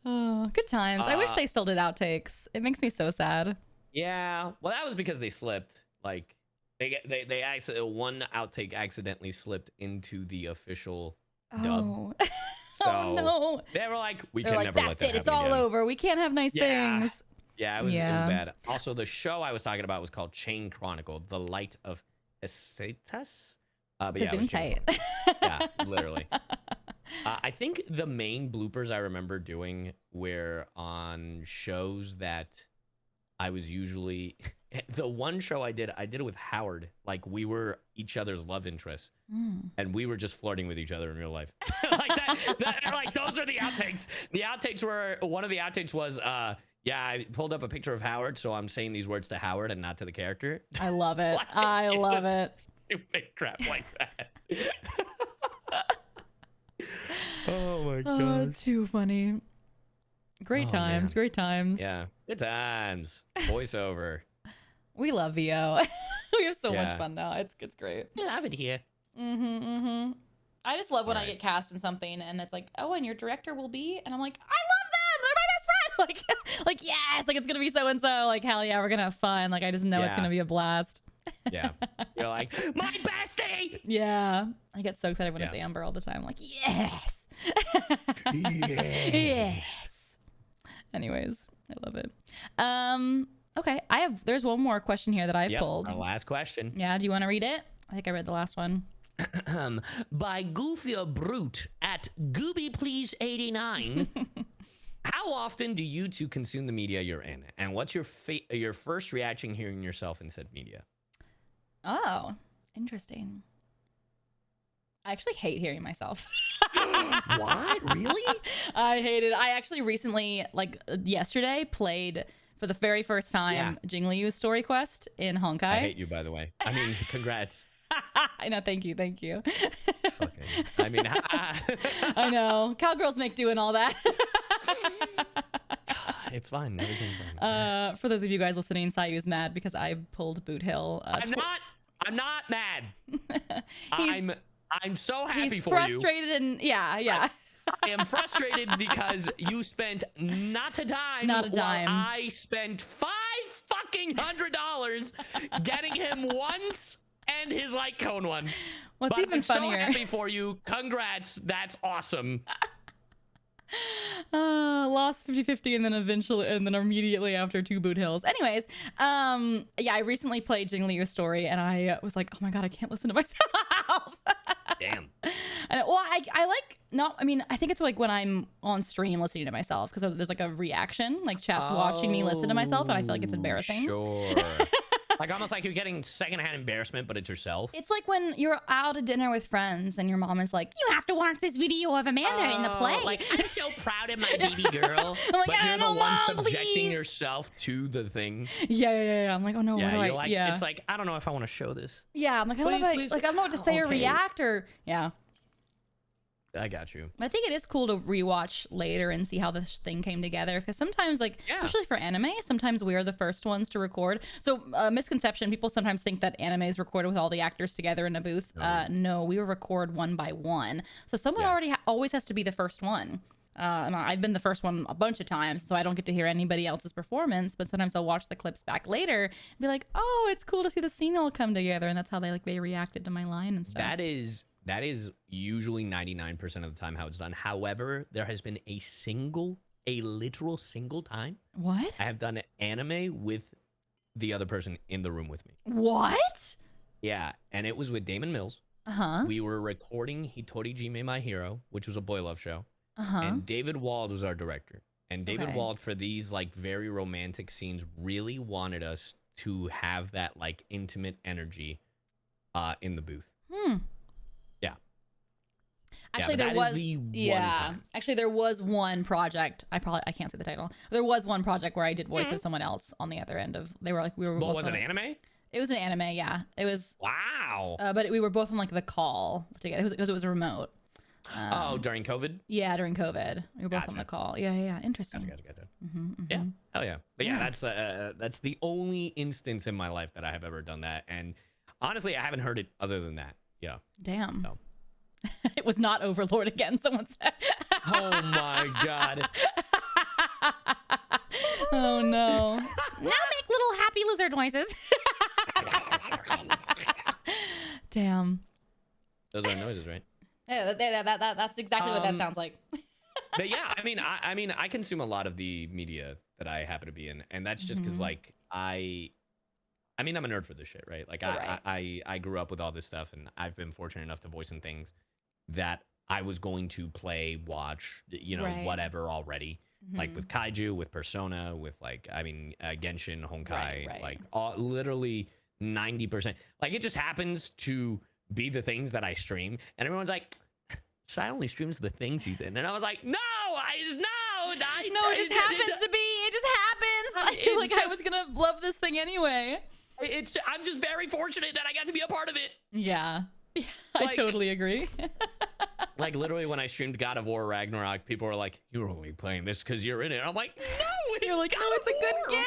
Oh, good times. I wish they still did outtakes. It makes me so sad. Yeah. Well, that was because they slipped. Like one outtake accidentally slipped into the official dub. Oh. So oh no. they were like, we They're can like, never let that's that it. It's happen all again. over. We can't have nice things. Yeah, it was Yeah. bad. Also, the show I was talking about was called Chain Chronicle, The Light of Essetas. But yeah, it was Chain Gesundheit. Chronicle. Yeah, literally. I think the main bloopers I remember doing were on shows that I was usually the one show I did it with Howard. Like we were each other's love interests, and we were just flirting with each other in real life. Like that, like those are the outtakes. The outtakes were one of the outtakes was yeah, I pulled up a picture of Howard, so I'm saying these words to Howard and not to the character. I love it. Like, I love was it. Stupid crap like that. Oh my Oh, god. too funny. Great times. Man. Great times. Yeah. Good times. Voiceover. We love VO. We have so much Yeah. fun now. It's great. I love it here. I just love when I Alright. get cast in something and it's like, oh, and your director will be, and I'm like, I love them. They're my best friend. Like yes, like it's gonna be so and so. Like hell yeah, we're gonna have fun. Like I just know it's Yeah. gonna be a blast. Yeah. You're like, my bestie! Yeah, I get so excited when it's Yeah. Amber all the time. I'm like yes. Yes. Yes. Anyways, I love it. Okay, there's one more question here that I've Yep, pulled. our last question. Yeah, do you want to read it? I think I read the last one. By Goofy or Brute at GoobyPlease89. How often do you two consume the media you're in? And what's your first reaction hearing yourself in said media? Oh, interesting. I actually hate hearing myself. What? Really? I hate it. I actually recently, like yesterday, played for the very first time Jingliu's Story Quest in Honkai. I hate you, by the way. I mean, congrats. I know. Thank you. Thank you. Fucking, I mean, I know. Cowgirls make do and all that. it's fine. Everything's fine. For those of you guys listening, Sayu's mad because I pulled Boot Hill. I'm not mad. I'm so happy He's for frustrated and yeah. I am frustrated because you spent not a dime. Not a dime. While I spent $500 getting him once and his light cone once. What's but even I'm funnier? so happy for you. Congrats. That's awesome. Lost 50-50 and then immediately after 2 Boot Hills. Anyways, yeah, I recently played Jingliu's Story and I was like, oh my god, I can't listen to myself. Damn. And well, I like not. I mean, I think it's like when I'm on stream listening to myself because there's like a reaction, like chat's watching me listen to myself, and I feel like it's embarrassing. Sure. Like almost like you're getting secondhand embarrassment, but it's yourself. It's like when you're out to dinner with friends and your mom is like, "You have to watch this video of Amanda in the play." Like, I'm so proud of my baby girl. I'm like, but "I you're the don't one know, subjecting please." yourself to the thing. Yeah. I'm like, oh no, Yeah, what do you're I? like, Yeah, it's like, I don't know if I want to show this. yeah. I'm like, I don't know, Please, like I don't know what to say or Okay. react or yeah. I got you. I think it is cool to rewatch later and see how this thing came together, because sometimes, like, especially for anime, sometimes we are the first ones to record. So misconception, people sometimes think that anime is recorded with all the actors together in a booth. No, we record one by one. So someone already always has to be the first one. And I've been the first one a bunch of times, so I don't get to hear anybody else's performance, but sometimes I'll watch the clips back later and be like, oh, it's cool to see the scene all come together, and that's how they reacted to my line and stuff. That is usually 99% of the time how it's done. However, there has been a literal single time What? I have done anime with the other person in the room with me. What? Yeah, and it was with Damon Mills. We were recording Hitori Jime My Hero, which was a boy love show. And David Wald was our director. And David Wald, for these like very romantic scenes, really wanted us to have that like intimate energy in the booth. Yeah. Actually, yeah, there was one time. Actually, there was one project. I can't say the title. There was one project where I did voice with someone else on the other end of. They were like we were. What both was on it? Anime? It was an anime. Yeah, it was. Wow. But we were both on like the call together because it was remote. During COVID? Yeah, during COVID, we were both on the call. Yeah. Interesting. Gotcha. Yeah, hell yeah. But yeah, that's the only instance in my life that I have ever done that, and honestly, I haven't heard it other than that. Yeah. Damn. So. It was not Overlord again. Someone said. Oh my god. Oh no. Now make little happy lizard noises. Damn. Those are noises, right? Yeah, that's exactly what that sounds like. But yeah, I mean, I consume a lot of the media that I happen to be in, and that's just because, like, I mean, I'm a nerd for this shit, right? Like, I grew up with all this stuff, and I've been fortunate enough to voice in things that I was going to play, watch, you know, whatever already. Like with Kaiju, with Persona, with like, I mean, Genshin, Honkai, like literally 90%. Like, it just happens to be the things that I stream, and everyone's like, Sai only streams the things he's in, and I was like, no, it just happens to be. It just happens. Like I was gonna love this thing anyway. I'm just very fortunate that I got to be a part of it. Yeah, I totally agree. Like literally, when I streamed God of War Ragnarok, people were like, "You're only playing this because you're in it." I'm like, "No, it's it's a good game."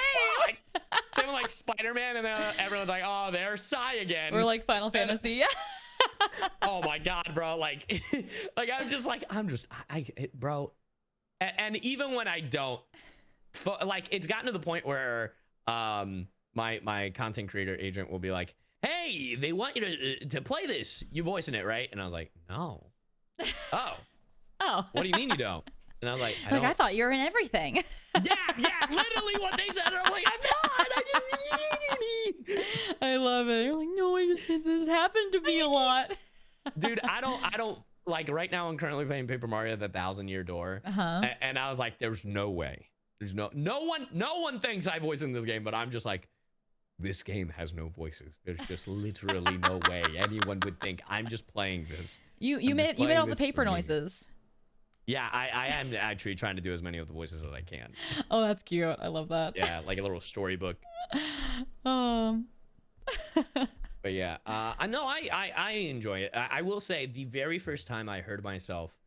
Same with like Spider-Man, and then everyone's like, "Oh, there's Sai again." Or like Final Fantasy. Yeah. Oh my god, bro! Like, bro. And even when I don't, like, it's gotten to the point where my content creator agent will be like, "Hey, they want you to play this. You voicing it, right?" And I was like, "No." Oh. What do you mean you don't? And I was like, I thought you were in everything. Yeah, literally what they said. And I'm like, I'm not. I love it. You're like, no, it just happened to be a lot. Dude, I don't like right now. I'm currently playing Paper Mario: The Thousand-Year Door, and I was like, there's no way. There's no one thinks I voice in this game, but I'm just like, this game has no voices. There's just literally no way anyone would think I'm just playing this. You made all the paper noises. Yeah, I am actually trying to do as many of the voices as I can. Oh, that's cute. I love that. Yeah, like a little storybook. But yeah, I enjoy it. I will say the very first time I heard myself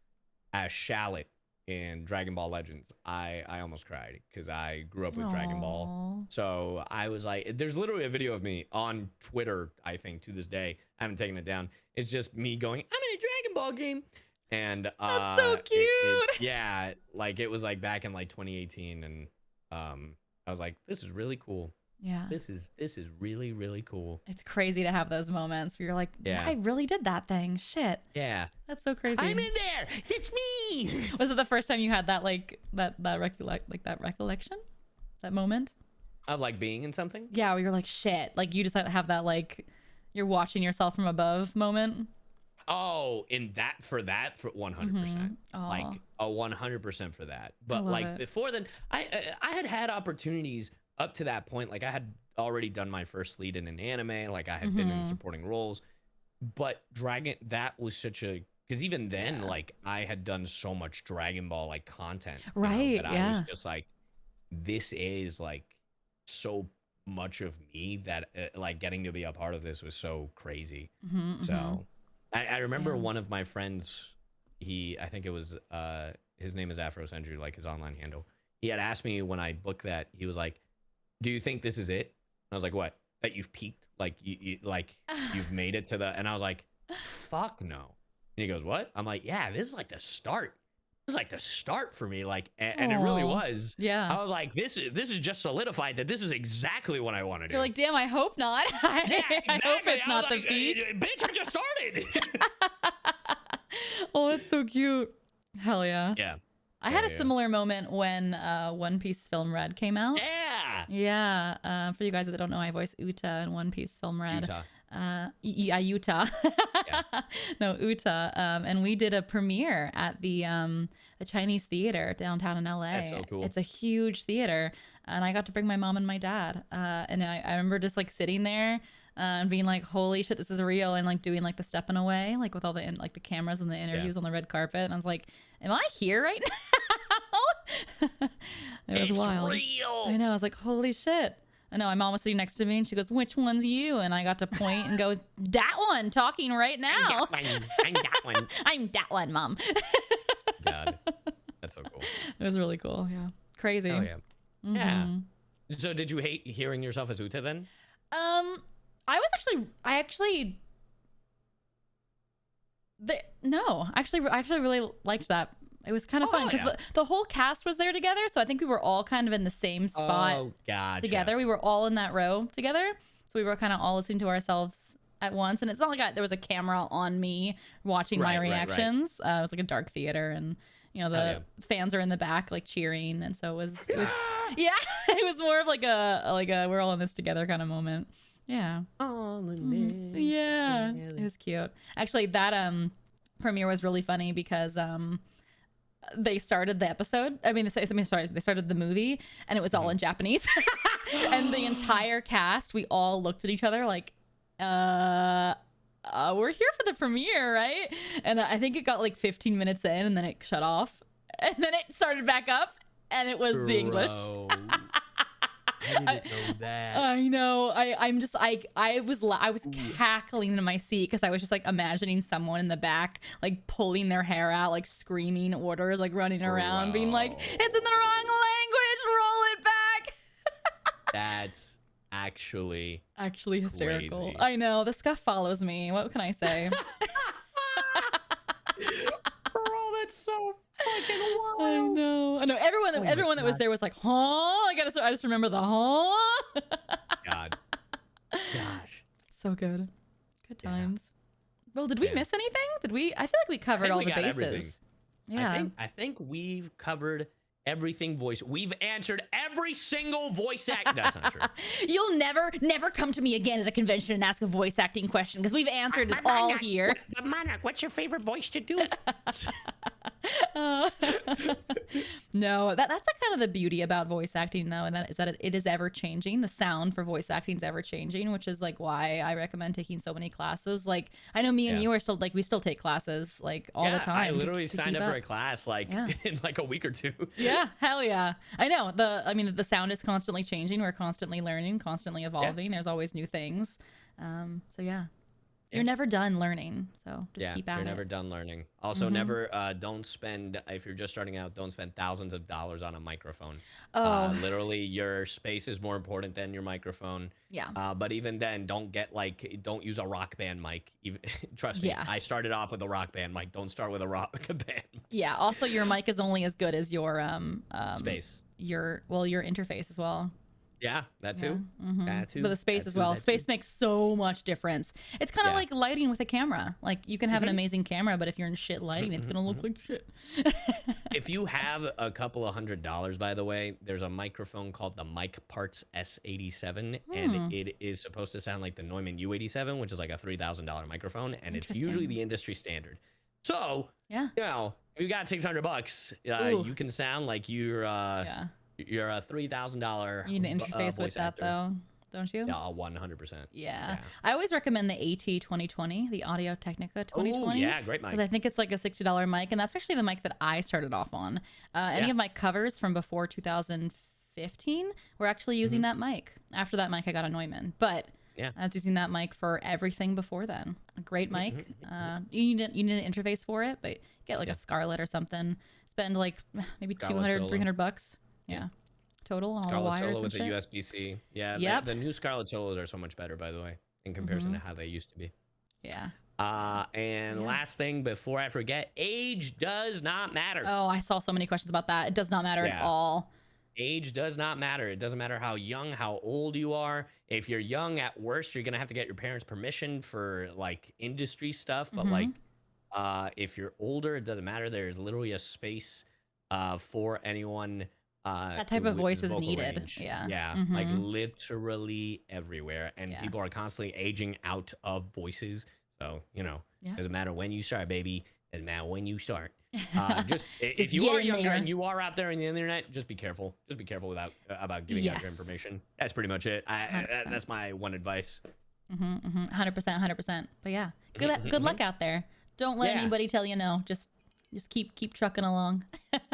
as Shallot in Dragon Ball Legends, I almost cried because I grew up with Dragon Ball. So I was like, there's literally a video of me on Twitter, I think, to this day. I haven't taken it down. It's just me going, I'm in a Dragon Ball game. And that's so cute. Yeah, like it was like back in like 2018, and I was like, this is really cool. Yeah, this is really, really cool. It's crazy to have those moments where you're like, I really did that thing. Shit. Yeah, that's so crazy. I'm in there. It's me. Was it the first time you had that that recollection, that moment of like being in something? Yeah, where you're like, shit. Like you just have that like you're watching yourself from above moment. Oh, for 100%, like a 100% for that. But like before then, I had opportunities up to that point. Like I had already done my first lead in an anime. Like I had been in supporting roles, but that was such a, because even then, like I had done so much Dragon Ball like content, that I was just like, this is like so much of me that like getting to be a part of this was so crazy. So. I remember one of my friends I think it was his name is Afrocentury, like his online handle. He had asked me when I booked that. He was like, "Do you think this is it?" I was like, "What? That you've peaked? Like you've made it to the?" And I was like, "Fuck no." And he goes, "What?" I'm like, "Yeah, this is like the start. This is like the start for me. Like, and it really was. Yeah. I was like, this is just solidified that this is exactly what I want to do." You're like, damn, I hope not. Yeah, exactly. I hope it's I was not the like, peak. Bitch, I just started. Oh, that's so cute. Hell yeah. Yeah. I had a similar moment when One Piece Film Red came out. Yeah. Yeah. For you guys that don't know, I voice Uta in One Piece Film Red. Utah. Utah. Yeah. No, Uta. And we did a premiere at the Chinese theater downtown in LA. That's so cool. It's a huge theater, and I got to bring my mom and my dad. And I remember just like sitting there and being like, "Holy shit, this is real!" And like doing like the stepping away, like with all the like the cameras and the interviews on the red carpet. And I was like, "Am I here right now?" It was wild. Real. I know. I was like, "Holy shit." I know, my mom was sitting next to me and she goes, "Which one's you?" And I got to point and go, "That one, talking right now." I'm that one. I'm that one, Mom. God, that's so cool. It was really cool. Yeah. Crazy. Oh yeah. Yeah. So did you hate hearing yourself as Uta then? I actually really liked that. It was kind of fun because the whole cast was there together. So I think we were all kind of in the same spot together. We were all in that row together. So we were kind of all listening to ourselves at once. And it's not like there was a camera on me watching my reactions. It was like a dark theater, and you know, the fans are in the back like cheering. And so it was yeah, it was more of like a we're all in this together kind of moment. Yeah. All in this yeah. together. It was cute. Actually, that premiere was really funny because they started the episode. I mean, they started the movie, and it was all in Japanese. And the entire cast, we all looked at each other like, we're here for the premiere, right? And I think it got like 15 minutes in, and then it shut off, and then it started back up, and it was the English. I didn't know that. I know. I was cackling in my seat because I was just like imagining someone in the back like pulling their hair out, like screaming orders, like running around, being like, "It's in the wrong language, roll it back." That's actually hysterical. crazy. I know. The SCUFF follows me. What can I say? Bro, that's so fucking wild. I know. Everyone that was there was like, "Huh?" I just remember the "huh." God. Gosh. So good. Good times. Well, did we miss anything? I feel like we covered all the bases. Everything. Yeah. I think we've covered everything voice. We've answered every single voice act. That's not true. You'll never come to me again at a convention and ask a voice acting question because we've answered it all here. Monarch, what's your favorite voice to do? No, that's like kind of the beauty about voice acting, though, and that it is ever changing. The sound for voice acting is ever changing, which is like why I recommend taking so many classes. Like I know me and you are still like we still take classes like all the time. I literally signed up for a class like in like a week or two. Yeah, hell yeah. I know. The sound is constantly changing. We're constantly learning, constantly evolving. There's always new things. So yeah. You're never done learning, so just keep at it. You're never done learning. Also, never don't spend, if you're just starting out, don't spend thousands of dollars on a microphone. Literally, your space is more important than your microphone. Yeah. But even then, don't use a Rock Band mic. Even, trust me, I started off with a Rock Band mic. Don't start with a Rock Band mic. Yeah. Also, your mic is only as good as your space. Your interface as well. Yeah, that too. That too. But the space as well. Space makes so much difference. It's kind of like lighting with a camera. Like you can have an amazing camera, but if you're in shit lighting, it's gonna look like shit. If you have a couple of $100, by the way, there's a microphone called the Mic Parts S87, and it is supposed to sound like the Neumann U87, which is like a $3,000 microphone, and it's usually the industry standard. So, you know, if you got $600, you can sound like you're a $3,000. You need an interface with that though, don't you? Yeah, 100%. Yeah. I always recommend the AT 2020, the Audio Technica 2020. Oh yeah, great mic. Because I think it's like a $60 mic, and that's actually the mic that I started off on. Any of my covers from before 2015 were actually using that mic. After that mic, I got a Neumann, but Yeah. I was using that mic for everything before then. A great mic. You need an interface for it, but get like a Scarlett or something. Spend like maybe Scarlett 200, $300. Yeah. Total on all the Scarlett wires Solo and with shit. a USB-C. Yeah, Yep. the new Scarlett Solos are so much better, by the way, in comparison to how they used to be. Yeah. And last thing before I forget, age does not matter. Oh, I saw so many questions about that. It does not matter at all. Age does not matter. It doesn't matter how young, how old you are. If you're young, at worst, you're gonna have to get your parents' permission for like industry stuff. But like, if you're older, it doesn't matter. There's literally a space for anyone. That type of voice is vocal needed. range. Yeah. Yeah. Like literally everywhere. And people are constantly aging out of voices. So, you know, doesn't matter when you start, baby. Doesn't matter when you start. Just if you are younger and you are out there on the internet, just be careful. Just be careful about giving out your information. That's pretty much it. That's my one advice. 100%, 100%. But yeah, good luck out there. Don't let anybody tell you no. Just keep trucking along.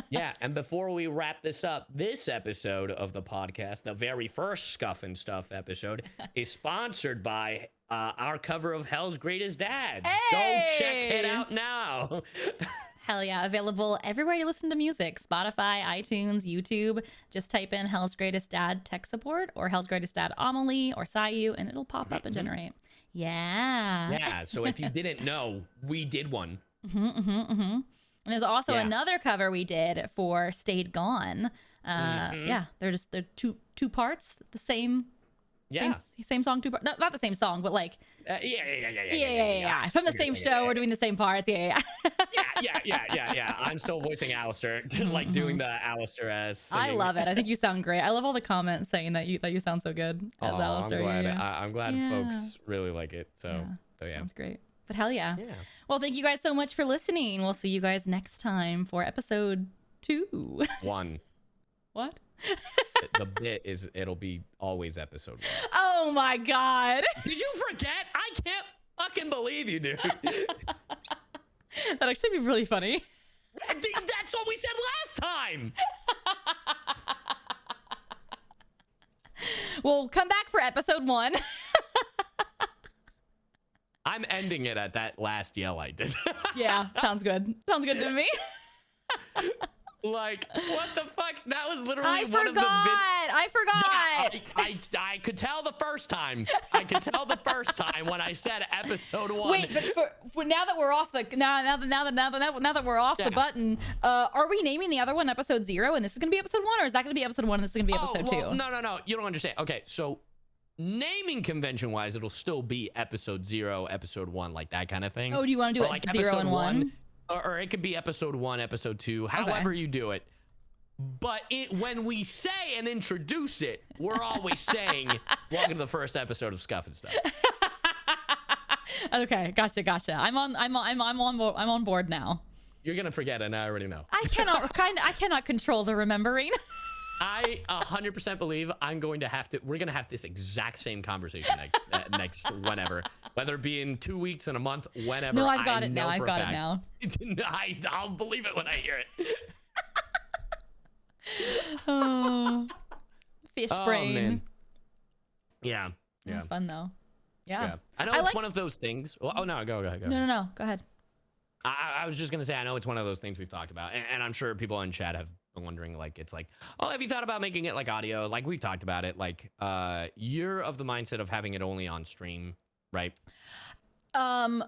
Yeah, and before we wrap this up, this episode of the podcast, the very first Scuff and Stuff episode, is sponsored by our cover of Hell's Greatest Dad. Hey! Go check it out now. Hell yeah, available everywhere you listen to music. Spotify, iTunes, YouTube. Just type in Hell's Greatest Dad tech support or Hell's Greatest Dad Amelie or Sayu, and it'll pop up and generate. Yeah. Yeah, so if you didn't know, we did one. And there's also another cover we did for Stayed Gone. Yeah, they're two parts, the same. Same song, two parts. Not the same song, but like. Yeah. From the same show, we're doing the same parts. Yeah. I'm still voicing Alistair, like doing the Alistair as. Singing. I love it. I think you sound great. I love all the comments saying that you sound so good as Alistair. I'm glad folks really like it. So yeah. Sounds great. But hell yeah. Well, thank you guys so much for listening. We'll see you guys next time for episode 2. 1. What? The bit is it'll be always episode 1. Oh my God. Did you forget? I can't fucking believe you, dude. That'd actually be really funny. That's what we said last time. Well, come back for episode 1. I'm ending it at that last yell I did. Yeah, sounds good. Sounds good to me. Like, what the fuck? That was literally I one of the bits. I forgot. Yeah, I could tell the first time. I could tell the first time when I said episode 1. Wait, but for now that we're off the now that we're off the button, are we naming the other one episode 0 and this is gonna be episode 1, or is that gonna be episode 1 and this is gonna be episode 2? No. You don't understand. Okay, so naming convention wise, it'll still be episode 0, episode 1, like that kind of thing. Oh, do you want to do it like 0 and 1? Or it could be episode 1, episode 2, however you do it. But when we say and introduce it, we're always saying, "Welcome to the first episode of Scuff and Stuff." Okay, gotcha. I'm on board now. You're gonna forget, and I already know. I cannot control the remembering. I 100% believe we're gonna have this exact same conversation next whenever, whether it be in 2 weeks, in a month, whenever. No, I've got it now. I'll believe it when I hear it. Oh, fish brain. Man. Yeah. It was fun though. Yeah. I know it's one of those things. Oh no, go ahead. No. Go ahead. I was just gonna say, I know it's one of those things we've talked about, and I'm sure people in chat have been wondering, like, it's like, oh, have you thought about making it like audio? Like we've talked about it. Like, you're of the mindset of having it only on stream, right? I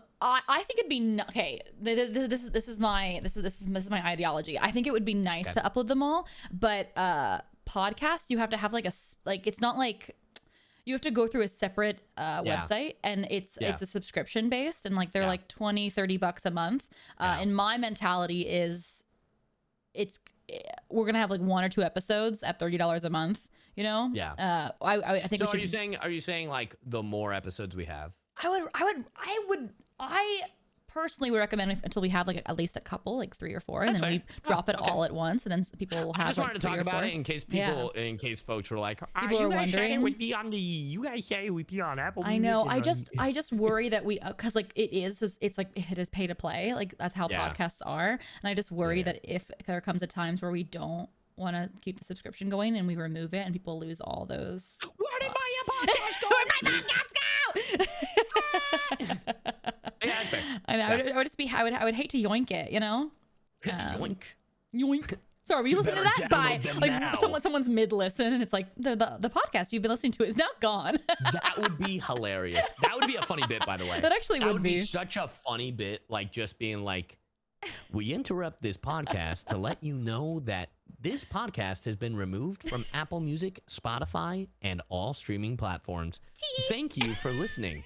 think it'd be okay. This is my ideology. I think it would be nice to upload them all, but podcast you have to have it's not like you have to go through a separate website, and it's a subscription based, and like they're like $20-$30 a month. And my mentality is we're gonna have like 1 or 2 episodes at $30 a month, you know? I think so. Are you saying like the more episodes we have, I personally would recommend until we have like at least a couple, like 3 or 4, and then we drop it all at once, and then people will have. I just wanted to talk about it in case in case folks were like, people are wondering. You guys said it would be on Apple. I know. I just worry that because like it's like it is pay to play, like that's how podcasts are, and I just worry that if there comes a times where we don't want to keep the subscription going and we remove it and people lose all those. Where did my podcast go? Where did my podcast go? Yeah, that's fair. I know. Yeah. I would just be. I would hate to yoink it. You know. Yoink. Yoink. Sorry, were you listening to better that? By download them like now. someone's mid listen, and it's like the podcast you've been listening to is now gone. That would be hilarious. That would be a funny bit, by the way. That actually would be such a funny bit, like just being like, we interrupt this podcast to let you know that this podcast has been removed from Apple Music, Spotify, and all streaming platforms. Thank you for listening.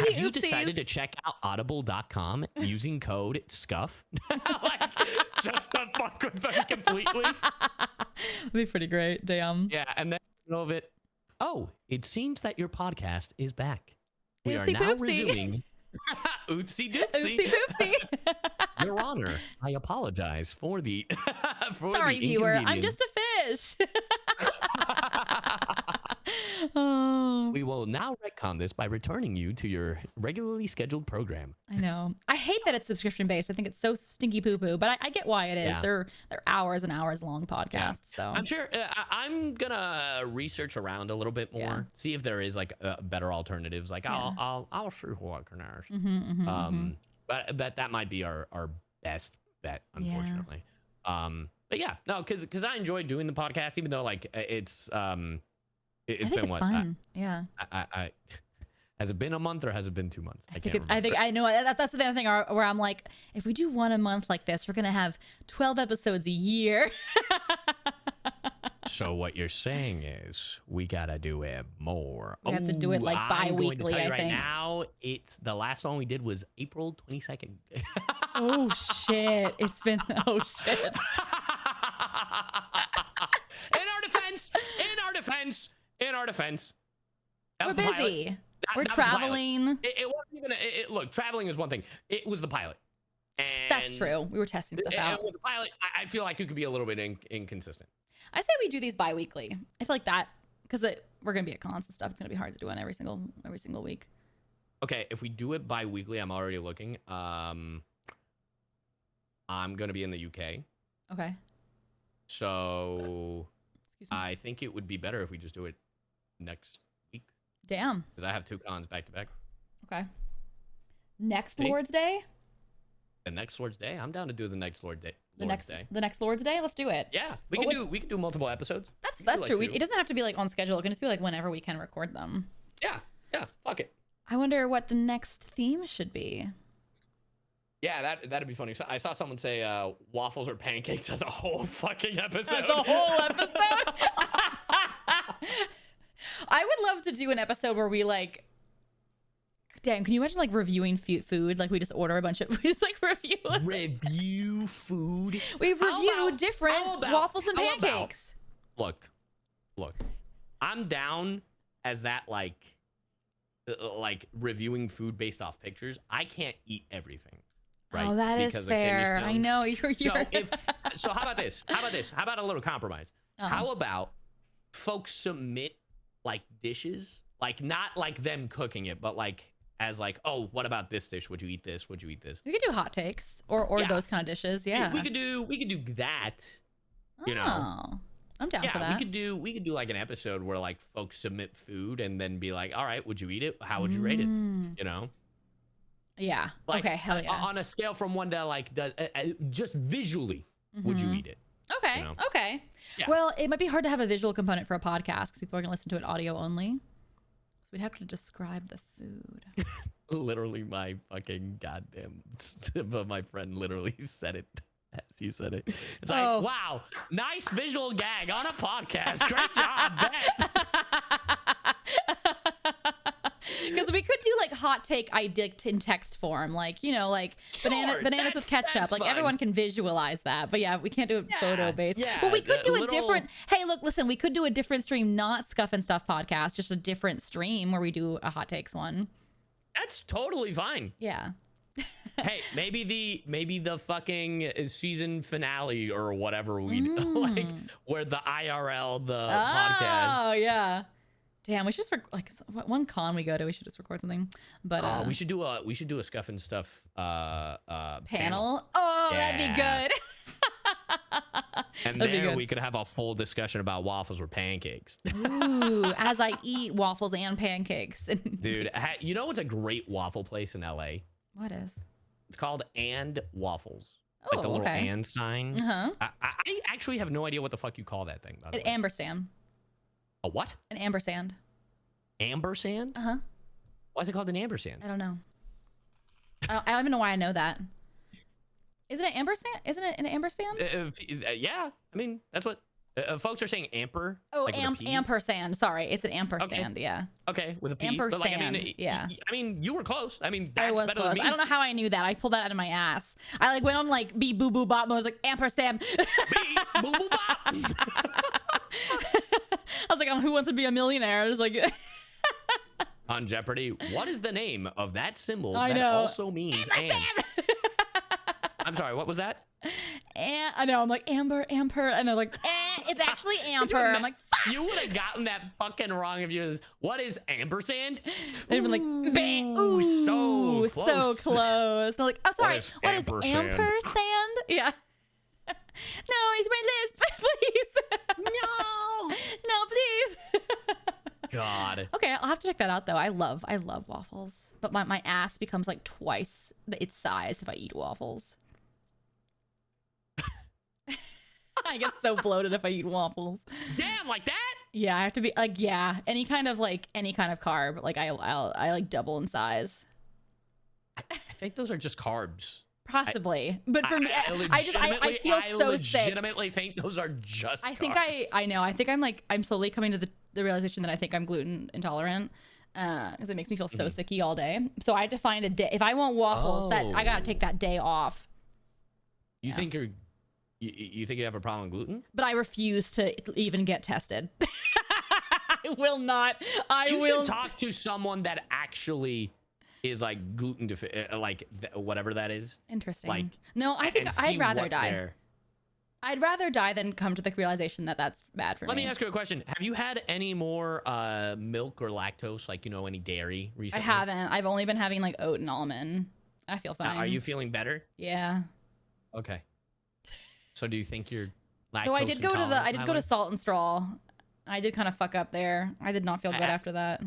Have you decided to check out audible.com using code SCUFF? Like, just to fuck with them completely. That'd be pretty great. Damn. Yeah, and then you know of it. Oh, it seems that your podcast is back. We Oopsie are now poopsie. resuming. Oopsie doopsie. Oopsie poopsie. Your Honor, I apologize for the Sorry, the viewer. I'm inconvenience. just a fish. Oh, We will now retcon this by returning you to your regularly scheduled program. I know. I hate that it's subscription based. I think it's so stinky poo poo, but I get why it is. Yeah. They're hours and hours long podcasts. Yeah. So I'm sure I'm gonna research around a little bit more, Yeah. see if there is like better alternatives. Like Yeah. I'll see what can ours. Mm-hmm. But that might be our best bet, unfortunately. But yeah, no, because I enjoy doing the podcast, even though like it's I it's think been it's what fun. Yeah. I has it been a month or has it been 2 months? I think I know that's the other thing where I'm like, if we do one a month like this, we're gonna have 12 episodes a year. So what you're saying is we gotta do it more. We have to do it, like, I'm going to bi-weekly, tell you I right think. now, it's the last one we did was April 22nd. Oh shit! It's been shit. In our defense, that We're was the pilot. busy. We're That was the pilot. traveling. It wasn't even. Look, traveling is one thing. It was the pilot. And That's true. We were testing stuff out. with the pilot, I feel like you could be a little bit inconsistent. I say we do these bi-weekly. I feel like that because we're gonna be at cons and stuff. It's gonna be hard to do one every single week. Okay, if we do it bi-weekly, I'm already looking. I'm gonna be in the UK, Okay. so Excuse me. I think it would be better if we just do it next week Damn. because I have 2 cons back to back. Okay. Next See? Lord's Day. The next Lord's Day, I'm down to do the next Lord's Day. The next Lord's Day. Let's do it. Yeah, But we can do multiple episodes. That's We can do, like, true. 2. It doesn't have to be like on schedule. It can just be like whenever we can record them. Yeah, fuck it. I wonder what the next theme should be. Yeah, that'd be funny. So I saw someone say waffles or pancakes as a whole fucking episode. As a whole episode. I would love to do an episode where we like. Damn, can you imagine like reviewing food? Like we just order a bunch of, we just like review. Review food. We review about- different how about- waffles and how about- pancakes. Look, I'm down as that like reviewing food based off pictures. I can't eat everything. Right? Oh, that is because of kidney fair. I stones. know you're. So how about this? How about a little compromise? Uh-huh. How about folks submit like dishes, like not like them cooking it, but like as like, oh, what about this dish? Would you eat this? Would you eat this? We could do hot takes or Yeah. those kind of dishes. Yeah. We could do that. You know. Oh, I'm down for Yeah, that. we could do like an episode where like folks submit food and then be like, all right, would you eat it? How would you rate it? You know? Yeah. Like, okay. Hell yeah. On a scale from 1 to like just visually, would you eat it? Okay. you know? Okay. Yeah. Well, it might be hard to have a visual component for a podcast because people are going to listen to it audio only. So we'd have to describe the food. Literally, my fucking goddamn, my friend literally said it as you said it. It's like, Oh. wow, nice visual gag on a podcast. Great job, bet. Because we could do like hot take IDICT in text form, like, you know, like Sure, bananas with ketchup. that's Like fine. everyone can visualize that. But yeah, we can't do it photo based. yeah, But we could the do a little- different. Hey, look, listen, we could do a different stream, not Scuff and Stuff podcast, just a different stream where we do a hot takes one. That's totally fine. Yeah. Hey, maybe the fucking season finale or whatever we like, where the IRL podcast. Oh yeah. Damn, we should just like one con we go to. We should just record something. But We should do a Scuff and Stuff panel. panel. Oh, that'd be Yeah. good. And That'd be there good. we could have a full discussion about waffles or pancakes. Ooh, as I eat waffles and pancakes. Dude, you know what's a great waffle place in LA? What is? It's called And Waffles. Oh, Like the little okay. and sign. Uh-huh. I actually have no idea what the fuck you call that thing, by the An way. ampersand. A what? An ampersand. Ampersand? Uh-huh. Why is it called an ampersand? I don't know. I don't even know why I know that. Isn't it ampersand? Isn't it an ampersand? Yeah. I mean, that's what folks are saying. Amper. Oh, like with a P. ampersand. Sorry, it's an ampersand. Yeah. Okay, with a P. Ampersand. But like, I mean, yeah. I mean, you were close. I mean, I that's was better close. than me. I don't know how I knew that. I pulled that out of my ass. I like went on like beep boo boo bop. I was like ampersand. Beep, boo, boo, bop. I was like, Who Wants to Be a Millionaire? I was like, On Jeopardy, what is the name of that symbol I that know. also means and? ampersand. I'm sorry, what was that? And I know I'm like amber, and they're like, it's actually amper. I'm like, fuck. You would have gotten that fucking wrong if you. What is ampersand? They'd been like, bang, ooh, so close. so close. They're like, oh, sorry, what is ampersand? ampersand? Yeah. No, it's my list, please. No, please. God. Okay, I'll have to check that out though. I love waffles, but my ass becomes like twice its size if I eat waffles. I get so bloated if I eat waffles. Damn, like that? Yeah, I have to be like, yeah, any kind of carb. Like I like double in size. I think those are just carbs. Possibly, but for me, I feel so sick. I legitimately think those are just. I think carbs. I know. I think I'm slowly coming to the realization that I think I'm gluten intolerant. Because it makes me feel so sicky all day. So I have to find a day. If I want waffles, that I gotta take that day off. You think you think you have a problem with gluten? But I refuse to even get tested. I will not. You should talk to someone that actually is like gluten like whatever that is. Interesting. Like, no, I think I'd rather die. They're... I'd rather die than come to the realization that that's bad for me. Let me ask you a question. Have you had any more milk or lactose, like, any dairy recently? I haven't. I've only been having like oat and almond. I feel fine. Are you feeling better? Yeah. Okay. So do you think you're lactose Though I did go intolerant, to Salt and Straw. I did kind of fuck up there. I did not feel good after that.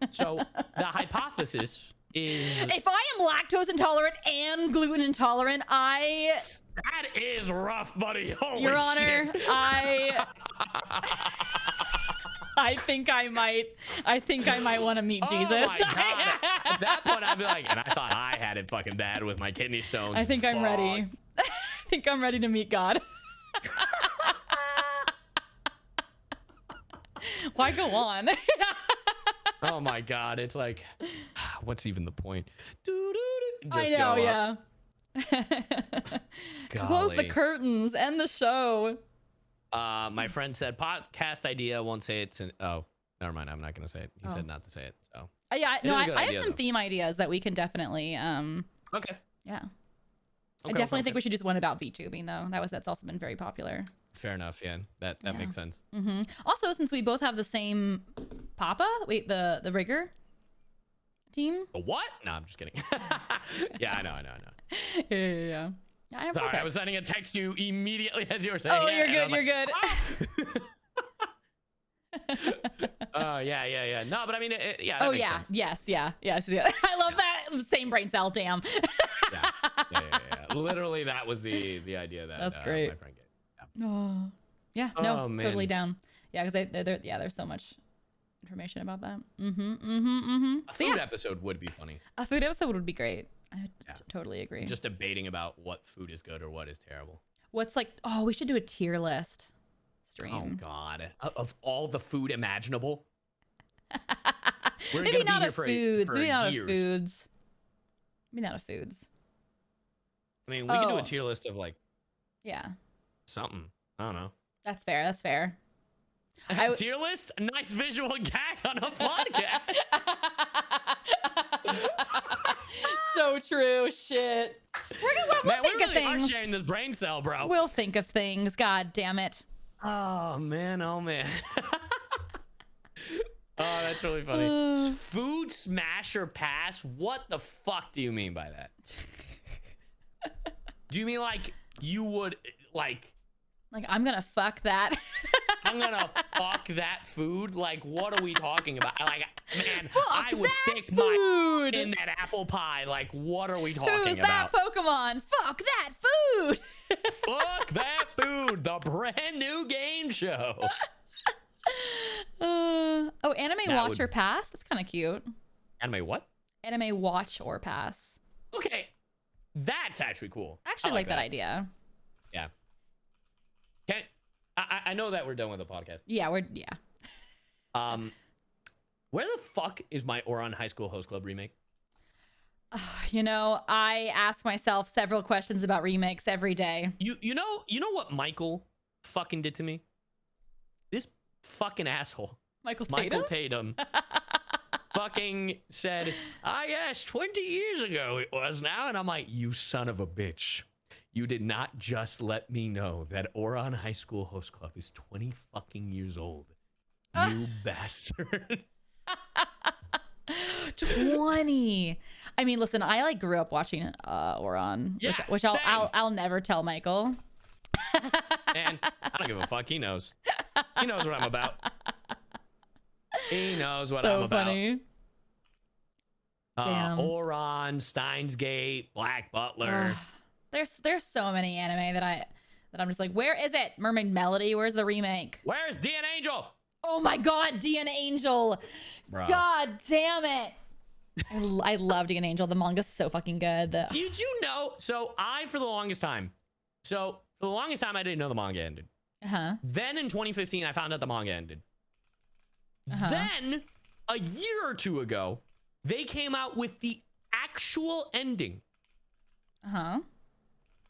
So the hypothesis is... If I am lactose intolerant and gluten intolerant, That is rough, buddy. Holy Your Honor, shit. I think I might want to meet Jesus. Oh my God. At that point, I'd be like, and I thought I had it fucking bad with my kidney stones. I think I'm Fuck. ready. I think I'm ready to meet God. Why go on? Oh my God. It's like, what's even the point? I know, yeah. Close the Golly. curtains, end the show. My friend said podcast idea. Won't say it. Oh, never mind. I'm not gonna say it. He said not to say it. So Yeah, It no, is a I good have idea, some though. theme ideas that we can definitely okay. yeah. I Okay, definitely okay. think we should do one about VTubing though. That's also been very popular. Fair enough. Yeah, that makes sense. Also, since we both have the same Papa, the rigger team. A what? No, I'm just kidding. Yeah, I know. Yeah. I have Sorry, I vortex. was sending a text to you immediately as you were saying. Oh, it, you're and good. I'm You're like, good. Oh, yeah. No, but I mean, yeah. That Oh makes yeah. sense. Yes. I love that. Same brain cell. Damn. Yeah. Literally, that was the idea that That's great. my friend gave. Oh. Yeah. No. Oh, man. Totally down. Yeah, because there's so much information about that. A food episode would be funny. A food episode would be great. I would totally agree. Just debating about what food is good or what is terrible. What's like? Oh, we should do a tier list stream. Oh God! Of all the food imaginable, we're Maybe gonna not be here of for foods. for Maybe not of years. foods. Maybe not of foods. I mean, we can do Oh. a tier list of like Yeah, something. I don't know. that's fair. That's fair. Tier list? A nice visual gag on a podcast. So true. Shit. We'll Man, we think of really are things. sharing this brain cell, bro. We'll think of things. God damn it. Oh man. Oh, that's really funny. Food smash or pass? What the fuck do you mean by that? Do you mean like you would like I'm gonna fuck that. I'm gonna fuck that food. Like, what are we talking about? Like, man, Fuck I would that stick food. my in that apple pie. Like, what are we talking Who's about? that Pokemon? Fuck that food. Fuck that food. The brand new game show. Anime That Watch would- or Pass? That's kind of cute. Anime what? Anime Watch or Pass. Okay, that's actually cool. I actually like that idea. Yeah. I know that we're done with the podcast. Yeah, Where the fuck is my Oron High School Host Club remake? You know, I ask myself several questions about remakes every day. You know what Michael fucking did to me? This fucking asshole. Michael Tatum fucking said, yes, 20 years ago it was now. And I'm like, you son of a bitch. You did not just let me know that Oron High School Host Club is 20 fucking years old. You bastard. 20. I mean, listen, I grew up watching Oron, Yeah, which same. I'll never tell Michael. Man, I don't give a fuck. He knows. He knows what I'm about. He knows what I'm about. Funny. Damn. Oron, Steins Gate, Black Butler. There's so many anime that I'm just like, where is it? Mermaid Melody, where's the remake? Where's DN Angel? Oh my god, DN Angel. Bro. God damn it. I love DN Angel. The manga's so fucking good. Did you know? So for the longest time, I didn't know the manga ended. Uh-huh. Then in 2015, I found out the manga ended. Uh-huh. Then a year or two ago, they came out with the actual ending. Uh-huh.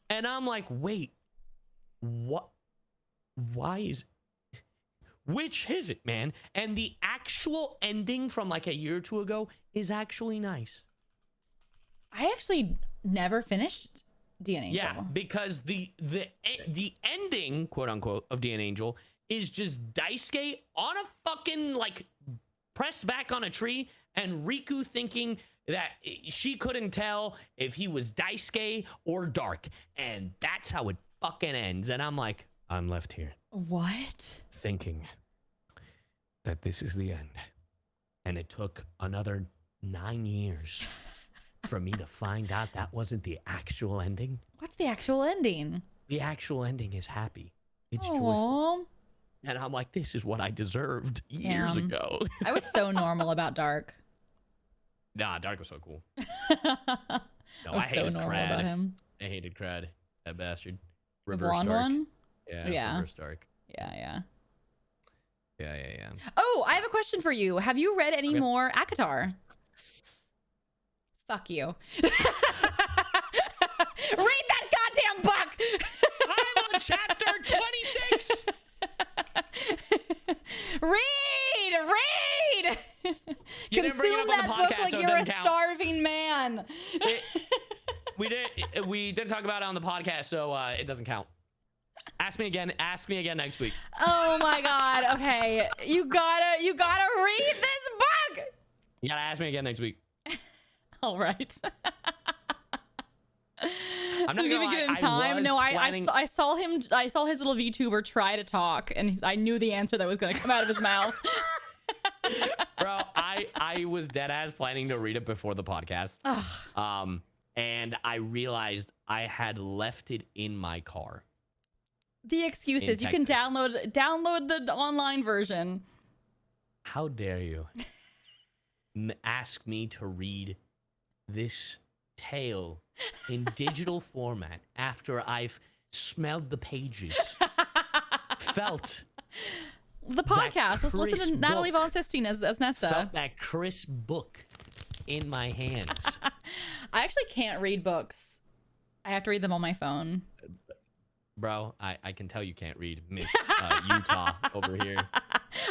And I'm like, wait, what? Which is it, man? And the actual ending from like a year or two ago is actually nice. I actually never finished DN Angel. Yeah, because the ending, quote unquote, of DN Angel is just Daisuke on a fucking pressed back on a tree, and Riku thinking that she couldn't tell if he was Daisuke or Dark, and that's how it fucking ends. And I'm like, I'm left here What? thinking that this is the end, and it took another 9 years for me to find out that wasn't the actual ending. What's the actual ending? The actual ending is happy. It's joyful. Aww. And I'm like, this is what I deserved years Damn. ago. I was so normal about Dark. Nah, Dark was so cool. No, I was so normal about him. I hated Crad. That bastard. The Reverse blonde Dark. one? Yeah, Yeah. Reverse Dark. Yeah. Yeah. Oh, I have a question for you. Have you read any more Akatar? Fuck you. Read that goddamn book! I'm on chapter 26! Read! You didn't bring it Consume up on the that book podcast, like so it you're a doesn't count. starving man. We didn't talk about it on the podcast, so it doesn't count. Ask me again next week. Oh my god. Okay. You gotta read this book. You gotta ask me again next week. All right. I'm not You gonna gonna give him lie, time? No, planning... I saw his little VTuber try to talk, and I knew the answer that was gonna come out of his mouth. Bro, I was dead ass planning to read it before the podcast. And I realized I had left it in my car. The excuses. You can Texas. download the online version. How dare you ask me to read this tale in digital format after I've smelled the pages, felt The podcast. Let's listen crisp to Natalie book. Von Sistine as Nesta. felt that crisp book in my hands. I actually can't read books. I have to read them on my phone. Bro, I can tell you can't read, Miss Utah over here.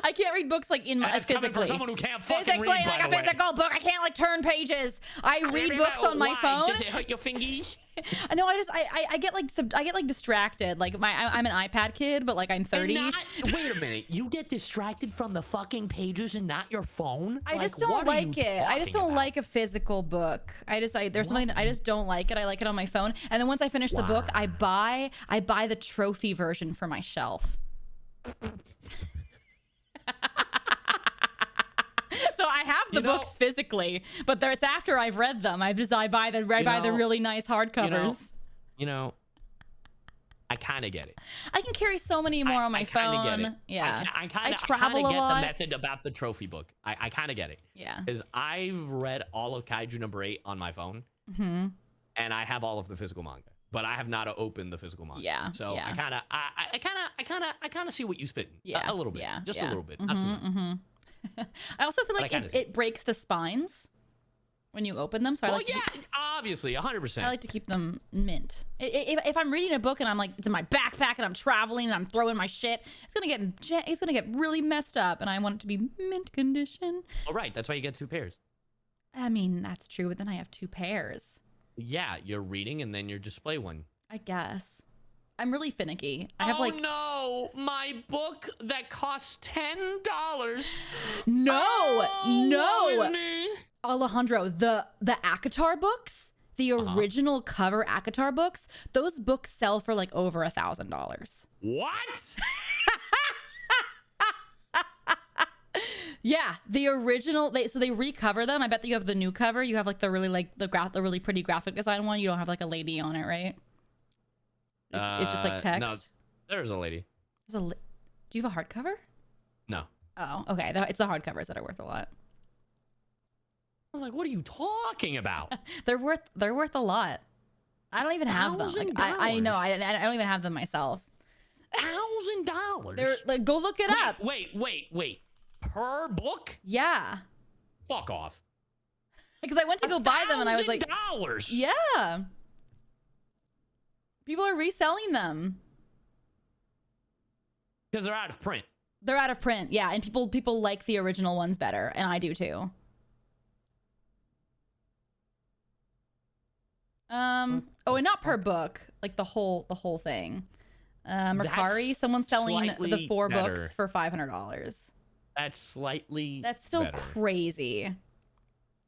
I can't read books like in my That's coming physically. from someone who can't fucking Physically, read, by like a the way. physical book. I can't like turn pages. I read books on my Why? phone. Does it hurt your fingers? I know. I get like I get like distracted. Like I'm an iPad kid, but like I'm 30. Wait a minute. You get distracted from the fucking pages and not your phone? I Like, just don't what are like you it. I just don't talking like a physical book. There's something I just don't like it. I like it on my phone. And then once I finish the book, I buy the trophy version for my shelf. So I have the books physically, but it's after I've read them. I buy the really nice hardcovers. I kind of get it. I can carry so many more on my phone. Get it. Yeah, I kind of travel a get lot. the method about the trophy book. I kind of get it. Yeah, because I've read all of Kaiju #8 on my phone, and I have all of the physical manga, but I have not opened the physical manga. Yeah, so yeah. I kind of see what you spitting. Yeah, a little bit, yeah, just yeah. a little bit. Not too much. I also feel like it breaks the spines when you open them. So I obviously, 100%. I like to keep them mint. If I'm reading a book and I'm like, it's in my backpack and I'm traveling and I'm throwing my shit, it's gonna get really messed up, and I want it to be mint condition. All right, that's why you get 2 pairs. I mean, that's true, but then I have 2 pairs. Yeah, you're reading and then your display one. I guess. I'm really finicky. I have no, my book that costs $10. No. Me. Alejandro, the ACOTAR books, the original cover ACOTAR books, those books sell for like over $1,000. What? Yeah, the original. So they recover them. I bet that you have the new cover. You have like the really pretty graphic design one. You don't have like a lady on it, right? It's just like text. No, there's a lady. Do you have a hardcover? No. Oh, okay. It's the hardcovers that are worth a lot. I was like, what are you talking about? They're worth a lot. I don't even have them. Like, I know. I don't even have them myself. $1,000. They're like, go look it up. Wait. Per book? Yeah. Fuck off. Because I went to go buy them and I was like, $1,000. yeah. People are reselling them. Because they're out of print. They're out of print, yeah. And people like the original ones better, and I do too. And not per book, like the whole thing. Mercari, someone's selling the 4 books for $500. That's still better. Crazy.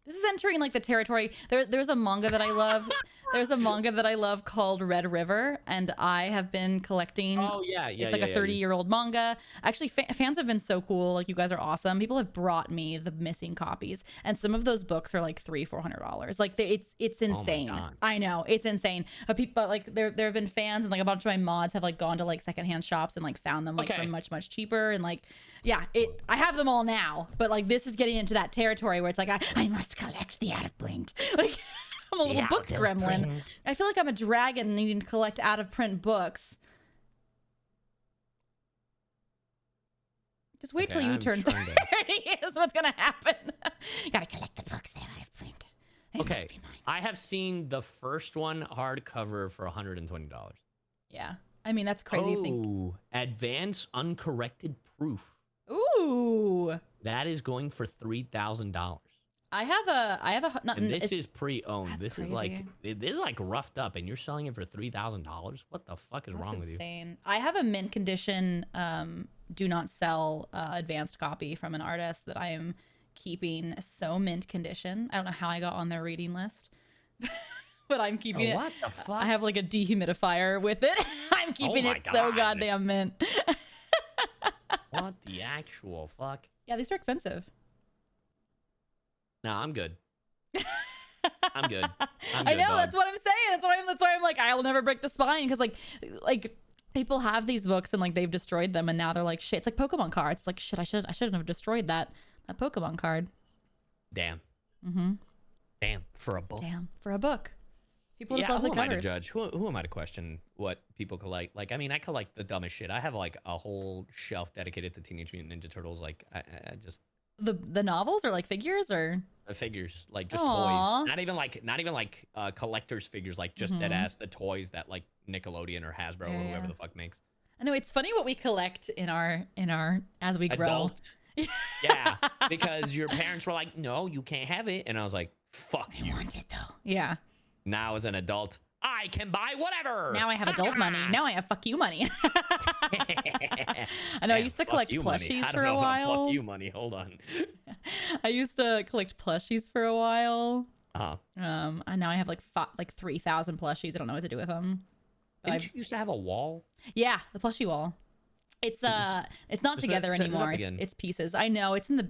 This is entering like the territory. There's a manga that I love. There's a manga that I love called Red River, and I have been collecting. Oh yeah. It's like a 30-year-old manga. Actually, fans have been so cool. Like, you guys are awesome. People have brought me the missing copies, and some of those books are like $300-400. Like, it's insane. Oh my God. I know, it's insane. But like there have been fans, and like a bunch of my mods have like gone to like secondhand shops and like found them like for much cheaper, and like I have them all now. But like, this is getting into that territory where it's like I must collect the out of print. Like, I'm a little book gremlin. I feel like I'm a dragon needing to collect out of print books. Just wait till you turn 30 is what's gonna happen. You gotta collect the books that are out of print. They must be mine. I have seen the first one hardcover for $120. Yeah, I mean, that's crazy. Oh, advance uncorrected proof. Ooh, that is going for $3,000. I have a. And this is pre-owned. This crazy. is like roughed up, and you're selling it for $3,000. What the fuck is wrong with you? Insane. I have a mint condition, do not sell advanced copy from an artist that I am keeping so mint condition. I don't know how I got on their reading list, but I'm keeping it. What the fuck? I have like a dehumidifier with it. I'm keeping it so goddamn mint. What the actual fuck? Yeah, these are expensive. No, I'm good. I'm good. I know, that's what I'm saying. That's why I'm like, I'll never break the spine, because like people have these books and like they've destroyed them, and now they're like, shit. It's like Pokemon cards. It's like, shit, I shouldn't have destroyed that Pokemon card. Damn. Mm-hmm. Damn, for a book. Damn, for a book. People just love the covers. Who am I to judge? Who am I to question what people collect? Like, I mean, I collect the dumbest shit. I have like a whole shelf dedicated to Teenage Mutant Ninja Turtles. Like, I just the novels, or like figures, or figures, like just Aww. toys. Not even like collector's figures, like just dead ass the toys that like Nickelodeon or Hasbro or whoever the fuck makes. I know it's funny what we collect in our as we grow. Adult. Yeah, because your parents were like, no, you can't have it. And I was like, fuck you. I want it though. Yeah. Now as an adult, I can buy whatever. Now I have adult money. Now I have fuck you money. I know I used to collect plushies for a while. Fuck you money. Hold on. I used to collect plushies for a while. Uh-huh. And now I have like 3,000 plushies. I don't know what to do with them. Didn't you used to have a wall? Yeah, the plushie wall. It's not together anymore. It's pieces. I know it's in the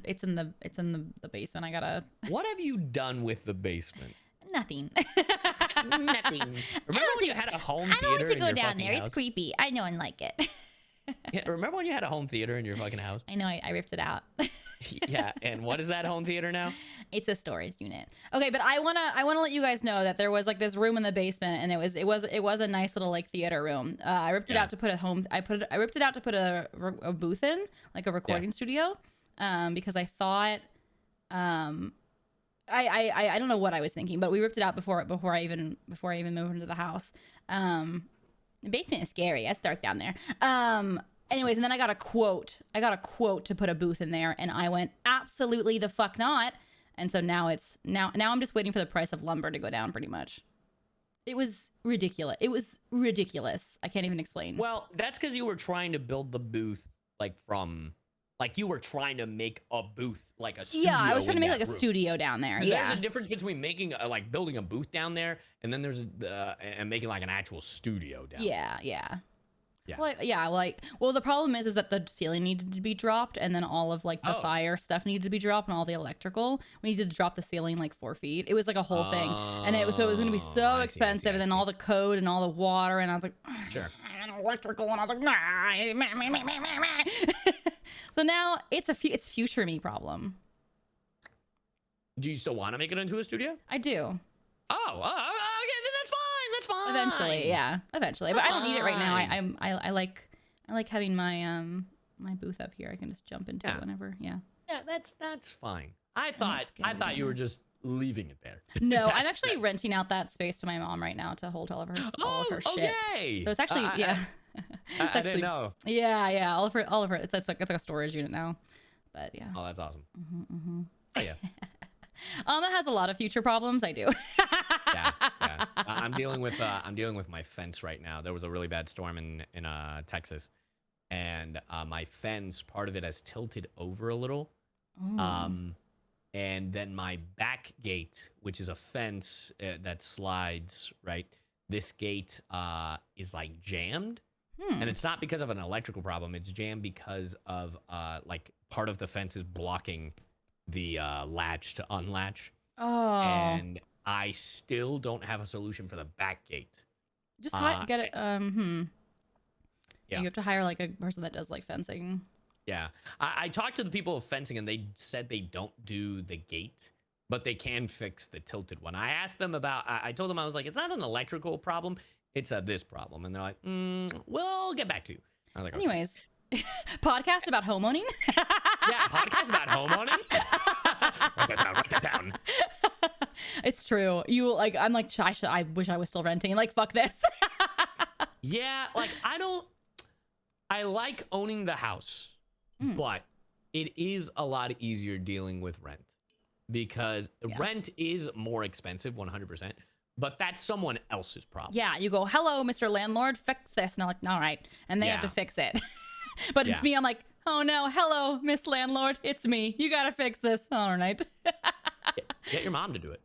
basement. I gotta. What have you done with the basement? Nothing. Nothing. Remember when you had a home theater? I don't want to go in your down there. house? It's creepy. I know and like it. Yeah, remember when you had a home theater in your fucking house? I know. I ripped it out. Yeah, and what is that home theater now? It's a storage unit. Okay, but I wanna let you guys know that there was like this room in the basement, and it was a nice little like theater room. I ripped it out to put a home. I ripped it out to put a booth in, like a recording studio, because I thought, I don't know what I was thinking, but we ripped it out before I even moved into the house. The basement is scary. It's dark down there. Anyways, and then I got a quote to put a booth in there, and I went, absolutely the fuck not. And so now I'm just waiting for the price of lumber to go down pretty much. It was ridiculous. I can't even explain. Well, that's because you were trying to build the booth you were trying to make a booth like a studio. Yeah, I was trying to make like a studio down there. Yeah. There's a difference between making building a booth down there and then there's and making like an actual studio down there. Yeah. Well, the problem is that the ceiling needed to be dropped, and then all of like the fire stuff needed to be dropped, and all the electrical. We needed to drop the ceiling like 4 feet. It was like a whole thing, and it was going to be so expensive, and then all the code and all the water, and I was like, sure, electrical, and I was like, nah. So now it's future me problem. Do you still want to make it into a studio? I do. Okay, then that's fine. That's fine. Eventually. But I don't need it right now. I like having my my booth up here. I can just jump into it whenever. Yeah. Yeah, that's fine. I thought you were just leaving it there. No, I'm actually renting out that space to my mom right now to hold all of her shit. Yay! So it's actually I didn't know. Yeah. All of her. It's like a storage unit now. But yeah. Oh, that's awesome. Mm-hmm. Oh yeah. Alma has a lot of future problems. I do. Yeah. I'm dealing with my fence right now. There was a really bad storm in Texas, and my fence, part of it has tilted over a little. And then my back gate, which is a fence that slides, right? This gate is like jammed, and it's not because of an electrical problem. It's jammed because of like part of the fence is blocking the latch to unlatch. And I still don't have a solution for the back gate. Just get it. Yeah. You have to hire like a person that does like fencing. Yeah. I talked to the people of fencing, and they said they don't do the gate, but they can fix the tilted one. I asked them about. I told them, I was like, it's not an electrical problem. It's this problem. And they're like, we'll get back to you. I was like, anyways, podcast about homeowning. Yeah, podcast about homeowning. Write that down. It's true. I'm like, I wish I was still renting. Like, fuck this. Yeah, like I like owning the house, but it is a lot easier dealing with rent because rent is more expensive, 100%. But that's someone else's problem. Yeah, you go, hello, Mr. Landlord, fix this. And they're like, all right. And they have to fix it. But it's me. I'm like, oh no, hello, Miss Landlord. It's me. You got to fix this. All right. Get your mom to do it.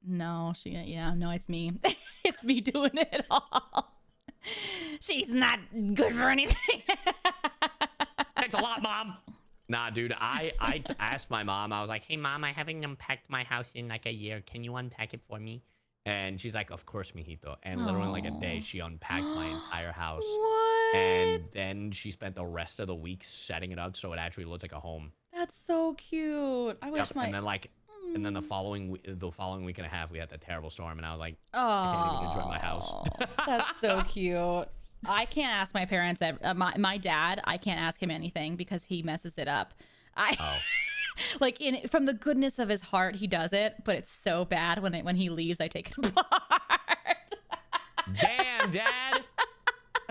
No, it's me. It's me doing it all. She's not good for anything. Thanks a lot, Mom. Nah, dude, I asked my mom. I was like, hey, Mom, I haven't unpacked my house in like a year. Can you unpack it for me? And she's like, of course, mijito. And literally like a day, she unpacked my entire house. What? And then she spent the rest of the week setting it up so it actually looked like a home. That's so cute. I wish my... And then the following week and a half, we had that terrible storm, and I was like, I can't even enjoy my house. That's so cute. I can't ask my parents. My dad, I can't ask him anything because he messes it up. Like from the goodness of his heart, he does it, but it's so bad when he leaves, I take it apart. Damn, Dad.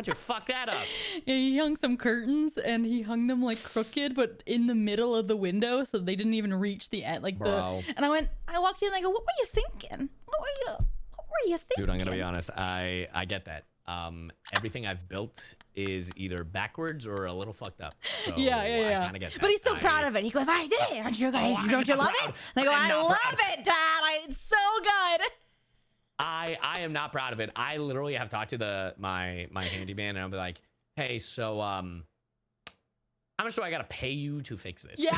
How'd you fuck that up? Yeah, he hung some curtains and he hung them like crooked, but in the middle of the window, so they didn't even reach the end. Bro. And I walked in and I go, what were you thinking? What were you thinking? Dude, I'm gonna be honest. I get that. Everything I've built is either backwards or a little fucked up. So Yeah. I kind of get that. But he's so proud of it. He goes, I did it. Aren't you guys? Don't you love it? And I go, I love it, Dad. It's so good. I am not proud of it. I literally have talked to my handyman, and I'll be like, hey, so how much do I gotta pay you to fix this? Yeah,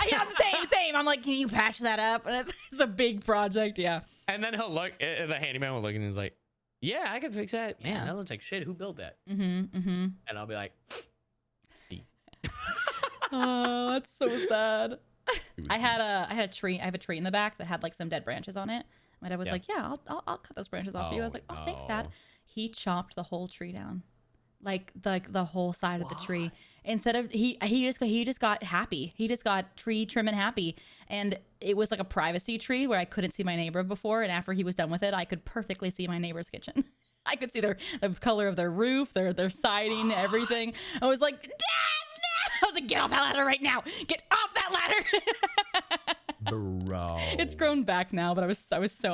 same. I'm like, can you patch that up? And it's a big project, yeah. And then he'll look, the handyman will look, and he's like, yeah, I can fix that. Man, Yeah. that looks like shit. Who built that? Mm-hmm. And I'll be like, Oh, that's so sad. I have a tree in the back that had like some dead branches on it. My dad was like, yeah, I'll cut those branches off for you. I was like, oh, thanks, Dad. He chopped the whole tree down. Like the whole side of the tree. Instead of he just got happy. He just got tree trimming happy. And it was like a privacy tree where I couldn't see my neighbor before. And after he was done with it, I could perfectly see my neighbor's kitchen. I could see the color of their roof, their siding, everything. I was like, Dad, no! I was like, get off that ladder right now. Get off that ladder. bro. It's grown back now, but I was like, So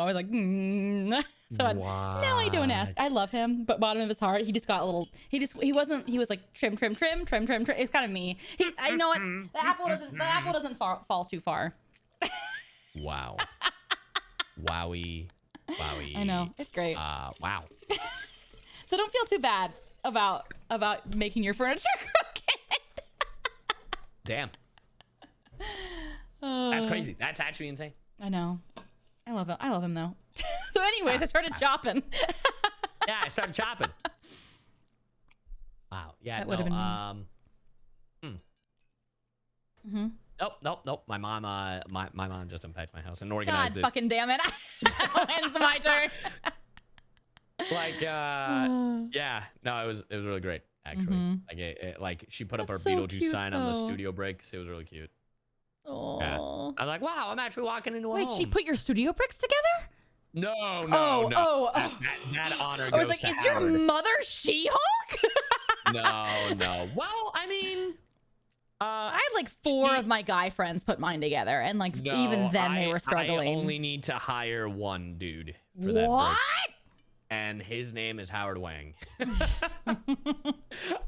now I don't ask. I love him, but bottom of his heart, he just got a little. He was like trim. It's kind of me. I know it. The apple doesn't fall too far. Wow. Wowie. I know, it's great. Wow. So don't feel too bad about making your furniture crooked. Damn. That's crazy. That's actually insane. I know. I love it. I love him though. So anyways, I started chopping. Yeah, I started chopping. Wow. Yeah. That would have been me. Nope. My mom just unpacked my house and organized God it. fucking damn it. It's my turn. Like, yeah. No, it was really great actually. Like she put up her That's so Beetlejuice cute, sign on the though. studio bricks. It was really cute. Oh. Yeah. I was like, wow, I'm actually walking into a Wait, home. she put your studio bricks together? No. Oh. That honor I goes was like, to is Howard. your mother She-Hulk? No. Well, I mean, I had like four of my guy friends put mine together, and like even then they were struggling. I only need to hire one dude for that. What? bricks, and his name is Howard Wang.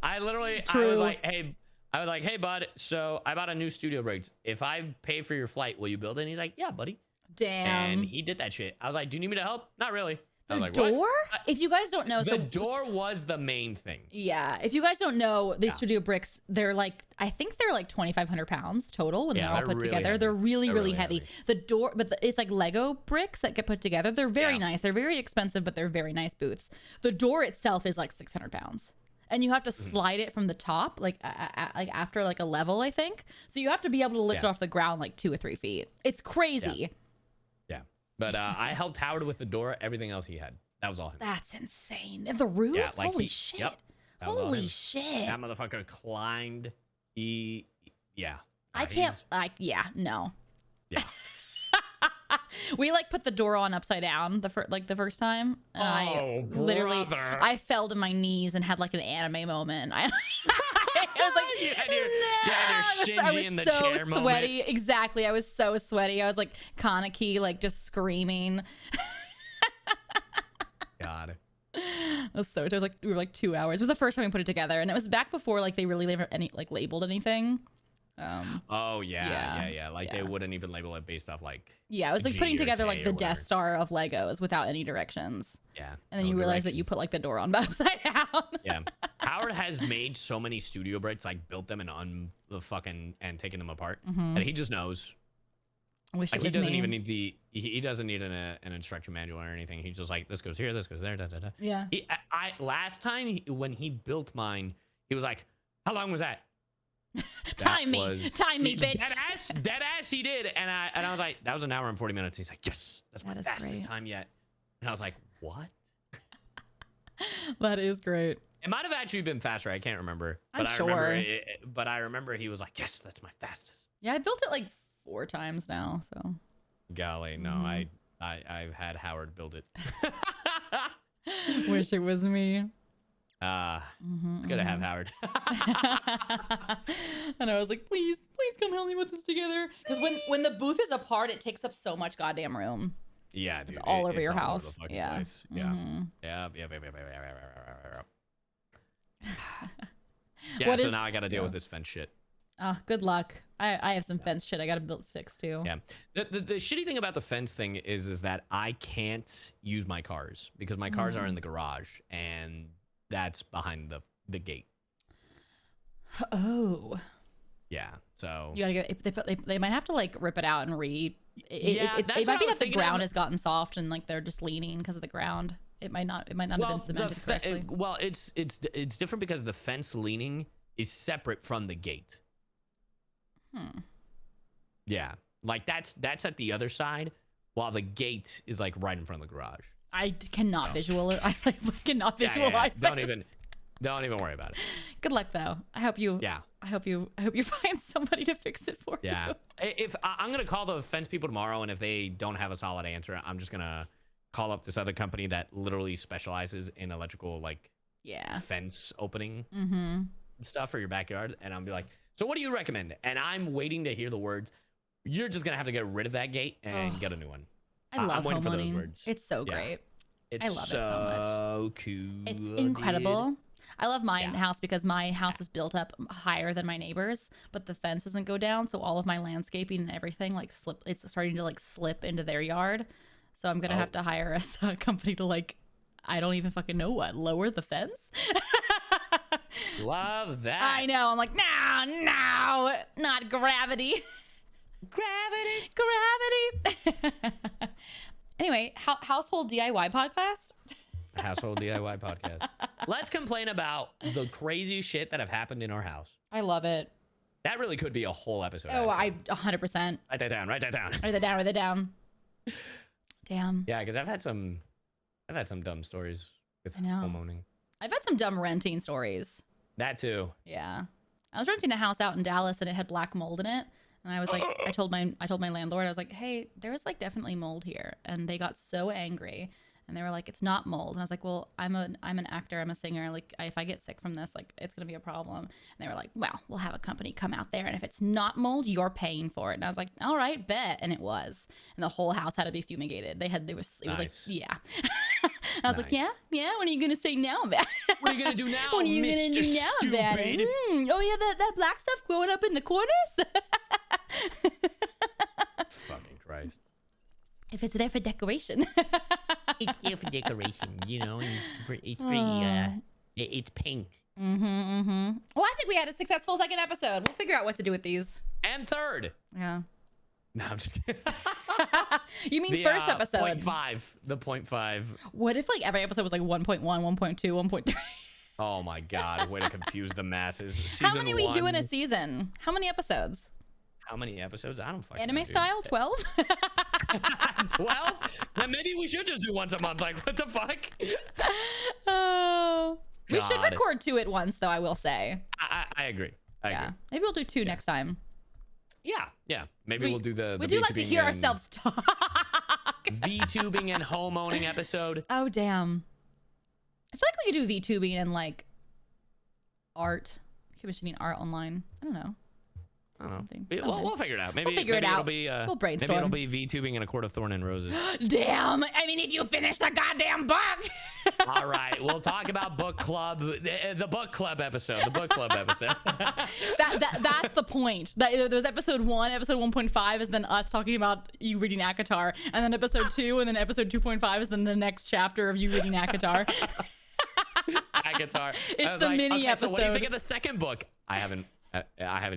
I was like, hey, bud. So I bought a new studio bricks. If I pay for your flight, will you build it? And he's like, yeah, buddy. Damn. And he did that shit. I was like, do you need me to help? Not really. I was The like, door? what? If you guys don't know, The door was the main thing. Yeah, if you guys don't know, these studio bricks, they're like, I think they're like 2,500 pounds total when they're all put really together. heavy. They're really heavy. The door, but it's like Lego bricks that get put together. They're very nice. They're very expensive, but they're very nice booths. The door itself is like 600 pounds. And you have to slide it from the top, like after like a level, I think. So you have to be able to lift it off the ground like 2 or 3 feet. It's crazy. Yeah. But I helped Howard with the door. Everything else he had. That was all him. That's insane. And the roof? Yeah, like Holy shit. Yep. That was all Holy him. shit. That motherfucker climbed. Yeah. I can't, no. Yeah. We like put the door on upside down the first time. And I literally, I fell to my knees and had like an anime moment. I was like, you had your Shinji in the chair moment. Sweaty. Exactly. I was so sweaty. I was like Kaneki, like just screaming. God. It was so. It was like we were like 2 hours. It was the first time we put it together, and it was back before like they really labeled anything. Like they wouldn't even label it based off like. Yeah, it was like G putting or together K like or the whatever. Death Star of Legos without any directions. Yeah. And then you realize that you put like the door on upside down. Yeah. Howard has made so many studio bricks, like built them and and taken them apart, and he just knows. I wish Like it was he doesn't me. even need he doesn't need an instruction manual or anything. He's just like, this goes here, this goes there, da da da. Yeah. Last time when he built mine, he was like, how long was that? Time me, bitch. Dead ass he did, and I was like, that was an hour and 40 minutes. He's like, yes, that's my That is fastest great. time yet. And I was like, what? That is great. It might have actually been faster. I can't remember. I'm But sure. I remember he was like, yes, that's my fastest. Yeah, I built it like 4 times now. So. Golly, no, I've had Howard build it. Wish it was me. It's good to have Howard. And I was like, please come help me with this together. Because when the booth is apart, it takes up so much goddamn room. Yeah, dude. It's all over it's your all house. Over the fucking Yeah. place. Yeah. Yeah, What so is- now I got to deal with this fence shit. Good luck. I have some fence shit I got to build fix too. Yeah. The shitty thing about the fence thing is that I can't use my cars because my cars are in the garage and that's behind the gate. Oh. Yeah. So You gotta get. They might have to like rip it out and Yeah, it that's might what be I was that the thinking ground of. has gotten soft and like they're just leaning because of the ground. It might not have been cemented correctly. well, it's different because the fence leaning is separate from the gate. Yeah, like that's at the other side, while the gate is like right in front of the garage. I cannot visualize. I cannot visualize. Yeah. This. Don't even worry about it. Good luck though. I hope you. Yeah. I hope you find somebody to fix it for Yeah. you. If I'm gonna call the fence people tomorrow, and if they don't have a solid answer, I'm just gonna call up this other company that literally specializes in electrical like fence opening stuff for your backyard, and I'll be like, so what do you recommend? And I'm waiting to hear the words. You're just gonna have to get rid of that gate and get a new one. I love I'm waiting for those homeowning. words. It's so Yeah. great. It's I love it so much. Cool. It's incredible. Dude. I love my house because my house was built up higher than my neighbors, but the fence doesn't go down, so all of my landscaping and everything like slip. It's starting to like slip into their yard, so I'm gonna have to hire a company to like, I don't even fucking know what, lower the fence. Love that. I know. I'm like, no, not gravity. Gravity. Anyway, household DIY podcast. Household DIY podcast. Let's complain about the crazy shit that have happened in our house. I love it. That really could be a whole episode. Oh, actually. 100%. Write that down. Write that down. Write that down. Damn. Yeah, because I've had some dumb stories with I know. homeowning. I've had some dumb renting stories. That too. Yeah. I was renting a house out in Dallas and it had black mold in it. And I was like, I told my landlord, I was like, hey, there's like definitely mold here. And they got so angry. And they were like, it's not mold. And I was like, well, I'm an actor. I'm a singer. Like, if I get sick from this, like, it's going to be a problem. And they were like, well, we'll have a company come out there. And if it's not mold, you're paying for it. And I was like, all right, bet. And it was. And the whole house had to be fumigated. It was like, yeah. And I was like, yeah. What are you going to say now about it? What are you going to do now, What are you going to do now about it? Oh, yeah, that black stuff growing up in the corners? Fucking Christ. If it's there for decoration. It's there for decoration, you know. It's it's pink. Well, I think we had a successful second episode. We'll figure out what to do with these. And third. Yeah. No, I'm just kidding. You mean first episode? 0.5. The 0.5. What if like every episode was like 1.1, 1.2, 1.3? Oh my God. Way to confuse the masses. How many we do in a season? How many episodes? How many episodes? I don't fucking know, Anime dude. style? 12? 12? Then maybe we should just do once a month. Like, what the fuck? We should God. record 2 at once, though, I will say. I agree. I agree. Maybe we'll do 2 next time. Yeah. Maybe we'll do the We do like to hear VTubing ourselves talk. VTubing and homeowning episode. Oh, damn. I feel like we could do VTubing and like art. Commissioning art online. I don't know. I don't know. Something. We'll figure it out. Maybe, We'll figure it maybe out. It'll be, We'll brainstorm. Maybe it'll be VTubing and a quart of thorn and roses. Damn. I mean, if you finish the goddamn book. All right. We'll talk about book club, the book club episode. The book club episode. That's the point. There's episode 1, episode 1.5 is then us talking about you reading ACOTAR. And then episode 2, and then episode 2.5 is then the next chapter of you reading ACOTAR. Guitar. It's the mini episode. So what do you think of the second book? I haven't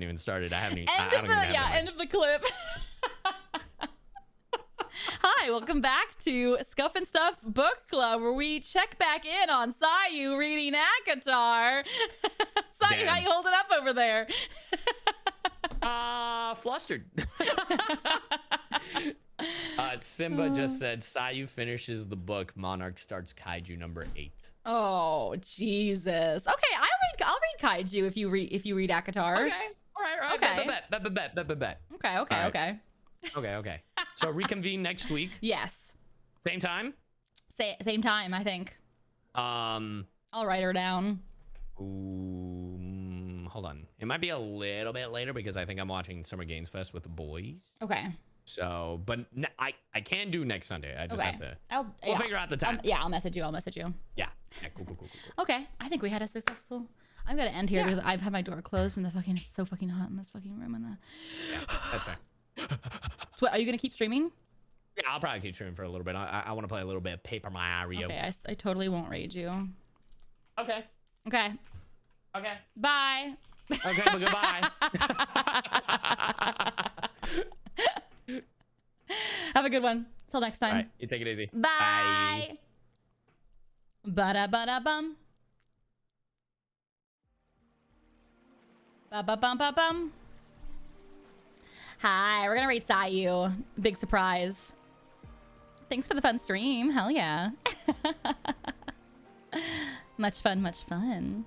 even started. End of the clip. Hi, welcome back to Scuff and Stuff Book Club, where we check back in on Sayu reading ACOTAR. Sayu, Damn. how you holding up over there? Flustered. Simba just said Sayu finishes the book. Monarch starts Kaiju number 8. Oh Jesus. Okay, I'll read Kaiju if you read ACOTAR. Okay. All right. Okay. Bet. Okay. Okay. So reconvene next week. Yes. Same time. Same time, I think. I'll write her down. Ooh, hold on. It might be a little bit later because I think I'm watching Summer Games Fest with the boys. Okay. So, but I can do next Sunday. I just have to. We'll figure out the time. Yeah, I'll message you. Yeah. Cool. Okay. I think we had a successful. I'm gonna end here because I've had my door closed and it's so fucking hot in this fucking room. Yeah, that's fine. Are you gonna keep streaming? Yeah, I'll probably keep streaming for a little bit. I want to play a little bit of Paper Mario. Okay, I totally won't raid you. Okay. Okay. Bye. Okay, but goodbye. Have a good one. Till next time. All right, you take it easy. Bye. Ba-da-ba-da-bum. Ba-ba-bum-ba-bum. Hi, we're gonna rate Sayu. Big surprise. Thanks for the fun stream. Hell yeah. Much fun.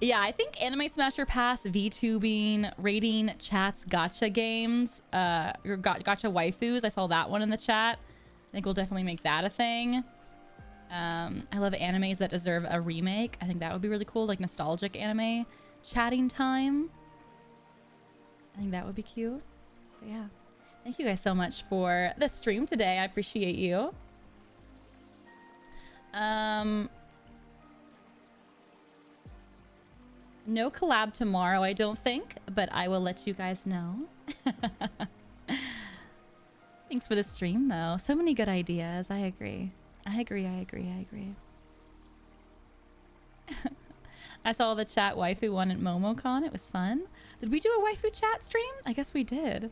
Yeah, I think Anime Smasher Pass, VTubing, rating, chats, gacha games, gacha waifus. I saw that one in the chat. I think we'll definitely make that a thing. I love animes that deserve a remake. I think that would be really cool, like nostalgic anime chatting time. I think that would be cute. But yeah. Thank you guys so much for the stream today. I appreciate you. No collab tomorrow, I don't think, but I will let you guys know. Thanks for the stream, though. So many good ideas. I agree. I saw the chat waifu one at MomoCon. It was fun. Did we do a waifu chat stream? I guess we did.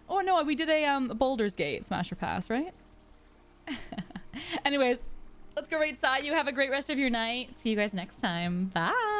Oh no, we did a Baldur's Gate Smasher Pass, right? Anyways, let's go rate Sayu. Have a great rest of your night. See you guys next time. Bye.